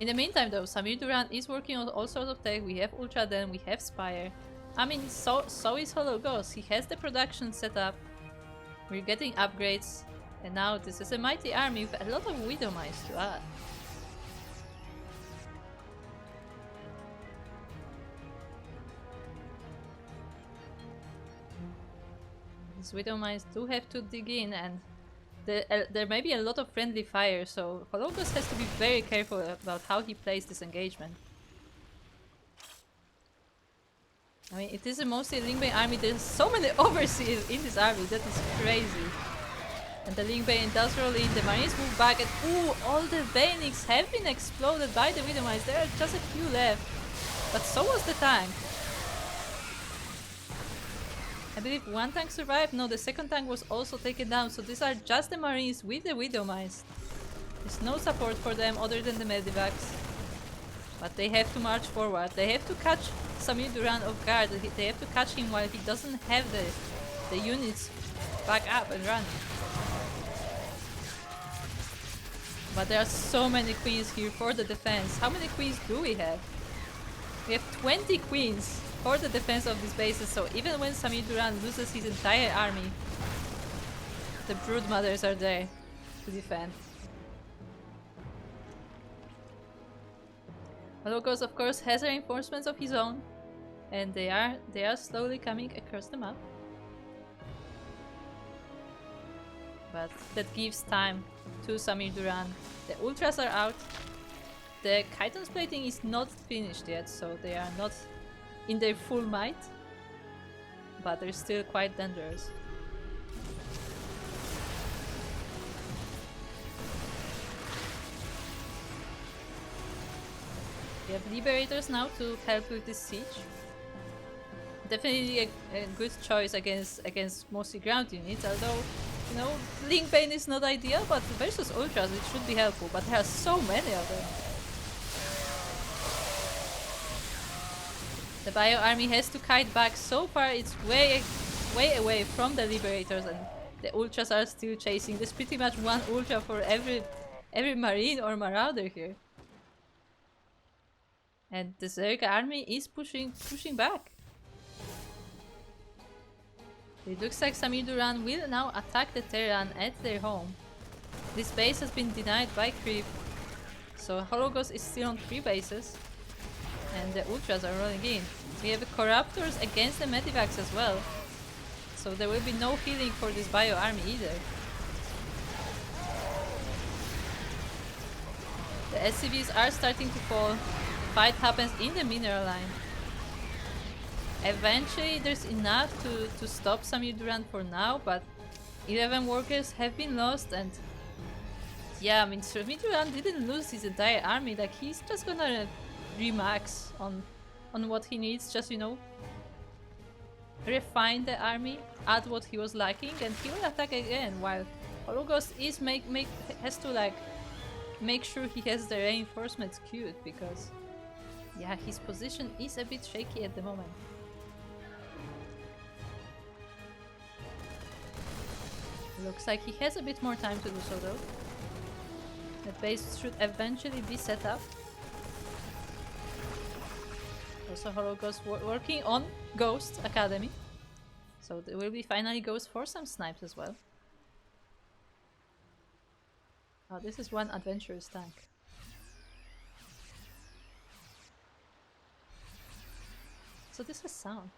In the meantime though, SamirDuran is working on all sorts of tech. We have Ultra Den, we have Spire. I mean, so is HollowGhost. He has the production set up. We're getting upgrades. And now this is a mighty army with a lot of Widow Mice to add. These Widow Mice do have to dig in, and there may be a lot of friendly fire, so HollowGhost has to be very careful about how he plays this engagement. I mean, it is a mostly Lingbane army. There's so many overseers in this army, that is crazy. And the Lingbane does roll in, the Marines move back, and ooh, all the Banings have been exploded by the Widow Mice. There are just a few left, but so was the tank. I believe one tank survived. No, the second tank was also taken down, so these are just the Marines with the Widow Mice. There's no support for them other than the Medivacs. But they have to march forward. They have to catch SamirDuran off guard. They have to catch him while he doesn't have the units back up and run. But there are so many queens here for the defense. How many queens do we have? We have 20 queens for the defense of these bases, so even when SamirDuran loses his entire army, the Broodmothers are there to defend. HollowGhost of course has reinforcements of his own, and they are slowly coming across the map. But that gives time to SamirDuran. The Ultras are out. The Chiton's plating is not finished yet, so they are not in their full might, but they're still quite dangerous. We have Liberators now to help with this siege. Definitely a good choice against mostly ground units, although, you know, Lingbane is not ideal, but versus Ultras it should be helpful, but there are so many of them. The Bio army has to kite back. So far it's way away from the Liberators, and the Ultras are still chasing. There's pretty much one Ultra for every Marine or Marauder here. And the Zerg army is pushing back. It looks like SamirDuran will now attack the Terran at their home. This base has been denied by creep, so HollowGhost is still on 3 bases. And the Ultras are rolling in. We have Corruptors against the Medivacs as well, so there will be no healing for this Bio army either. The SCVs are starting to fall. Fight happens in the mineral line. Eventually there's enough to stop SamirDuran for now, but 11 workers have been lost, and yeah, I mean, SamirDuran didn't lose his entire army. Like, he's just gonna remax on what he needs, just, you know, refine the army, add what he was lacking, and he will attack again, while HollowGhost is has to like make sure he has the reinforcements queued, because yeah, his position is a bit shaky at the moment. Looks like he has a bit more time to do so though. The base should eventually be set up. Also HollowGhost working on Ghost Academy. So there will be finally Ghost for some snipes as well. Oh, this is one adventurous tank. So this is sound.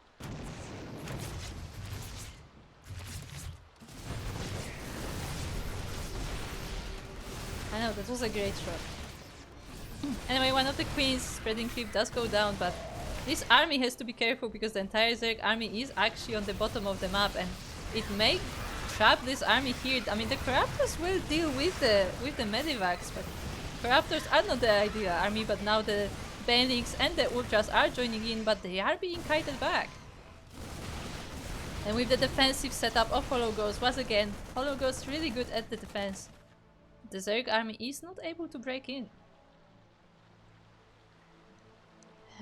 I know, that was a great shot. Anyway, one of the queens spreading creep does go down, but this army has to be careful because the entire Zerg army is actually on the bottom of the map, and it may trap this army here. I mean, the Corruptors will deal with the Medivacs, but Corruptors are not the ideal army, but now the Banelings and the Ultras are joining in, but they are being kited back. And with the defensive setup of HollowGhost, once again, HollowGhost really good at the defense. The Zerg army is not able to break in.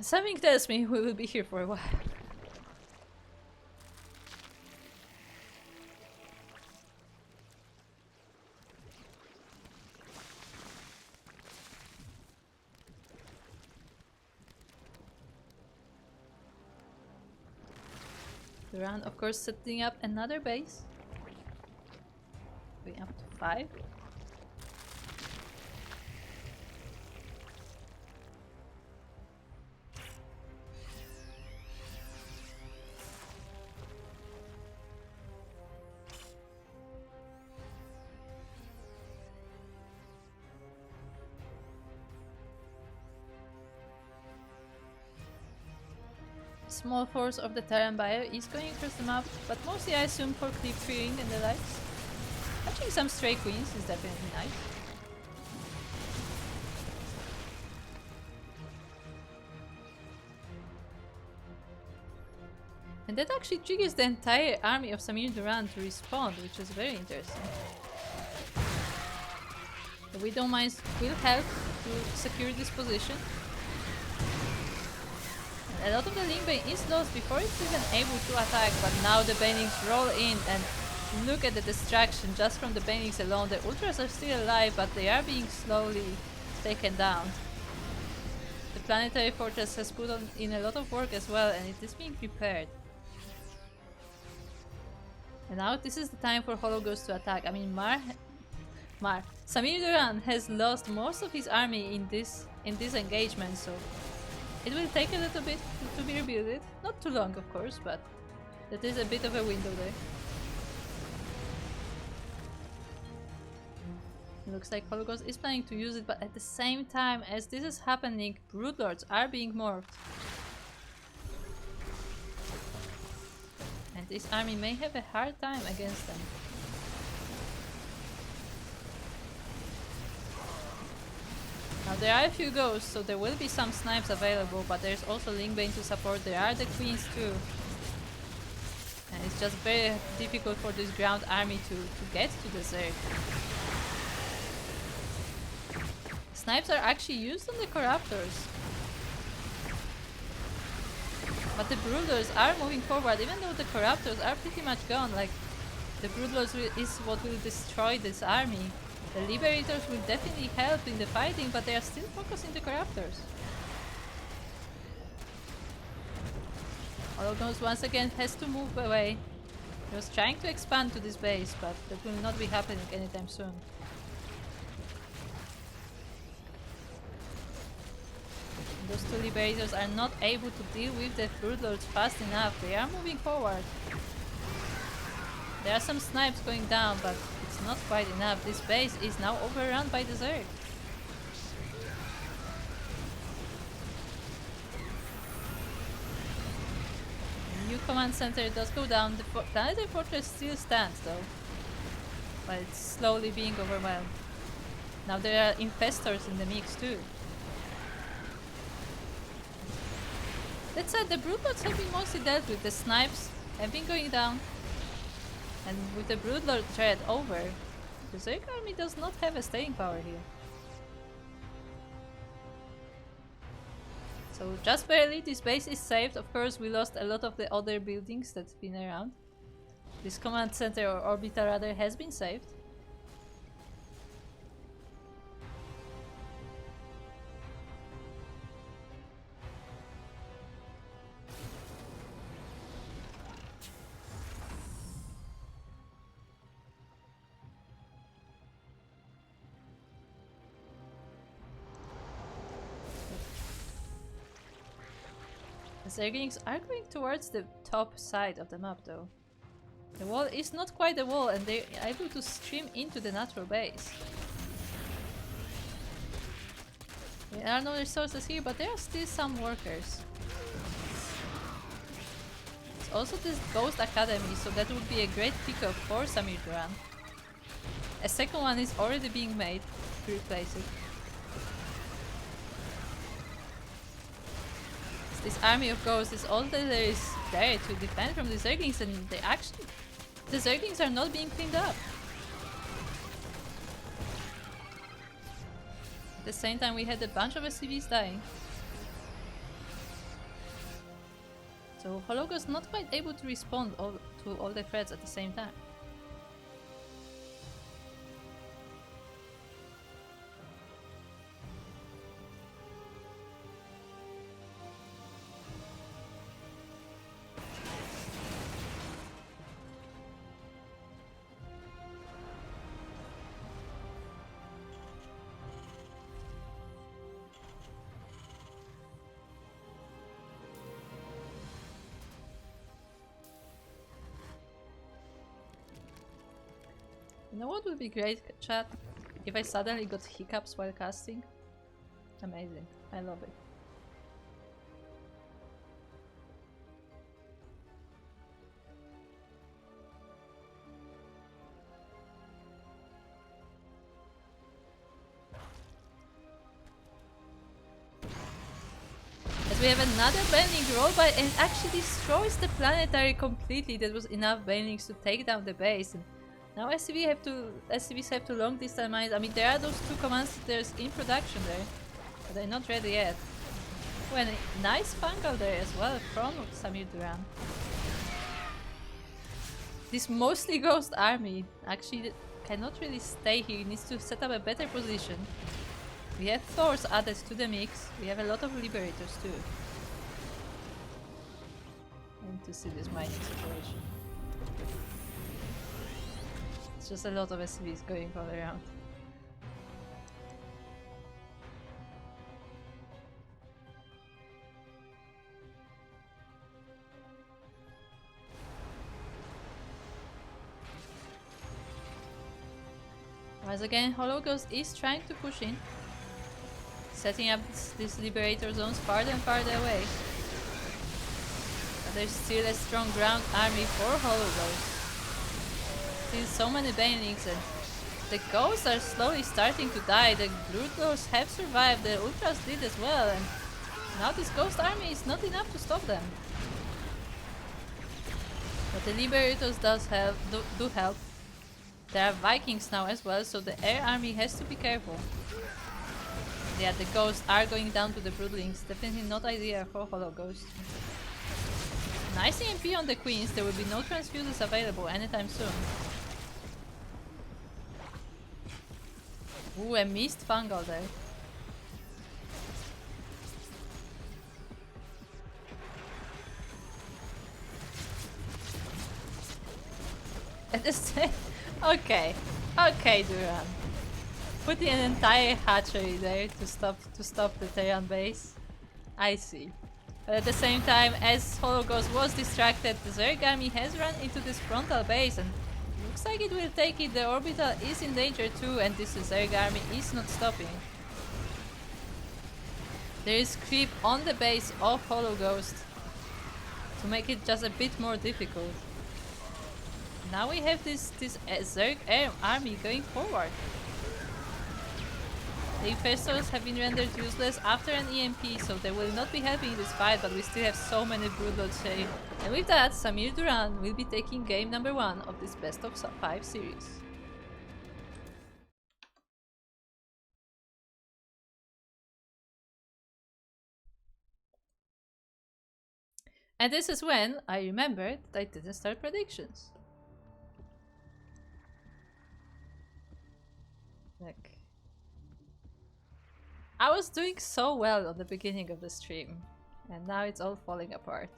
Something tells me we will be here for a while. Duran, of course, setting up another base. Going up to 5. Small force of the Terran bio is going across the map, but mostly I assume for creep fearing and the likes. Catching some stray queens is definitely nice. And that actually triggers the entire army of SamirDuran to respond, which is very interesting. The Widow Mines will help to secure this position. A lot of the link bane is lost before it's even able to attack, but now the banings roll in and look at the distraction just from the banings alone. The ultras are still alive, but they are being slowly taken down. The planetary fortress has put in a lot of work as well, and it is being prepared. And now this is the time for HollowGhost to attack. I mean, SamirDuran has lost most of his army in this engagement, so it will take a little bit to be rebuilt. Not too long, of course, but that is a bit of a window there. It looks like HollowGhost is planning to use it, but at the same time as this is happening, Broodlords are being morphed. And this army may have a hard time against them. Now there are a few ghosts, so there will be some snipes available, but there's also Lingbane to support. There are the queens too. And it's just very difficult for this ground army to get to the Zerg. Snipes are actually used on the Corruptors. But the Broodlords are moving forward, even though the Corruptors are pretty much gone. Like, the Broodlords is what will destroy this army. The Liberators will definitely help in the fighting, but they are still focusing the Corruptors. HollowGhost once again has to move away. He was trying to expand to this base, but that will not be happening anytime soon. And those two Liberators are not able to deal with the Broodlords fast enough. They are moving forward. There are some snipes going down, but it's not quite enough. This base is now overrun by the Zerg. The new command center does go down. The planetary fortress still stands though, but it's slowly being overwhelmed. Now there are infestors in the mix too. That said, the Broodlords have been mostly dealt with. The snipes have been going down. And with the Broodlord threat over, the Zerg army does not have a staying power here. So just barely, this base is saved. Of course, we lost a lot of the other buildings that's been around. This command center, or orbiter rather, has been saved. The Zerglings are going towards the top side of the map though. The wall is not quite a wall and they're able to stream into the natural base. There are no resources here, but there are still some workers. It's also this Ghost Academy, so that would be a great pickup for SamirDuran. A second one is already being made to replace it. This army of ghosts is all that there is there to defend from the Zerglings, and the Zerglings are not being cleaned up. At the same time, we had a bunch of SCVs dying. So HollowGhost not quite able to respond to all the threats at the same time. You know what would be great, chat? If I suddenly got hiccups while casting? Amazing. I love it. As we have another Baneling roll by and actually destroys the planetary completely. That was enough Banelings to take down the base. And now SCVs have to long distance mines. I mean, there are those two command centers in production there, but they're not ready yet. Oh, and a nice fungal there as well from SamirDuran. This mostly ghost army actually cannot really stay here. It needs to set up a better position. We have Thors added to the mix. We have a lot of Liberators too. I need to see this mining situation. It's just a lot of SCVs going all around. Once again, HollowGhost is trying to push in, setting up these Liberator zones farther and farther away. But there's still a strong ground army for HollowGhost. Still so many Banelings, and the Ghosts are slowly starting to die. The Broodlords have survived, the Ultras did as well, and now this Ghost army is not enough to stop them. But the Liberators do help. There are Vikings now as well, so the air army has to be careful. Yeah, the Ghosts are going down to the Broodlings. Definitely not ideal for HollowGhost. Nice EMP on the Queens. There will be no transfuses available anytime soon. Ooh, a missed fungal there. At the same... Okay, Duran. Put in an entire hatchery there to stop the Terran base. I see. But at the same time, as HollowGhost was distracted, the Zerg army has run into this frontal base and looks like it will take it. The orbital is in danger too, and this Zerg army is not stopping. There is creep on the base of HollowGhost to make it just a bit more difficult. Now we have this Zerg air army going forward. The Infestors have been rendered useless after an EMP, so they will not be helping in this fight, but we still have so many Broodlords here. And with that, SamirDuran will be taking game number 1 of this best of 5 series. And this is when I remembered that I didn't start predictions. Look. I was doing so well on the beginning of the stream, and now it's all falling apart.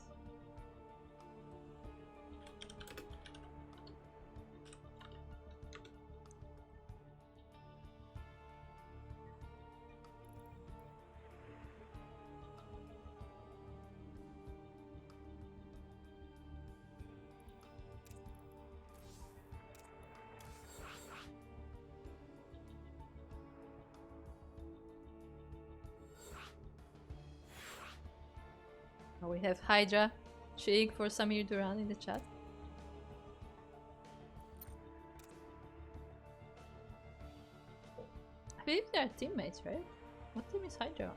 We have Hydra cheering for SamirDuran in the chat. I believe they are teammates, right? What team is Hydra on?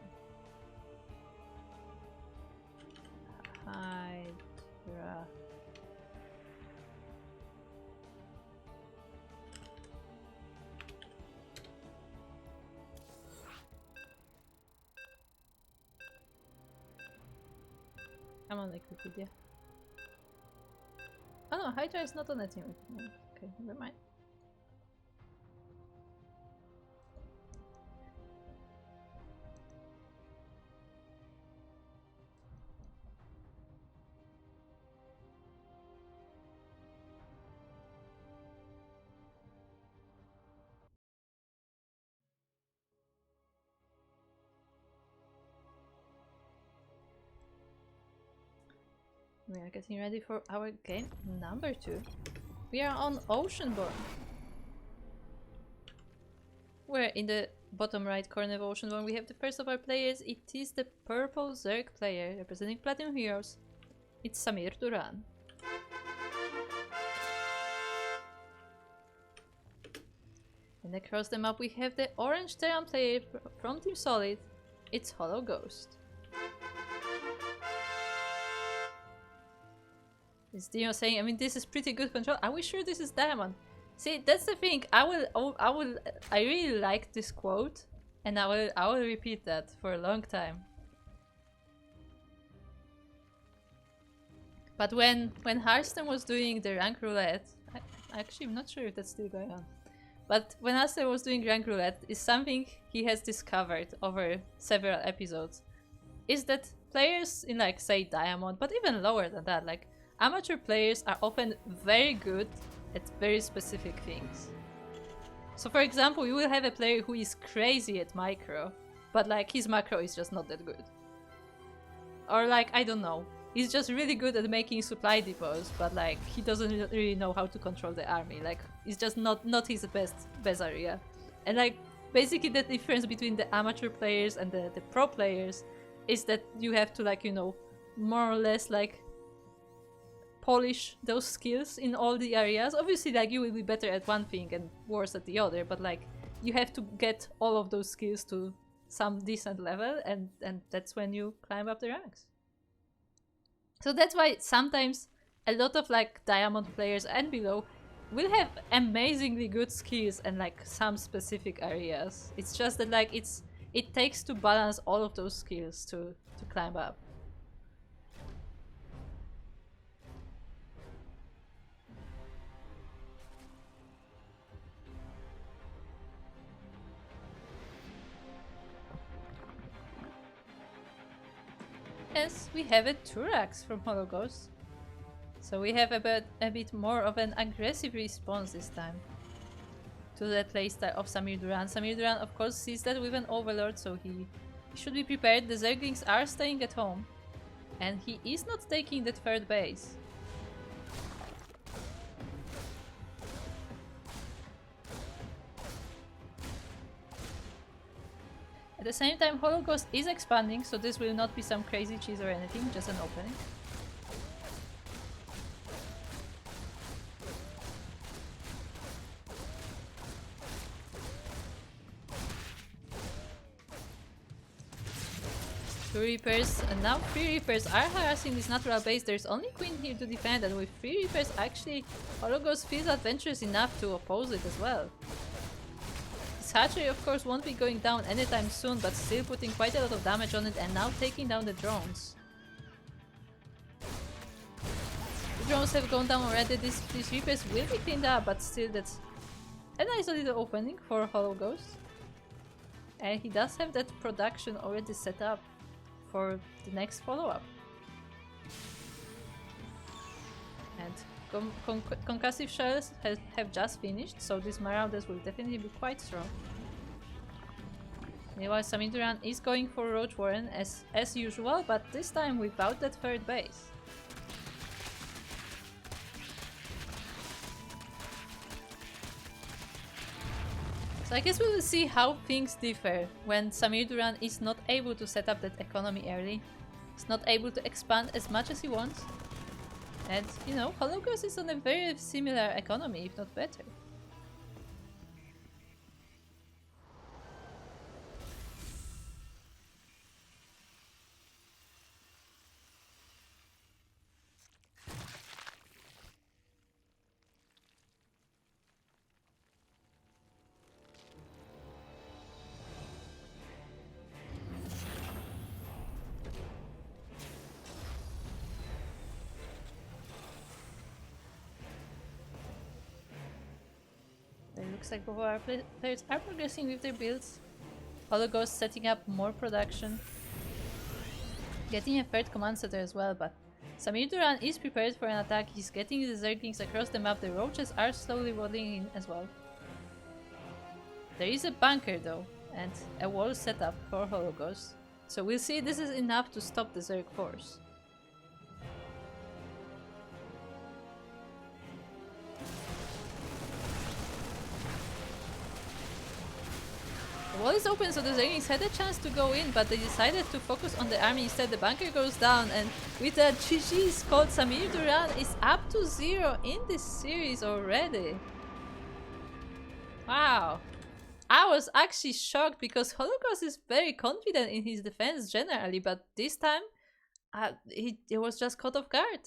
Hydra. Come on, Wikipedia. Oh no, Hydra is not on the team with me. Okay, never mind. We are getting ready for our game number 2. We are on Oceanborn. We're in the bottom right corner of Ocean 1. We have the first of our players. It is the purple Zerg player representing Platinum Heroes. It's SamirDuran. And across the map we have the orange Terran player from Team Solid. It's HollowGhost. Is Dino saying, I mean, this is pretty good control. Are we sure this is Diamond? See, that's the thing. I really like this quote, and I will repeat that for a long time. But when Hearthstone was doing the rank roulette, actually I'm not sure if that's still going on. But when Hearthstone was doing rank roulette, is something he has discovered over several episodes, is that players in, like, say Diamond, but even lower than that, like amateur players are often very good at very specific things. So for example, you will have a player who is crazy at micro, but like his macro is just not that good. Or like, I don't know, he's just really good at making supply depots, but like he doesn't really know how to control the army. Like, it's just not his best area. And like basically the difference between the amateur players and the pro players is that you have to, like, you know, more or less like polish those skills in all the areas. Obviously, like, you will be better at one thing and worse at the other, but like you have to get all of those skills to some decent level, and that's when you climb up the ranks. So that's why sometimes a lot of like Diamond players and below will have amazingly good skills and like some specific areas. It's just that like it takes to balance all of those skills to climb up. Yes, we have a Turax from HollowGhost. So we have a bit more of an aggressive response this time to the playstyle of SamirDuran. SamirDuran of course sees that with an Overlord, so he should be prepared. The Zerglings are staying at home, and he is not taking that third base. At the same time, HollowGhost is expanding, so this will not be some crazy cheese or anything, just an opening. Two Reapers, and now 3 Reapers are harassing this natural base. There's only Queen here to defend, and with 3 Reapers, actually, HollowGhost feels adventurous enough to oppose it as well. His hatchery, of course, won't be going down anytime soon, but still putting quite a lot of damage on it, and now taking down the drones. The drones have gone down already. These Reapers will be cleaned up, but still, that's a nice little opening for HollowGhost. And he does have that production already set up for the next follow-up. And concussive shells have just finished, so these Marauders will definitely be quite strong. Meanwhile, SamirDuran is going for Roach Warren as usual, but this time without that third base. So I guess we will see how things differ when SamirDuran is not able to set up that economy early. He's not able to expand as much as he wants. And, you know, HollowGhost is on a very similar economy, if not better. Looks like both our players are progressing with their builds. HollowGhost setting up more production. Getting a third command center as well, but SamirDuran is prepared for an attack. He's getting the Zerglings across the map. The roaches are slowly rolling in as well. There is a bunker though, and a wall set up for HollowGhost. So we'll see if this is enough to stop the Zerg force. wall is open, so the Zerglings had a chance to go in, but they decided to focus on the army instead. The bunker goes down, and with a GG's called, SamirDuran is up to 0 in this series already. Wow. I was actually shocked because HollowGhost is very confident in his defense generally, but this time he was just caught off guard.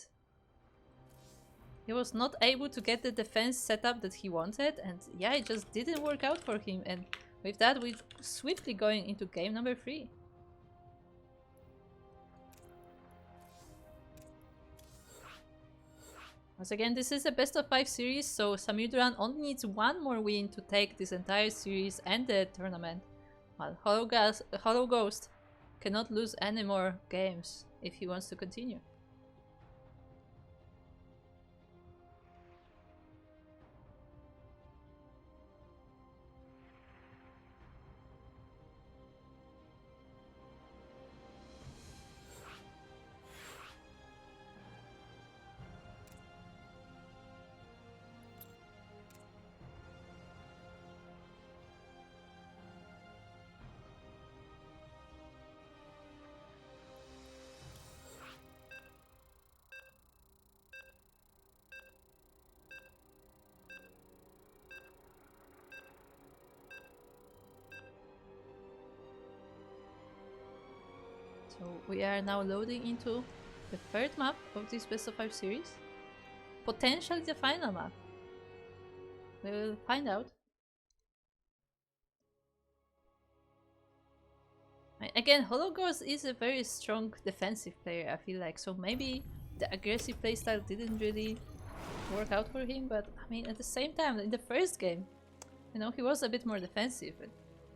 He was not able to get the defense setup that he wanted, and yeah, it just didn't work out for him. And with that, we're swiftly going into game number 3. Once again, this is a best of 5 series, so SamirDuran only needs one more win to take this entire series and the tournament, while HollowGhost cannot lose any more games if he wants to continue. So we are now loading into the third map of this best of 5 series. Potentially the final map. We will find out. Again, HollowGhost is a very strong defensive player, I feel like, so maybe the aggressive playstyle didn't really work out for him, but I mean, at the same time, in the first game, you know, he was a bit more defensive, but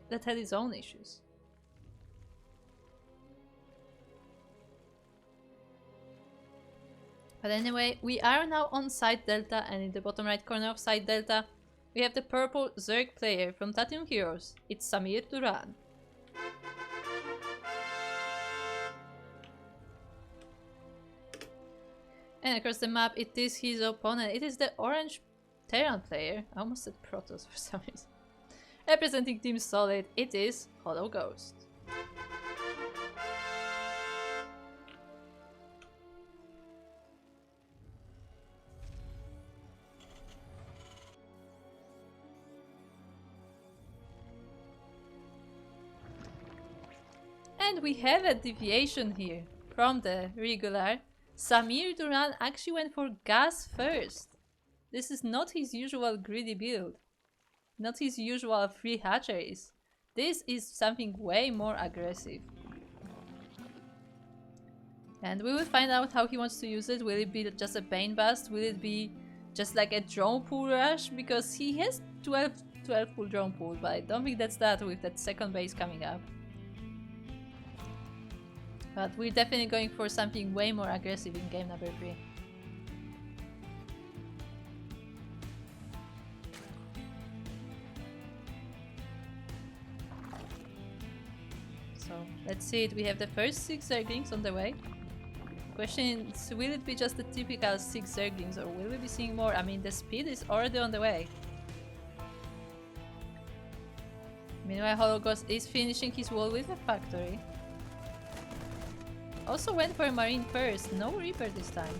that had its own issues. But anyway, we are now on side delta, and in the bottom right corner of side delta, we have the purple Zerg player from Platinum Heroes. It's SamirDuran. And across the map, it is his opponent. It is the orange Terran player. I almost said Protoss for some reason. Representing Team Solid, it is HollowGhost. And we have a deviation here from the regular. SamirDuran actually went for gas first. This is not his usual greedy build, not his usual 3 hatcheries. This is something way more aggressive. And we will find out how he wants to use it. Will it be just a Bane Bust? Will it be just like a drone pool rush? Because he has 12 full drone pool, but I don't think that's that with that second base coming up. But we're definitely going for something way more aggressive in game number 3. So let's see it. We have the first 6 Zerglings on the way. Question is, will it be just the typical 6 Zerglings or will we be seeing more? I mean, the speed is already on the way. Meanwhile, HollowGhost is finishing his wall with a factory. Also went for a Marine first, no Reaper this time.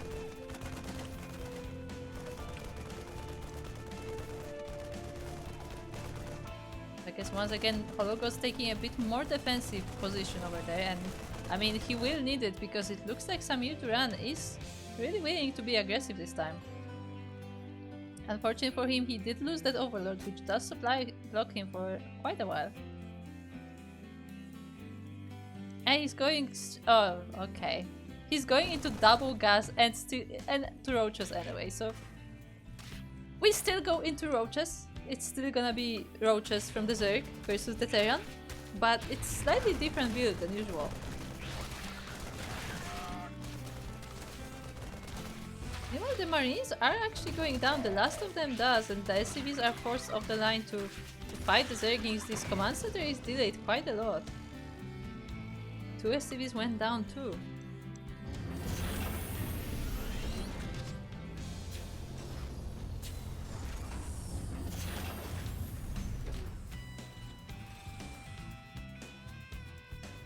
I guess once again HollowGhost taking a bit more defensive position over there, and I mean he will need it because it looks like SamirDuran is really willing to be aggressive this time. Unfortunately for him, he did lose that Overlord, which does supply block him for quite a while. And he's going... oh, okay. He's going into double gas and to roaches anyway, so... we still go into roaches. It's still gonna be roaches from the Zerg versus the Terran, but it's slightly different build than usual. You know, the Marines are actually going down, the last of them does, and the SCVs are forced off the line to fight the Zerglings. This command center is delayed quite a lot. 2 SCVs went down too.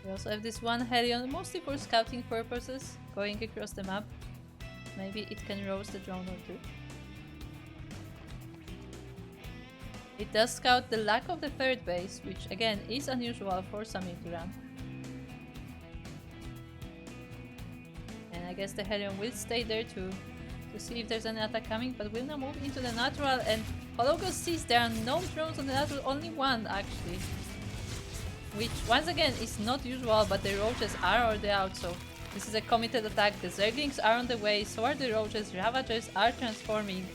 We also have this one Helion, mostly for scouting purposes, going across the map. Maybe it can roast a drone or two. It does scout the lack of the third base, which again is unusual for SamirDuran. And I guess the Helion will stay there too, to see if there's an attack coming, but will now move into the natural, and HollowGhost sees there are no drones on the natural, only one actually. Which once again is not usual, but the roaches are already out, so this is a committed attack. The Zerglings are on the way, so are the roaches, Ravagers are transforming.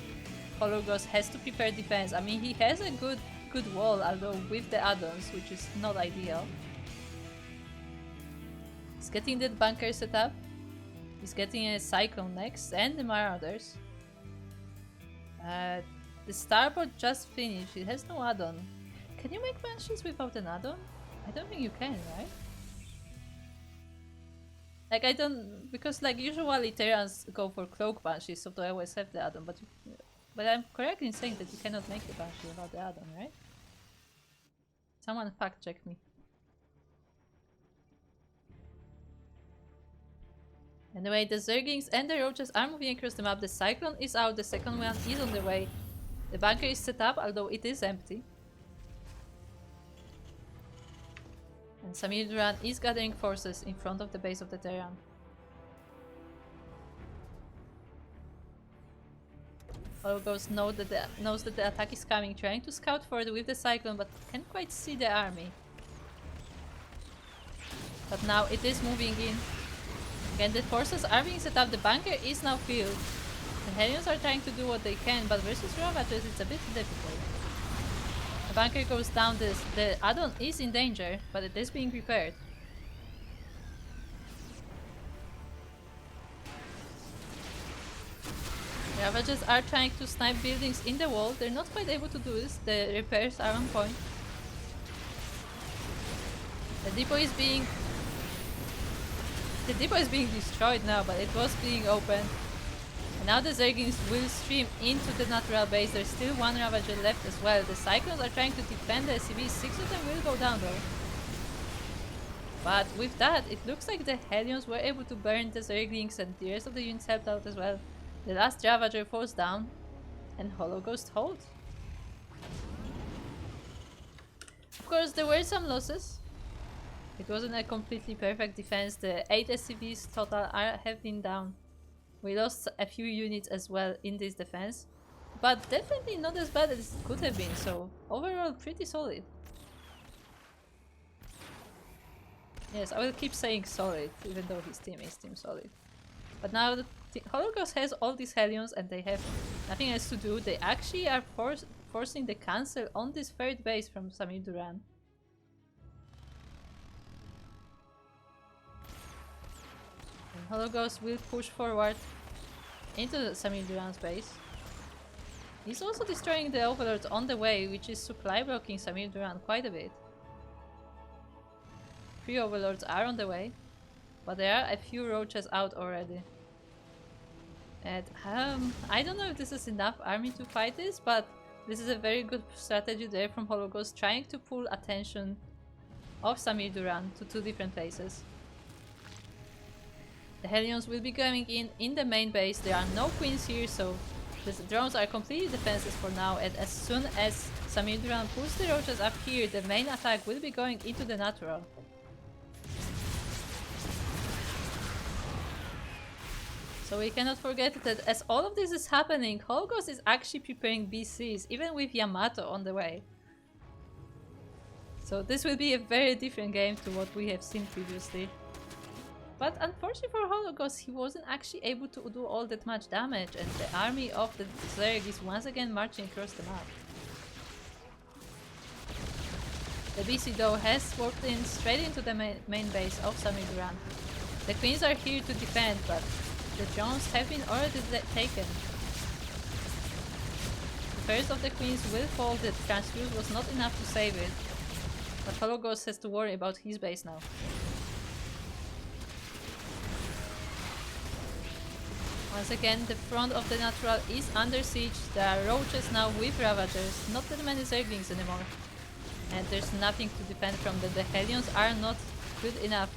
HollowGhost has to prepare defense. I mean, he has a good wall, although with the add-ons, which is not ideal. He's getting that bunker set up. He's getting a Cyclone next, and the Marauders. The starboard just finished. It has no add-on. Can you make Banshees without an add-on? I don't think you can, right? Like, I don't... Because, like, usually Terrans go for Cloak Banshees, so they always have the add-on, but I'm correct in saying that you cannot make the Banshee without the add-on, right? Someone fact-check me. Anyway, the Zerglings and the Roaches are moving across the map. The Cyclone is out, the second one is on the way. The bunker is set up, although it is empty. And SamirDuran is gathering forces in front of the base of the Terran. HollowGhost knows that the attack is coming, trying to scout further with the Cyclone, but can't quite see the army. But now it is moving in. Again, the forces are being set up, the bunker is now filled. The Helions are trying to do what they can, but versus Ravagers it's a bit difficult. The bunker goes down, the add-on is in danger, but it is being repaired. The Ravagers are trying to snipe buildings in the wall. They're not quite able to do this. The repairs are on point. The depot is being destroyed now, but it was being opened. And now the Zerglings will stream into the natural base. There's still one Ravager left as well. The Cyclones are trying to defend the SCVs. 6 of them will go down though. But with that, it looks like the Helions were able to burn the Zerglings, and the rest of the units helped out as well. The last Ravager falls down, and HollowGhost holds. Of course, there were some losses. It wasn't a completely perfect defense. The 8 SCVs total have been down. We lost a few units as well in this defense, but definitely not as bad as it could have been, so overall pretty solid. Yes, I will keep saying solid, even though his team is Team Solid. But now the HollowGhost has all these Helions and they have nothing else to do. They actually are forcing the cancel on this third base from SamirDuran. HollowGhost will push forward into SamirDuran's base. He's also destroying the Overlords on the way, which is supply blocking SamirDuran quite a bit. 3 Overlords are on the way, but there are a few Roaches out already. And I don't know if this is enough army to fight this, but this is a very good strategy there from HollowGhost, trying to pull attention of SamirDuran to 2 different places. The Helions will be going in the main base. There are no queens here, so the drones are completely defenseless for now, and as soon as SamirDuran pulls the Roaches up here, the main attack will be going into the natural. So we cannot forget that as all of this is happening, HollowGhost is actually preparing BCs, even with Yamato on the way. So this will be a very different game to what we have seen previously. But unfortunately for HollowGhost, he wasn't actually able to do all that much damage, and the army of the Zerg is once again marching across the map. The BC though has walked in straight into the main base of SamirDuran. The queens are here to defend, but the drones have been already taken. The first of the queens will fall. The transfuse was not enough to save it, but HollowGhost has to worry about his base now. Once again, the front of the natural is under siege. There are Roaches now with Ravagers, not that many Zerglings anymore. And there's nothing to defend from them. The Helions are not good enough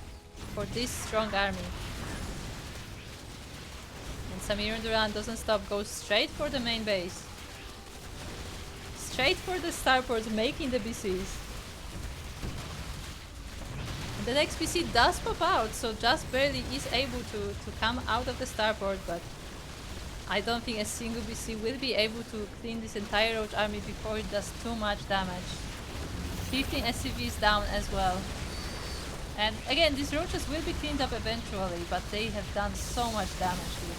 for this strong army. And SamirDuran doesn't stop, goes straight for the main base. Straight for the starports, making the BCs. And the next BC does pop out, so just barely is able to come out of the starport, but I don't think a single BC will be able to clean this entire roach army before it does too much damage. 15 SCVs down as well. And again, these roaches will be cleaned up eventually, but they have done so much damage here.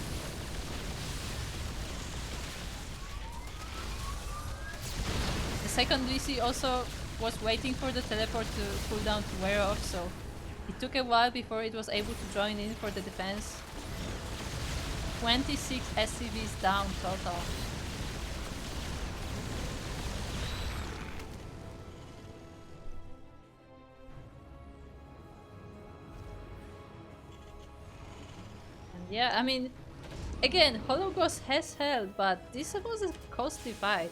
The second BC also was waiting for the teleport to cool down to wear off, so it took a while before it was able to join in for the defense. 26 SCVs down total. And yeah, I mean, again, HollowGhost has held, but this was a costly fight.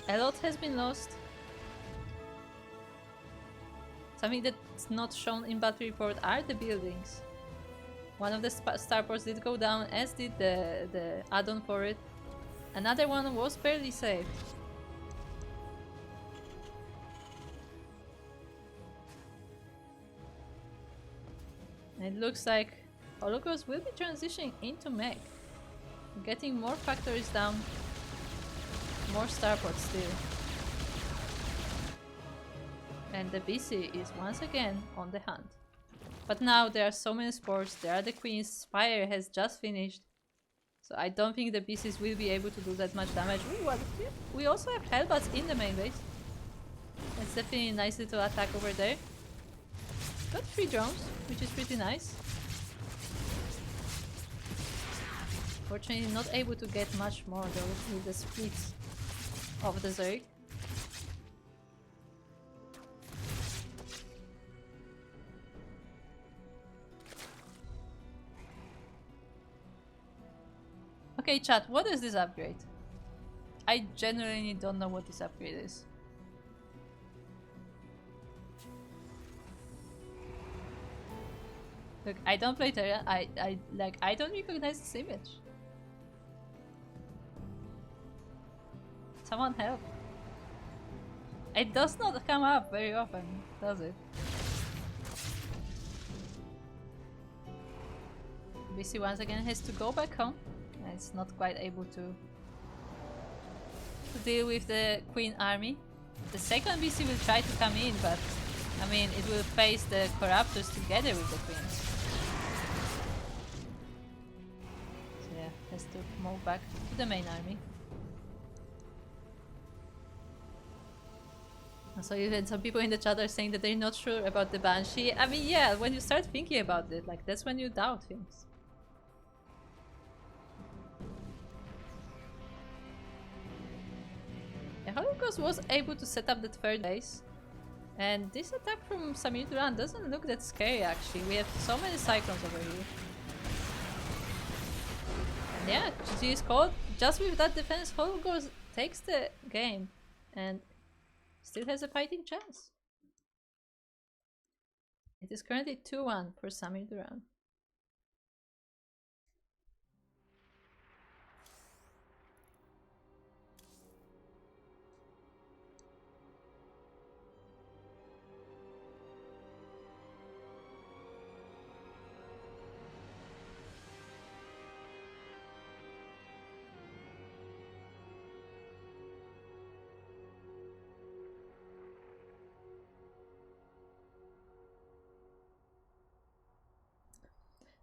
A lot has been lost. Something that's not shown in battle report are the buildings. One of the starports did go down, as did the add-on for it. Another one was barely saved. And it looks like HollowGhost will be transitioning into mech. Getting more factories down, more starports still. And the BC is once again on the hunt. But now there are so many sports, there are the queens, Spire has just finished. So I don't think the BCs will be able to do that much damage. Ooh, well, we also have Hellbats in the main base. That's definitely a nice little attack over there. Got 3 drones, which is pretty nice. Fortunately not able to get much more though with the splits of the Zerg. Okay, chat, what is this upgrade? I genuinely don't know what this upgrade is. Look, I don't play Terra. I don't recognize this image. Someone help. It does not come up very often, does it? BC once again has to go back home. It's not quite able to deal with the Queen army. The second BC will try to come in, but I mean, it will face the Corruptors together with the Queens. So yeah, has to move back to the main army. So even some people in the chat are saying that they're not sure about the Banshee. I mean, yeah, when you start thinking about it, like, that's when you doubt things. HollowGhost was able to set up the third base, and this attack from SamirDuran doesn't look that scary actually. We have so many Cyclones over here. And yeah, GG is called. Just with that defense, HollowGhost takes the game and still has a fighting chance. It is currently 2-1 for SamirDuran.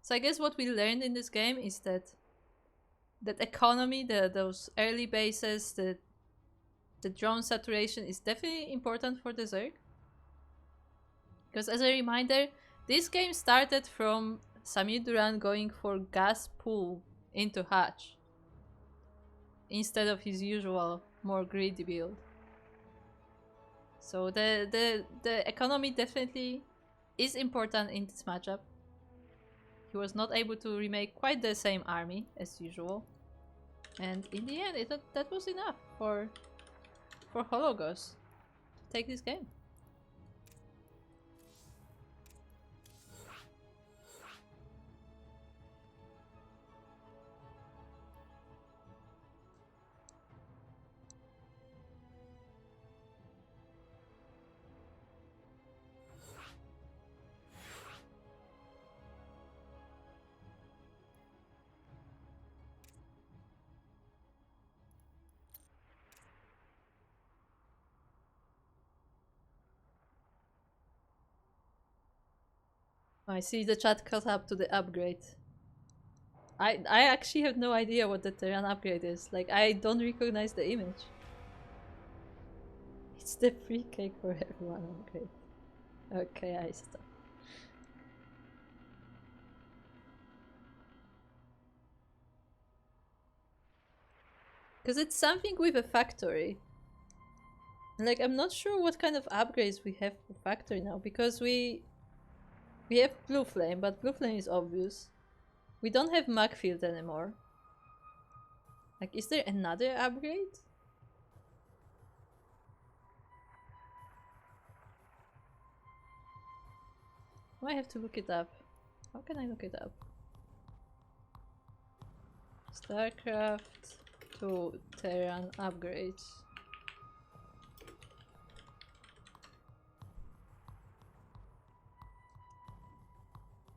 So I guess what we learned in this game is that economy, those early bases, the drone saturation is definitely important for the Zerg. Because as a reminder, this game started from SamirDuran going for gas pool into hatch instead of his usual more greedy build. So the economy definitely is important in this matchup. He was not able to remake quite the same army as usual, and in the end, that was enough for HollowGhost to take this game. I see the chat caught up to the upgrade. I actually have no idea what the Terran upgrade is. Like, I don't recognize the image. It's the free cake for everyone upgrade. Okay, I stop. Because it's something with a factory. Like, I'm not sure what kind of upgrades we have for factory now, because we have Blue Flame, but Blue Flame is obvious. We don't have Magfield anymore. Like, is there another upgrade? Oh, I have to look it up. How can I look it up? StarCraft to Terran upgrades.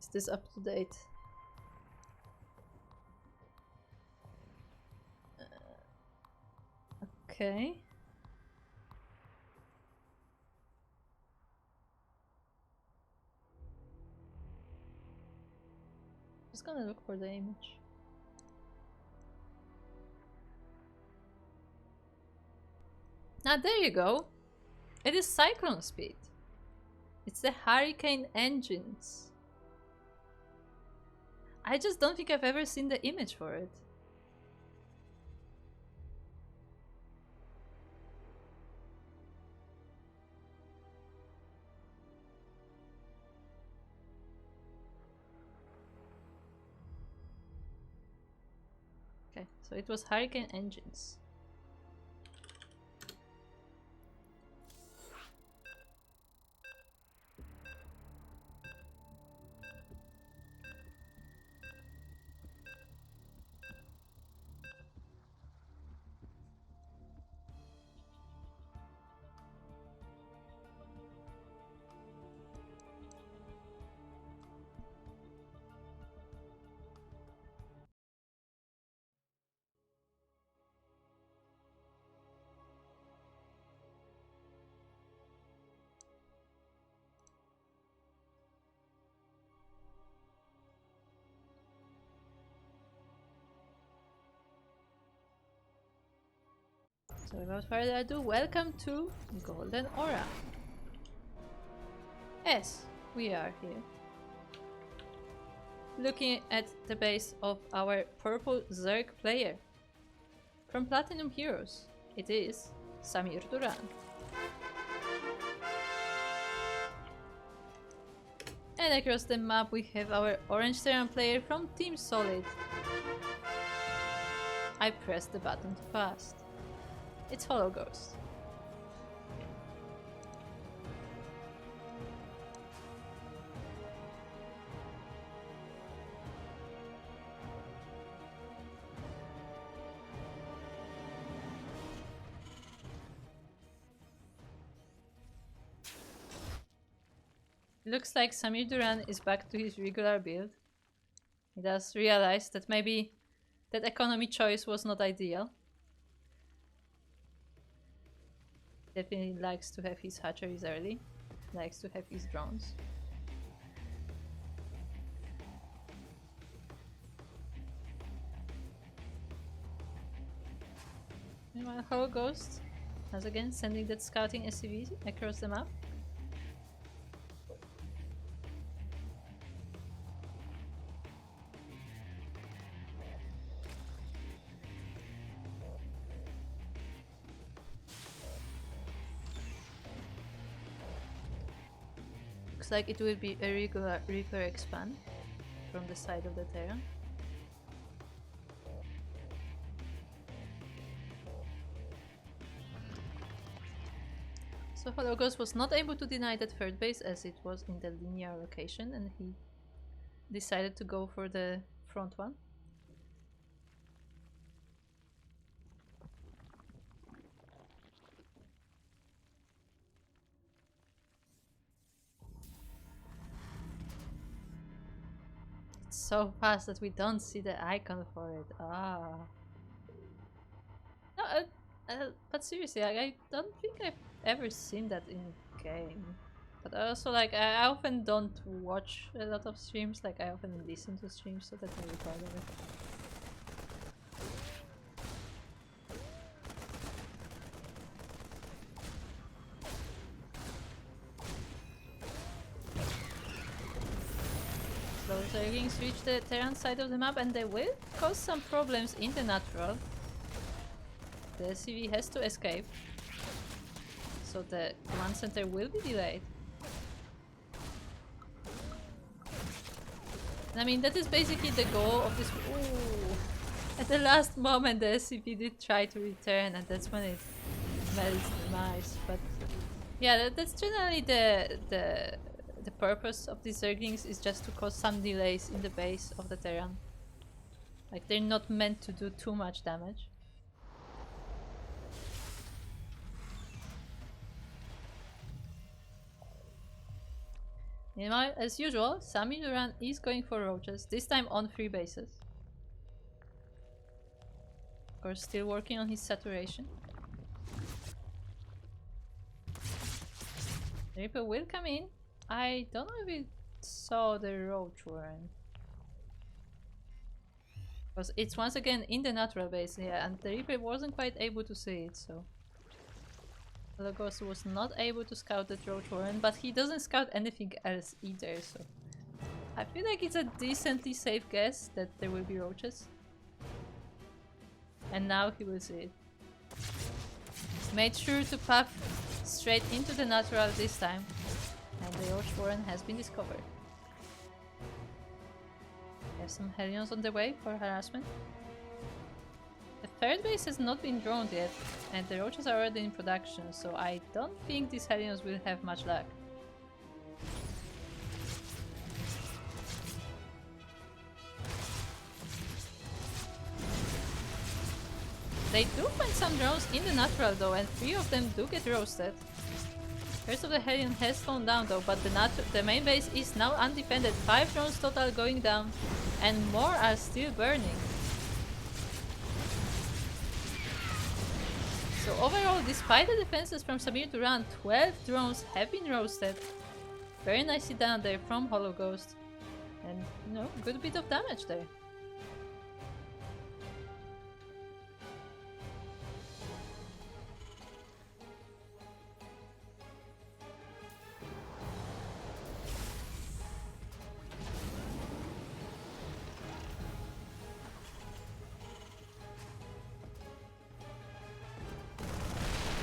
Is this up to date? Okay. Just gonna look for the image. Now there you go. It is Cyclone Speed. It's the Hurricane engines. I just don't think I've ever seen the image for it. Okay, so it was Hurricane engines. So without further ado, welcome to Golden Aura. Yes, we are here. Looking at the base of our purple Zerg player. From Platinum Heroes, it is SamirDuran. And across the map we have our orange Terran player from Team Solid. I pressed the button too fast. It's HollowGhost. Looks like SamirDuran is back to his regular build. He does realize that maybe that economy choice was not ideal. Definitely likes to have his hatcheries early, likes to have his drones. Meanwhile, HollowGhost once again sending that scouting SCV across the map. Looks like it will be a regular Reaper expand from the side of the Terra. So HollowGhost was not able to deny that third base as it was in the linear location, and he decided to go for the front one. It's so fast that we don't see the icon for it. Ah. No, but seriously, I don't think I've ever seen that in game. But also, like, I often don't watch a lot of streams, like, I often listen to streams, so that's maybe part of it. So Zerglings reach the Terran side of the map and they will cause some problems in the natural. The SCV has to escape, so the command center will be delayed. And I mean, that is basically the goal of this. Ooh. At the last moment the SCV did try to return and that's when it melts the mice. But yeah, that's generally the purpose of these Zerglings, is just to cause some delays in the base of the Terran. Like, they're not meant to do too much damage. Meanwhile, as usual, SamirDuran is going for roaches, this time on 3 bases. Of course, still working on his saturation. The Reaper will come in. I don't know if we saw the roach warren. Because it's once again in the natural base, yeah, and the Reaper wasn't quite able to see it, so HollowGhost was not able to scout the roach warren, but he doesn't scout anything else either, so I feel like it's a decently safe guess that there will be roaches. And now he will see it. Made sure to path straight into the natural this time, and the roach warren has been discovered. We have some Hellions on the way for harassment. The third base has not been droned yet, and the roaches are already in production, so I don't think these Hellions will have much luck. They do find some drones in the natural though, and 3 of them do get roasted. First of the Hellion has flown down though, but the main base is now undefended. 5 drones total going down, and more are still burning. So overall, despite the defenses from SamirDuran, 12 drones have been roasted. Very nicely done there from HollowGhost. And, you know, good bit of damage there.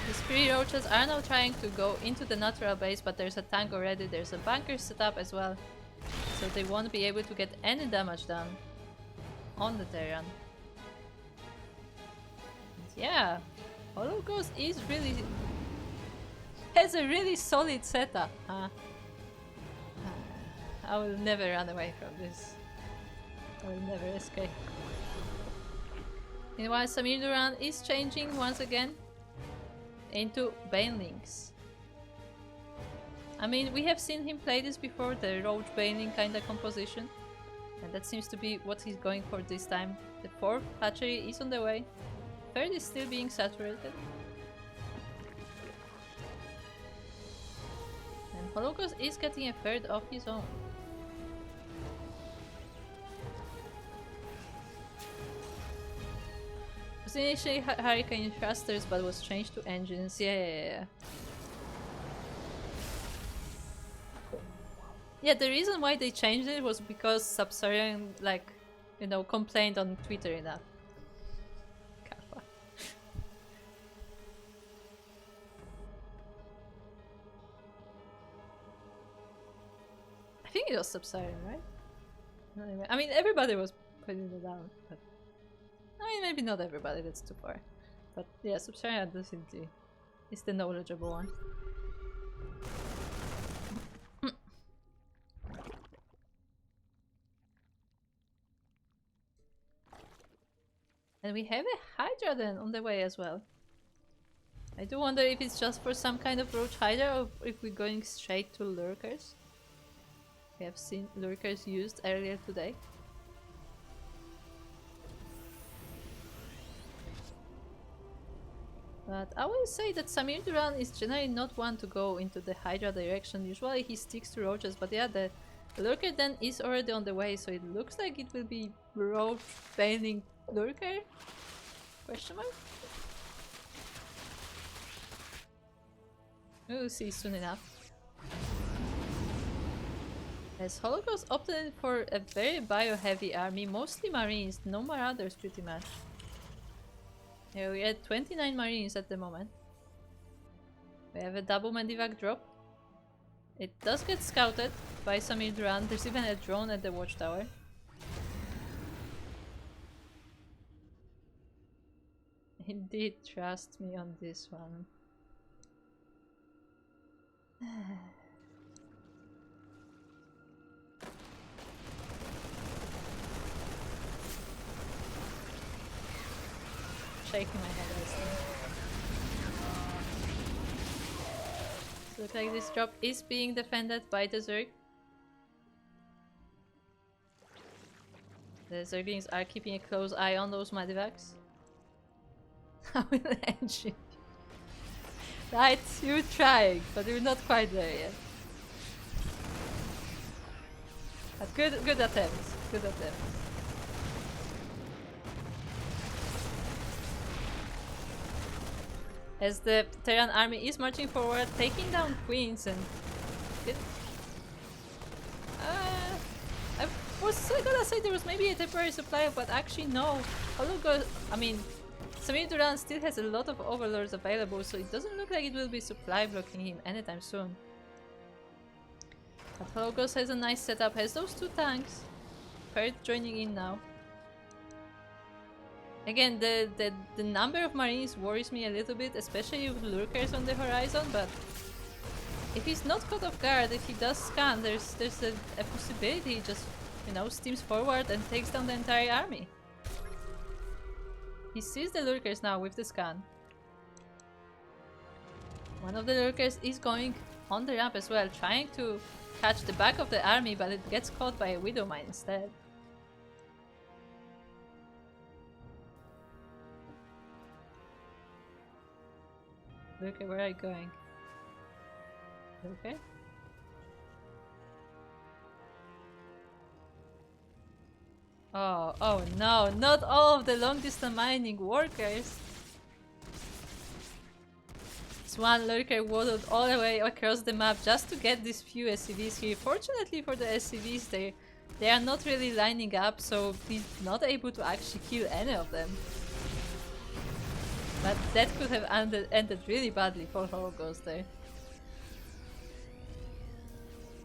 These 3 roaches are now trying to go into the natural base, but there's a tank already, there's a bunker set up as well. So they won't be able to get any damage done on the Terran. And yeah, HollowGhost is really... has a really solid setup. I will never run away from this. I will never escape. Meanwhile, SamirDuran is changing once again into Banelings. I mean, we have seen him play this before, the Roach Baneling kind of composition. And that seems to be what he's going for this time. The 4th hatchery is on the way. 3rd is still being saturated. And HollowGhost is getting a 3rd of his own. It was initially Hurricane thrusters, but was changed to engines. Yeah. Yeah, the reason why they changed it was because Subsaurian, like, you know, complained on Twitter enough. Kappa. I think it was Subsaurian, right? Anyway, I mean, everybody was putting it down, but... I mean, maybe not everybody, that's too far. But yeah, Subsaurian definitely is the knowledgeable one. And we have a Hydra then on the way as well. I do wonder if it's just for some kind of Roach Hydra or if we're going straight to Lurkers. We have seen Lurkers used earlier today. But I will say that SamirDuran is generally not one to go into the Hydra direction. Usually he sticks to roaches, but yeah, the lurker then is already on the way, so it looks like it will be roach bailing lurker? Question mark? We'll see soon enough. As HollowGhost opted for a very bio-heavy army, mostly marines, no marauders pretty much. Yeah, we're at 29 marines at the moment. We have a double Medivac drop. It does get scouted by SamirDuran. There's even a drone at the watchtower. Indeed, trust me on this one. Shaking my head, I think. So looks like this drop is being defended by the Zerg. The Zerglings are keeping a close eye on those Medivacs. I will end you. Right, you're trying, but you're not quite there yet. But good attempts. Good attempts. As the Terran army is marching forward, taking down queens and... I was gonna say there was maybe a temporary supply, but actually no. HollowGhost, I mean, SamirDuran still has a lot of overlords available, so it doesn't look like it will be supply blocking him anytime soon. But HollowGhost has a nice setup, has those two tanks. Perth joining in now. Again, the number of marines worries me a little bit, especially with lurkers on the horizon, but if he's not caught off guard, if he does scan, there's a possibility he just, you know, steams forward and takes down the entire army. He sees the lurkers now with the scan. One of the lurkers is going on the ramp as well, trying to catch the back of the army, but it gets caught by a Widow Mine instead. Lurker, where are you going? Lurker? Oh no, not all of the long distance mining workers! This one lurker waddled all the way across the map just to get these few SCVs here. Fortunately for the SCVs, they are not really lining up, so he's not able to actually kill any of them. But that could have ended really badly for HollowGhost there.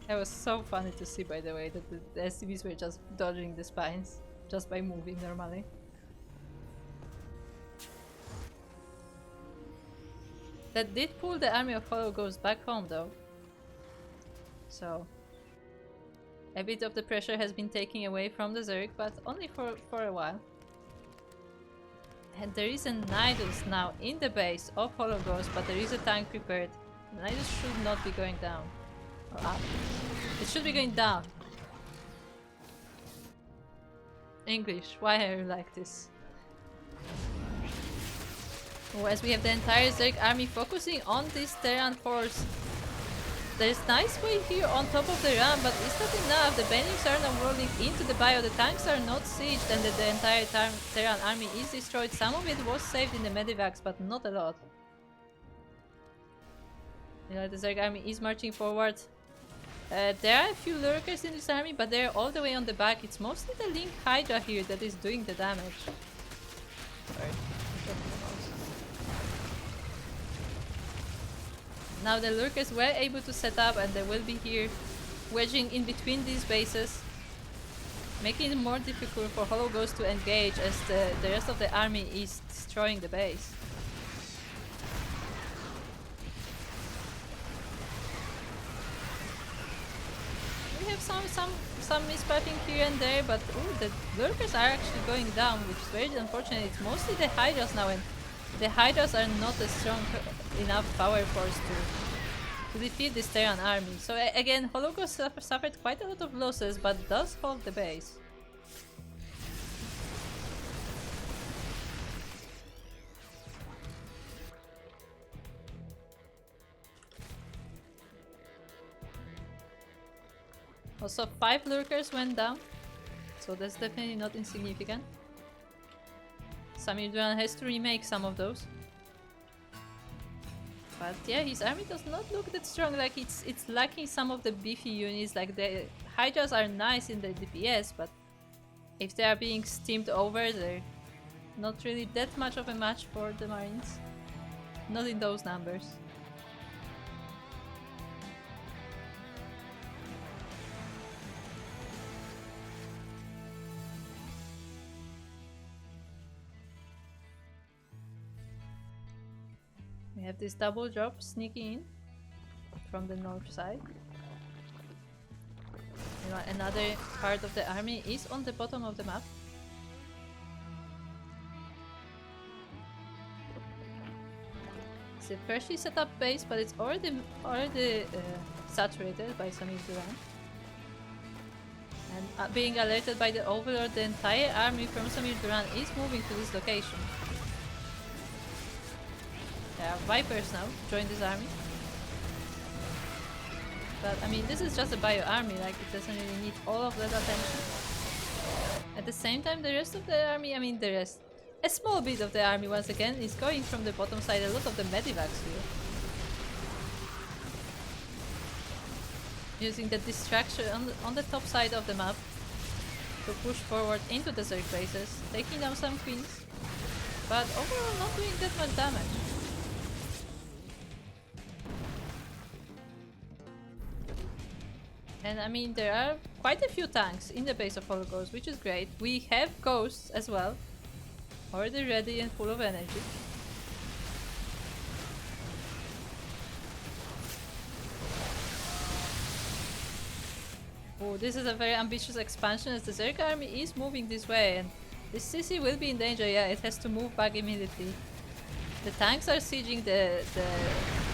That was so funny to see, by the way, that the SCVs were just dodging the spines just by moving normally. That did pull the army of HollowGhost back home though. So a bit of the pressure has been taken away from the Zerg, but only for a while. And there is a Nidus now in the base of HollowGhost, but there is a tank prepared. The Nidus should not be going down. Or up. It should be going down. English, why are you like this? Oh, as we have the entire Zerg army focusing on this Terran force. There's nice way here on top of the ramp, but is that enough? The Banings are now rolling into the bio, the tanks are not sieged, and the entire Terran army is destroyed. Some of it was saved in the medivacs, but not a lot. You know, the Zerg army is marching forward. There are a few lurkers in this army, but they're all the way on the back. It's mostly the Link Hydra here that is doing the damage. Sorry. Now the lurkers were able to set up, and they will be here wedging in between these bases, making it more difficult for HollowGhost to engage as the rest of the army is destroying the base. We have some mispiping here and there, but ooh, the lurkers are actually going down, which is very unfortunate. It's mostly the Hydras now, and the Hydras are not a strong enough power force to defeat this Terran army. So again, HollowGhost suffered quite a lot of losses, but does hold the base. Also 5 lurkers went down, so that's definitely not insignificant. SamirDuran has to remake some of those. But yeah, his army does not look that strong, like it's lacking some of the beefy units, like the Hydras are nice in their DPS, but if they are being steamed over, they're not really that much of a match for the Marines. Not in those numbers. We have this double drop sneaking in from the north side. Another part of the army is on the bottom of the map. It's a freshly set up base, but it's already saturated by SamirDuran. And being alerted by the Overlord, the entire army from SamirDuran is moving to this location. There are Vipers now join this army. But I mean, this is just a bio army, like it doesn't really need all of that attention. At the same time, the rest of the army, a small bit of the army once again is going from the bottom side, a lot of the medivacs here. Using the distraction on the top side of the map to push forward into the Zerg bases, taking down some queens, but overall not doing that much damage. And I mean, there are quite a few tanks in the base of HollowGhost, which is great. We have ghosts as well, already ready and full of energy. Oh, this is a very ambitious expansion as the Zerg army is moving this way, and this CC will be in danger. Yeah, it has to move back immediately. The tanks are sieging, the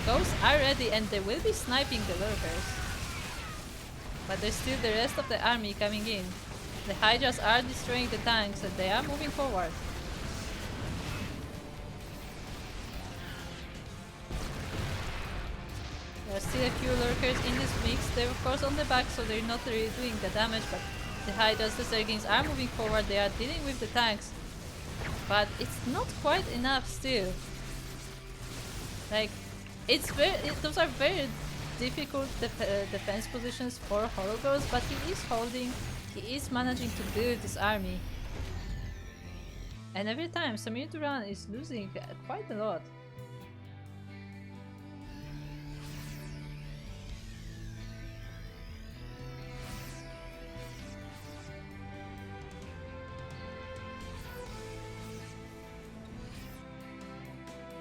ghosts are ready, and they will be sniping the lurkers. But there's still the rest of the army coming in. The Hydras are destroying the tanks and they are moving forward. There are still a few lurkers in this mix. They're of course on the back, so they're not really doing the damage, but the Hydras, the Zerglings are moving forward. They are dealing with the tanks. But it's not quite enough still. Like, those are very difficult defense positions for HollowGhost, but he is holding, he is managing to build this army. And every time SamirDuran is losing quite a lot.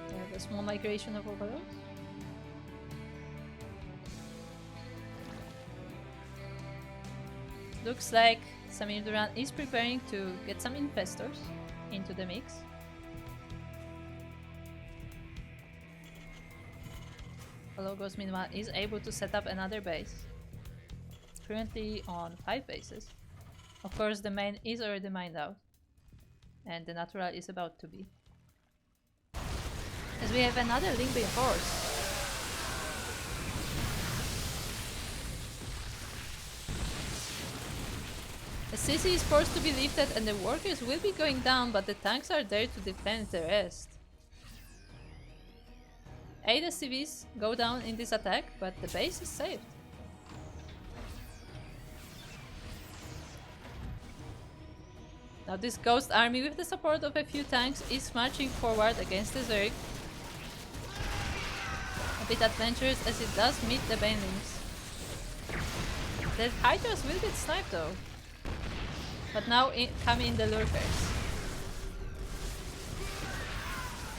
They have a small migration of Overlords. Looks like SamirDuran is preparing to get some infestors into the mix. HollowGhost meanwhile is able to set up another base. Currently on 5 bases. Of course the main is already mined out. And the natural is about to be. As we have another link reinforced. The CC is forced to be lifted and the workers will be going down, but the tanks are there to defend the rest. 8 SCVs go down in this attack, but the base is saved. Now this ghost army with the support of a few tanks is marching forward against the Zerg. A bit adventurous as it does meet the banelings. The Hydras will get sniped though. But now come in the lurkers.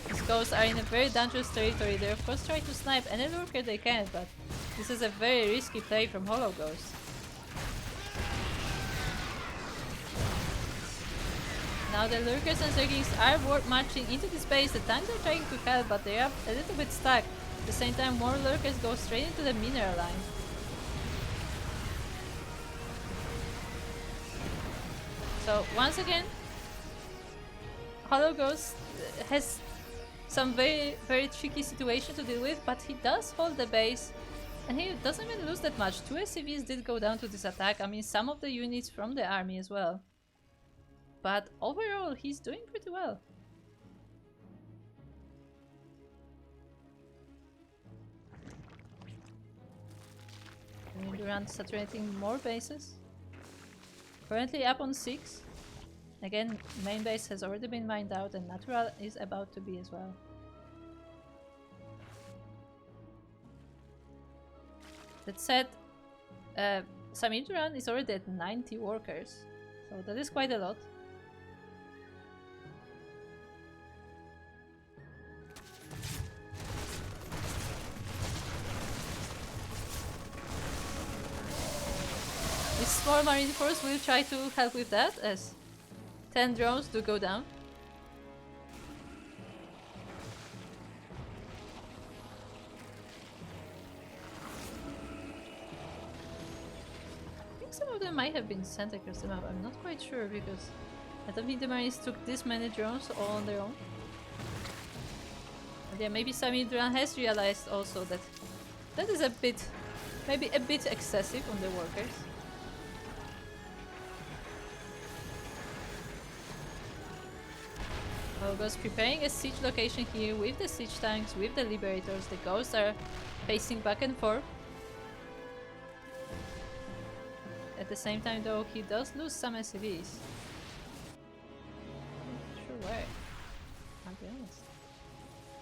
These ghosts are in a very dangerous territory. They of course try to snipe any lurker they can, but this is a very risky play from HollowGhost. Now the lurkers and Zerglings are marching into this base. The tanks are trying to help, but they are a little bit stuck. At the same time, more lurkers go straight into the mineral line. So once again, HollowGhost has some very tricky situation to deal with, but he does hold the base And he doesn't even lose that much. 2 SCVs did go down to this attack. I mean, some of the units from the army as well. But overall, he's doing pretty well. SamirDuran saturating more bases. Currently up on 6. Again, main base has already been mined out and natural is about to be as well. That said, SamirDuran is already at 90 workers, so that is quite a lot. This small marine force will try to help with that, as 10 drones do go down. Some of them might have been sent across the map, I'm not quite sure because I don't think the Marines took this many drones all on their own. But yeah, maybe SamirDuran has realized also that that is a bit, maybe a bit excessive on the workers. HollowGhost preparing a siege location here with the siege tanks, with the liberators. The ghosts are pacing back and forth. At the same time though, he does lose some SCVs. Not sure where, I'll be honest.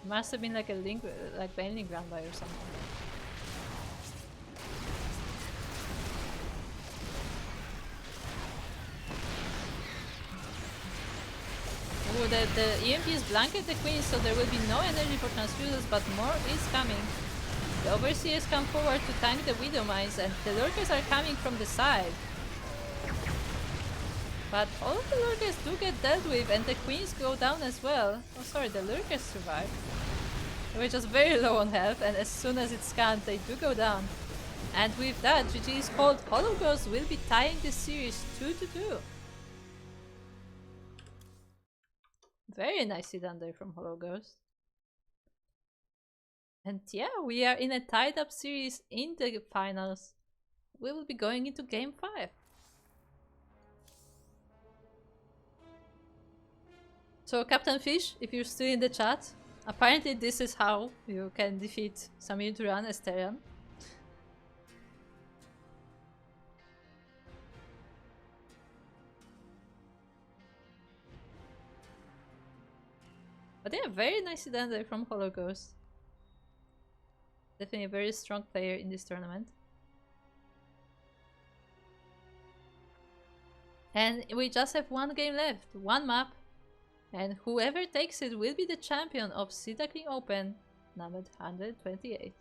Must have been like a link, like bailing ground by or something. Ooh, the EMPs blanket the queen, so there will be no energy for transfusers, but more is coming. The overseers come forward to tank the widow mines and the lurkers are coming from the side. But all of the lurkers do get dealt with and the queens go down as well. Oh sorry, the lurkers survive. They were just very low on health and as soon as it's scanned they do go down. And with that, GG is called. HollowGhost will be tying the series 2-2. Very nicely done there from HollowGhost. And yeah, we are in a tied up series in the finals. We will be going into game 5. So Captainfisch, if you're still in the chat, apparently this is how you can defeat SamirDuran as Terran. But yeah, very nicely done there from HollowGhost. Definitely a very strong player in this tournament. And we just have one game left, one map. And whoever takes it will be the champion of Sea Duckling Open, numbered 128.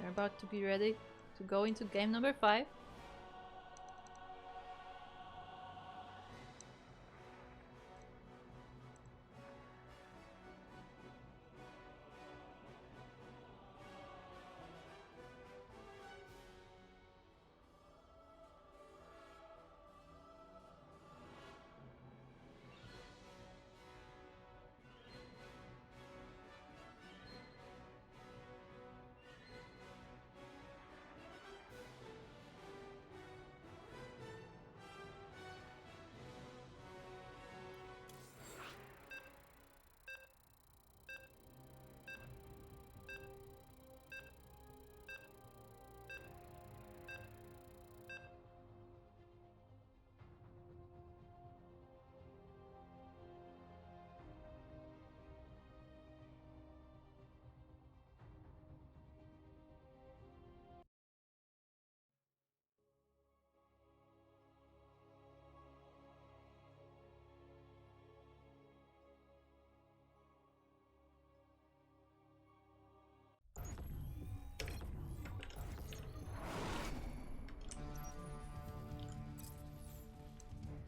We're about to be ready to go into game number 5.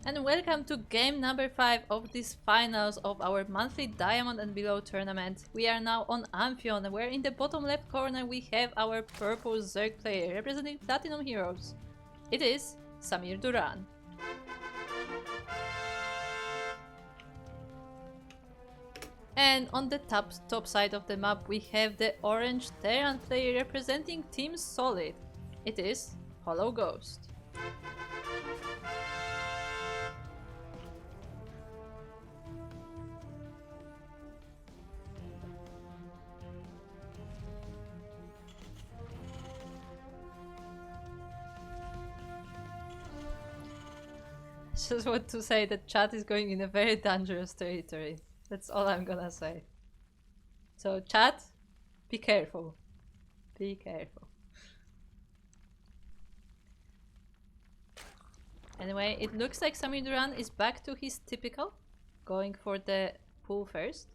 And welcome to game number 5 of these finals of our monthly Diamond and Below tournament. We are now on Amphion, where in the bottom left corner we have our purple Zerg player representing Platinum Heroes. It is SamirDuran. And on the top side of the map we have the orange Terran player representing Team Solid. It is HollowGhost. Just want to say that chat is going in a very dangerous territory. That's all I'm gonna say. So chat, be careful. Be careful. Anyway, it looks like SamirDuran is back to his typical, going for the pool first.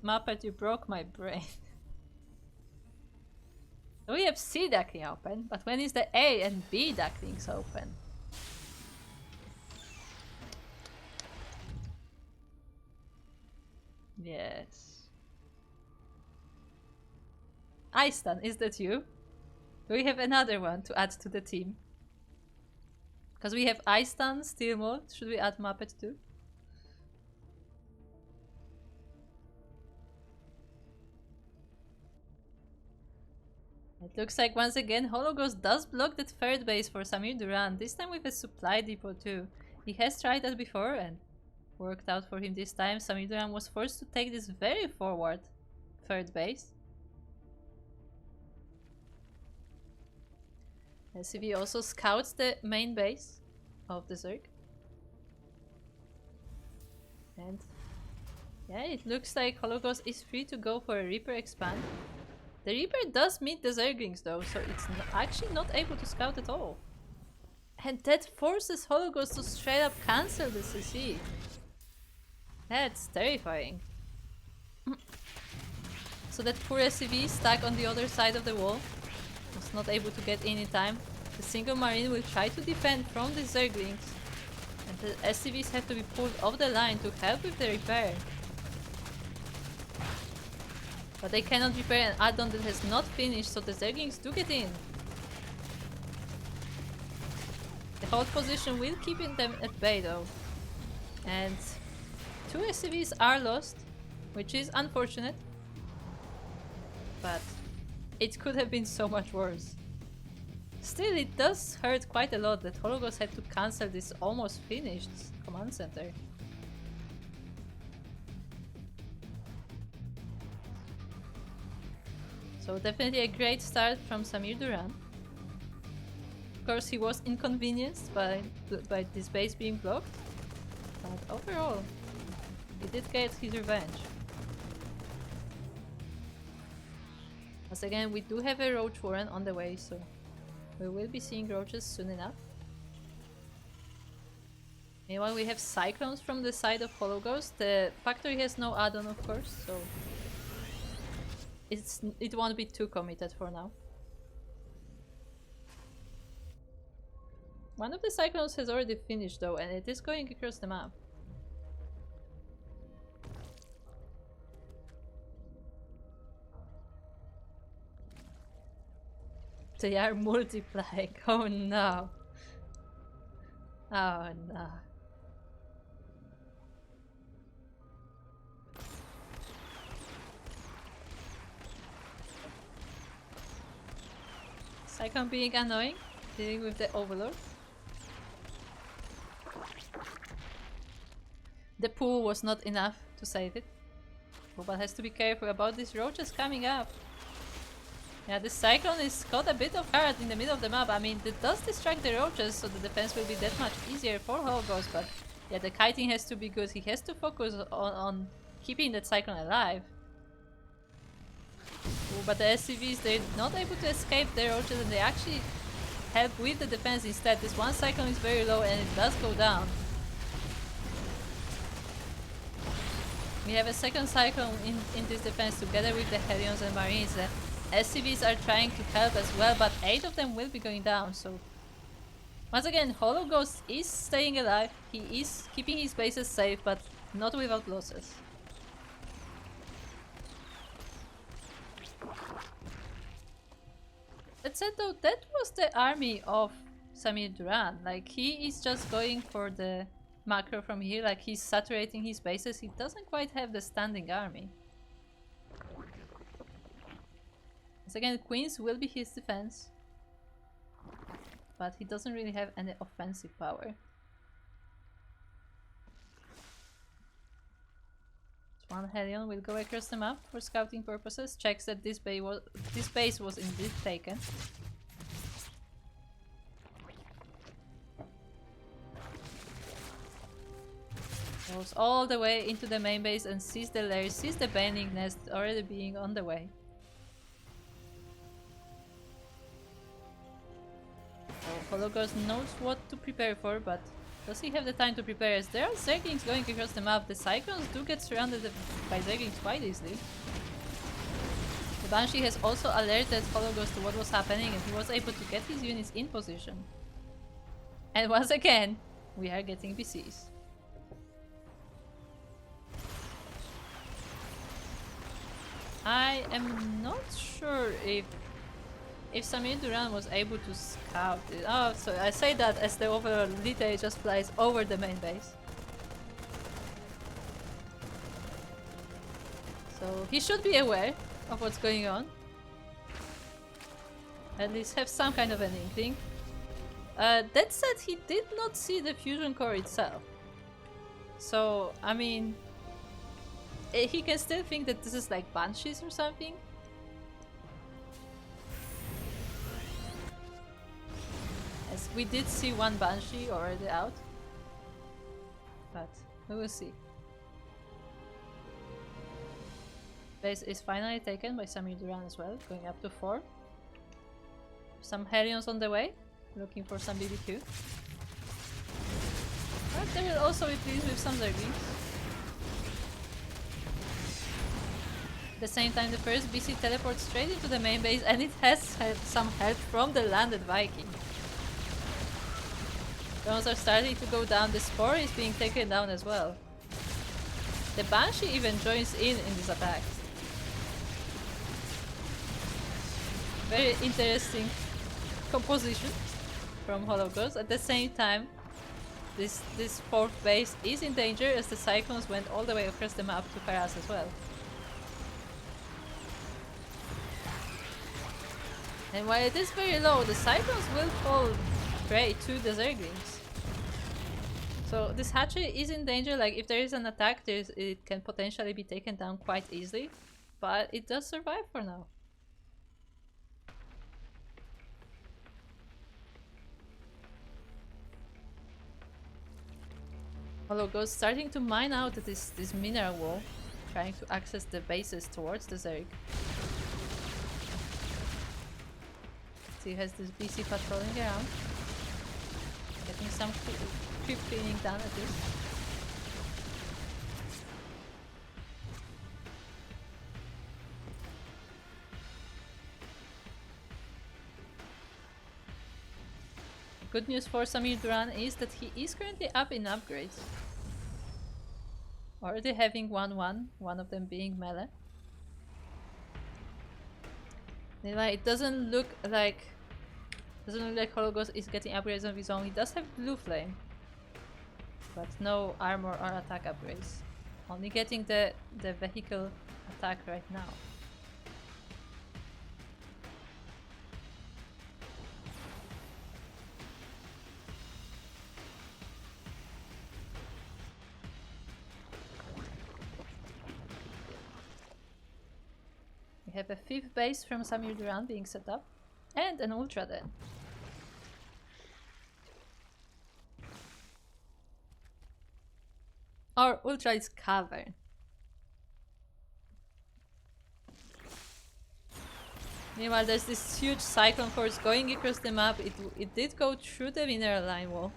Muppet, you broke my brain. We have Sea Duckling Open, but when is the A and B Ducklings open? Yes. Istan, is that you? Do we have another one to add to the team? Because we have Istan, Steel Mode. Should we add Muppet too? It looks like once again HollowGhost does block that third base for SamirDuran, this time with a supply depot too. He has tried that before and worked out for him this time. SamirDuran was forced to take this very forward third base. SCV also scouts the main base of the Zerg. And yeah, it looks like HollowGhost is free to go for a Reaper expand. The Reaper does meet the Zerglings though, so it's actually not able to scout at all. And that forces HollowGhost to straight up cancel the CC. That's terrifying. So that poor SCV stuck on the other side of the wall was not able to get in time. The single Marine will try to defend from the Zerglings. And the SCVs have to be pulled off the line to help with the repair. But they cannot repair an add-on that has not finished, so the Zerglings do get in. The hold position will keep them at bay though. And 2 SCVs are lost, which is unfortunate. But it could have been so much worse. Still, it does hurt quite a lot that HollowGhost had to cancel this almost finished command center. So definitely a great start from SamirDuran. Of course he was inconvenienced by this base being blocked, but overall he did get his revenge. Once again, we do have a Roach Warren on the way, so we will be seeing roaches soon enough. Meanwhile, we have Cyclones from the side of HollowGhost. The factory has no add-on, of course, so it won't be too committed for now. One of the Cyclones has already finished though, and it is going across the map. They are multiplying. Oh no. Oh no. Cyclone being annoying, dealing with the Overlord. The pool was not enough to save it. But has to be careful about these roaches coming up. Yeah, the Cyclone is caught a bit off guard in the middle of the map. I mean, it does distract the roaches, so the defense will be that much easier for HollowGhost, but yeah, the kiting has to be good. He has to focus on keeping that Cyclone alive. Ooh, but the SCVs, they're not able to escape the roaches and they actually help with the defense instead. This one Cyclone is very low and it does go down. We have a second cyclone in this defense together with the Hellions and Marines. The SCVs are trying to help as well, but 8 of them will be going down, so... Once again, HollowGhost is staying alive, he is keeping his bases safe, but not without losses. That said though, that was the army of SamirDuran. Like, he is just going for the macro from here, like he's saturating his bases. He doesn't quite have the standing army. Once again, Queens will be his defense. But he doesn't really have any offensive power. One Hellion will go across the map for scouting purposes, checks that this base was indeed taken. Goes all the way into the main base and sees the lair, sees the banding nest already being on the way. So HollowGhost knows what to prepare for, but does he have the time to prepare? As there are Zerglings going across the map, the Cyclones do get surrounded by Zerglings quite easily. The Banshee has also alerted HollowGhost to what was happening and he was able to get his units in position. And once again, we are getting BCs. I am not sure if SamirDuran was able to scout it. Oh, so I say that as the overall detail just flies over the main base. So he should be aware of what's going on. At least have some kind of an inkling. That said, he did not see the fusion core itself. So, I mean, he can still think that this is like Banshees or something. As we did see one Banshee already out. But we will see. Base is finally taken by SamirDuran as well, going up to 4. Some Hellions on the way, looking for some BBQ. But they will also be pleased with some Zerglings. At the same time, the first BC teleports straight into the main base and it has had some help from the landed Viking. Drones are starting to go down, the Spore is being taken down as well. The Banshee even joins in this attack. Very interesting composition from HollowGhost. At the same time, this 4th base is in danger as the Cyclones went all the way across the map to harass as well. And while it is very low, the Cyclones will fall prey to the Zerglings. So this hatchery is in danger. Like, if there is an attack, it can potentially be taken down quite easily. But it does survive for now. HollowGhost starting to mine out this mineral wall, trying to access the bases towards the Zerg. He has this BC patrolling around, getting some creep cleaning done at least. Good news for SamirDuran is that he is currently up in upgrades. Already having 1-1, one of them being melee. It doesn't look like HollowGhost is getting upgrades of his own. He does have Blue Flame, but no armor or attack upgrades. Only getting the vehicle attack right now. We have a 5th base from SamirDuran being set up, and an Ultra Den. Or Ultra is Cavern. Meanwhile, there's this huge Cyclone Force going across the map. It did go through the mineral line wall.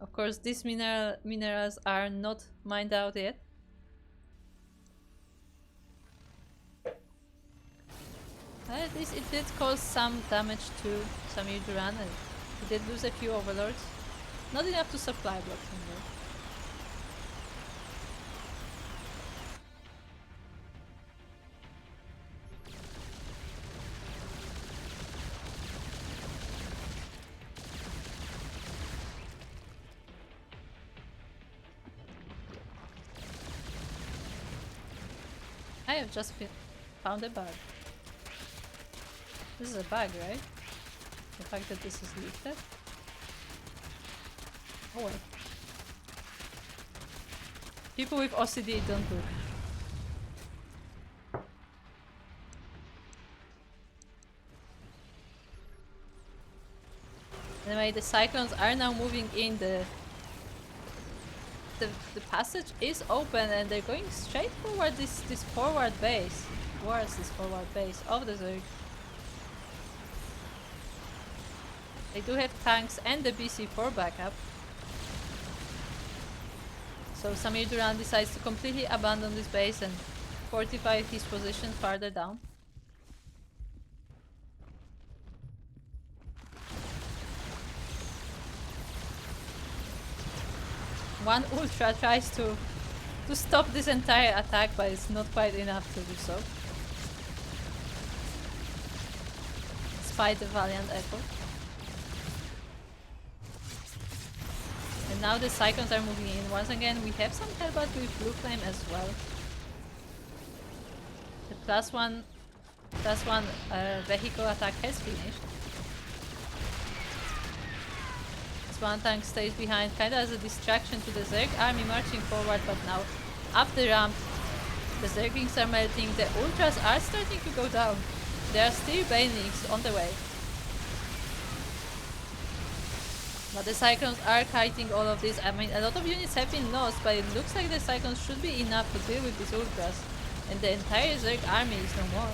Of course, these minerals are not mined out yet. At least it did cause some damage to SamirDuran, and he did lose a few overlords. Not enough to supply block him though. I have just found a bug. This is a bug, right? The fact that this is lifted? Oh well. People with OCD don't look. Anyway, the cyclones are now moving in. The passage is open and they're going straight forward this forward base. Towards this forward base of the Zerg. They do have tanks and the BC for backup. So SamirDuran decides to completely abandon this base and fortify his position farther down. One Ultra tries to stop this entire attack, but it's not quite enough to do so. Despite the valiant effort. And now the Cyclones are moving in. Once again, we have some Hellbat with Blue Flame as well. The plus one vehicle attack has finished. One tank stays behind, kinda as a distraction to the Zerg army marching forward, but now up the ramp the Zerglings are melting, the Ultras are starting to go down. There are still Banelings on the way. But the Cyclones are kiting all of this. I mean, a lot of units have been lost, but it looks like the Cyclones should be enough to deal with these Ultras. And the entire Zerg army is no more.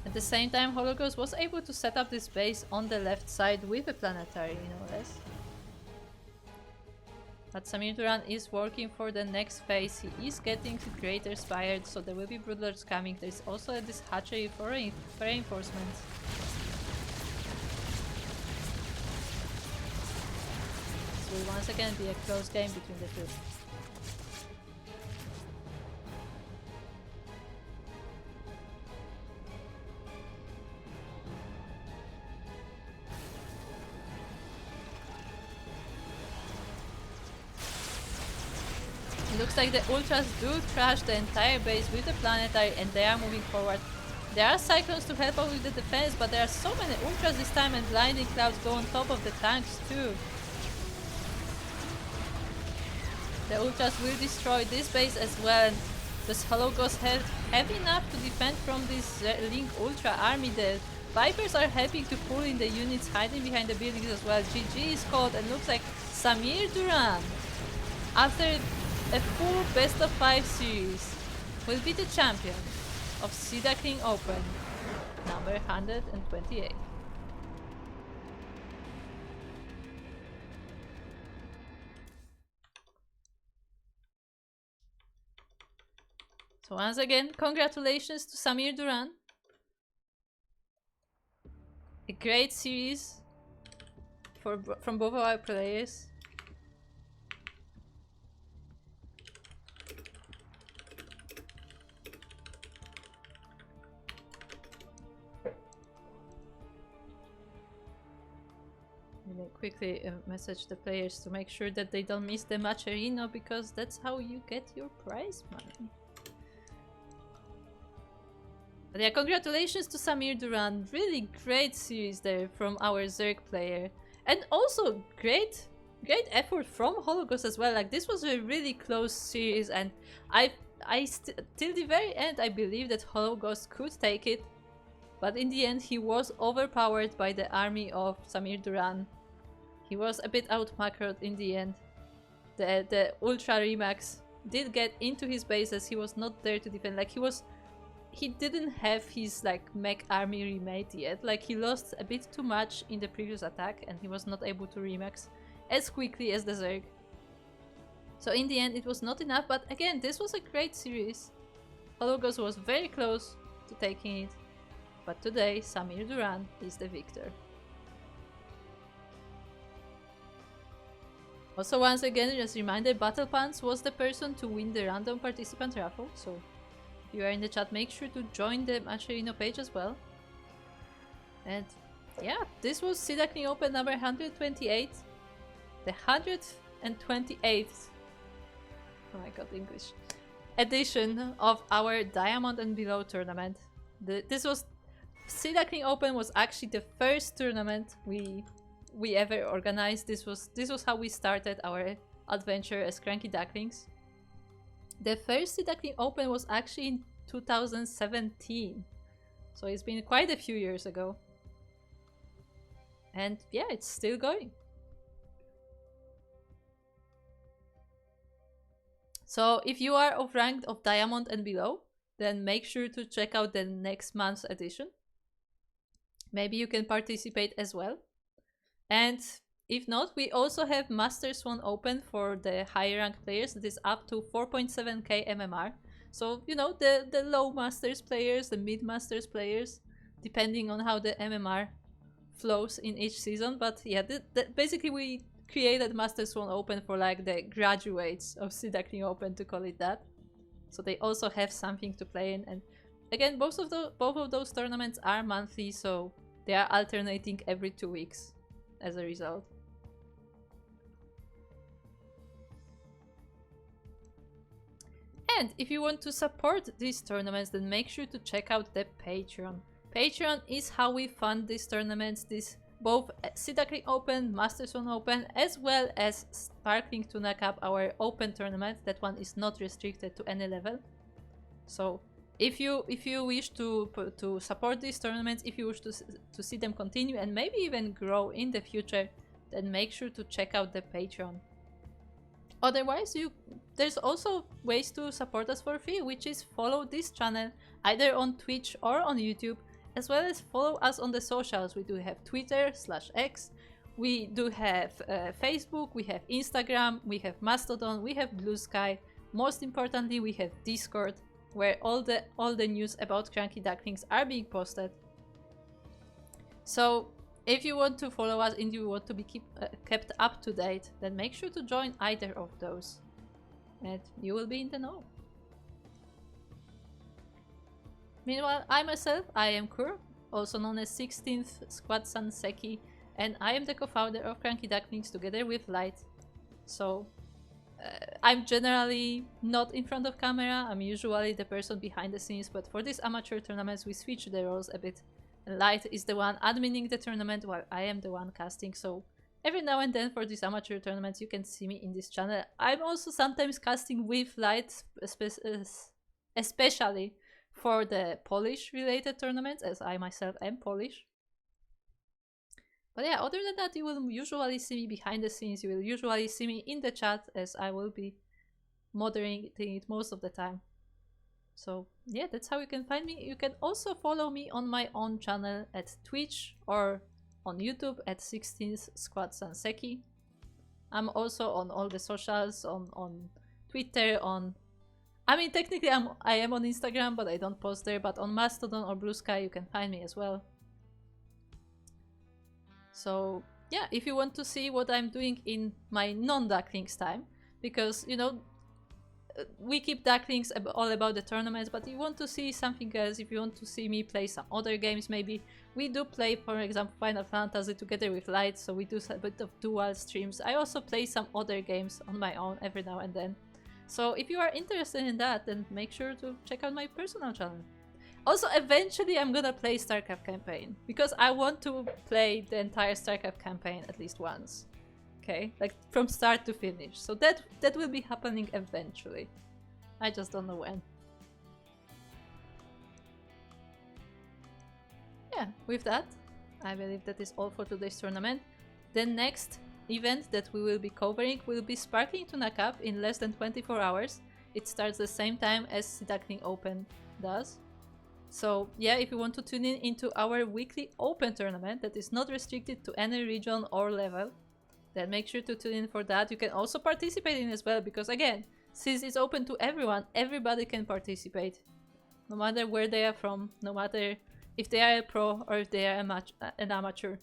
At the same time, HollowGhost was able to set up this base on the left side with a planetary, no less. But SamirDuran is working for the next phase. He is getting to Greater Spire, so there will be Broodlords coming. There's also this hatchery for reinforcements. This will once again be a close game between the two. Looks like the Ultras do trash the entire base with the planetary and they are moving forward. There are Cyclones to help out with the defense, but there are so many Ultras this time and Blinding Clouds go on top of the tanks too. The Ultras will destroy this base as well, and does HollowGhost have enough to defend from this Link Ultra army? The Vipers are helping to pull in the units hiding behind the buildings as well. GG is called and looks like SamirDuran, after a full best of 5 series, will be the champion of Sea Duckling Open number 128. So once again, congratulations to SamirDuran. A great series from both of our players. Quickly message the players to make sure that they don't miss the match arena, because that's how you get your prize money. But yeah, congratulations to SamirDuran. Really great series there from our Zerg player, and also great effort from HollowGhost as well. Like, this was a really close series, and till the very end I believe that HollowGhost could take it, but in the end he was overpowered by the army of SamirDuran. He was a bit out macroed in the end. The Ultra Remax did get into his bases, he was not there to defend. Like he didn't have his like mech army remade yet. Like he lost a bit too much in the previous attack and he was not able to remix as quickly as the Zerg. So in the end it was not enough, but again, this was a great series. HollowGhost was very close to taking it, but today SamirDuran is the victor. Also, once again, just a reminder, Battle Pants was the person to win the random participant raffle, so if you are in the chat, make sure to join the Macherino page as well. And yeah, this was Sea Duckling Open number 128, the 128th, oh my god, English, edition of our Diamond and Below tournament. This was Sea Duckling Open was actually the first tournament we ever organized. This was how we started our adventure as CranKy Ducklings. The first Sea Duckling Open was actually in 2017, so it's been quite a few years ago. And yeah, it's still going. So if you are of rank of Diamond and below, then make sure to check out the next month's edition. Maybe you can participate as well. And if not, we also have Masters 1 open for the higher rank players. That is up to 4.7k MMR. So, you know, the low Masters players, the mid Masters players, depending on how the MMR flows in each season. But yeah, basically we created Masters 1 open for like the graduates of Sea Duckling Open, to call it that. So they also have something to play in. And again, both of those tournaments are monthly, so they are alternating every 2 weeks as a result. And if you want to support these tournaments, then make sure to check out the Patreon. Patreon is how we fund these tournaments, both Sea Duckling Open, Masters 1 Open, as well as Sparkling Tuna Cup, our open tournament. That one is not restricted to any level. So if you wish to support these tournaments, if you wish to see them continue and maybe even grow in the future, then make sure to check out the Patreon. Otherwise, there's also ways to support us for free, which is follow this channel either on Twitch or on YouTube, as well as follow us on the socials. We do have Twitter/X, we do have Facebook, we have Instagram, we have Mastodon, we have Blue Sky. Most importantly, we have Discord, where all the news about CranKy Ducklings are being posted. So if you want to follow us and you want to be kept up to date, then make sure to join either of those, and you will be in the know. Meanwhile, I myself, I am Kur, also known as 16th Squad Sanseki, and I am the co-founder of CranKy Ducklings together with Light. So I'm generally not in front of camera, I'm usually the person behind the scenes, but for these amateur tournaments we switch the roles a bit. Light is the one adminning the tournament while I am the one casting, so every now and then for these amateur tournaments you can see me in this channel. I'm also sometimes casting with Light, especially for the Polish related tournaments, as I myself am Polish. But yeah, other than that, you will usually see me behind the scenes, you will usually see me in the chat, as I will be moderating it most of the time. So yeah, that's how you can find me. You can also follow me on my own channel at Twitch or on YouTube at 16th Squad Sanseki. I'm also on all the socials, on Twitter, I mean, technically I am on Instagram, but I don't post there, but on Mastodon or Blue Sky you can find me as well. So yeah, if you want to see what I'm doing in my non-Ducklings time, because, you know, we keep Ducklings all about the tournaments, but you want to see something else, if you want to see me play some other games maybe, we do play, for example, Final Fantasy together with Light, so we do a bit of dual streams. I also play some other games on my own every now and then. So if you are interested in that, then make sure to check out my personal channel. Also, eventually I'm gonna play StarCraft campaign, because I want to play the entire StarCraft campaign at least once. Okay, like from start to finish. So that will be happening eventually. I just don't know when. Yeah, with that, I believe that is all for today's tournament. The next event that we will be covering will be Sparkling Tuna Cup in less than 24 hours. It starts the same time as Sea Duckling Open does. So yeah, if you want to tune in into our weekly open tournament that is not restricted to any region or level, then make sure to tune in for that. You can also participate in as well, because again, since it's open to everyone, everybody can participate. No matter where they are from, no matter if they are a pro or if they are an amateur.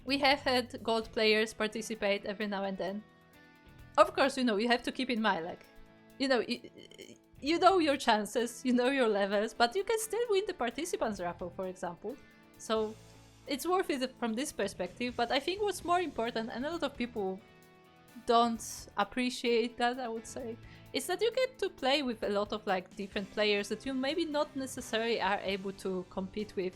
We have had gold players participate every now and then. Of course, you have to keep in mind, like, you know your chances, you know your levels, but you can still win the participants raffle, for example. So it's worth it from this perspective, but I think what's more important, and a lot of people don't appreciate that, I would say, is that you get to play with a lot of like different players that you maybe not necessarily are able to compete with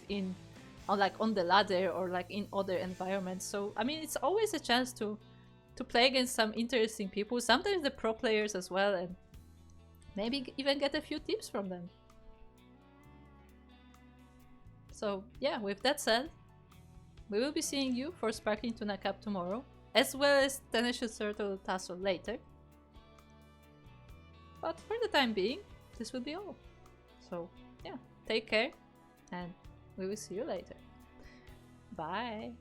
on the ladder or like in other environments. So I mean, it's always a chance to play against some interesting people, sometimes the pro players as well, and maybe even get a few tips from them. So yeah, with that said, we will be seeing you for Sparkling Tuna Cup tomorrow, as well as Tenacious Turtle Tassel later. But for the time being, this will be all. So yeah, take care, and we will see you later. Bye!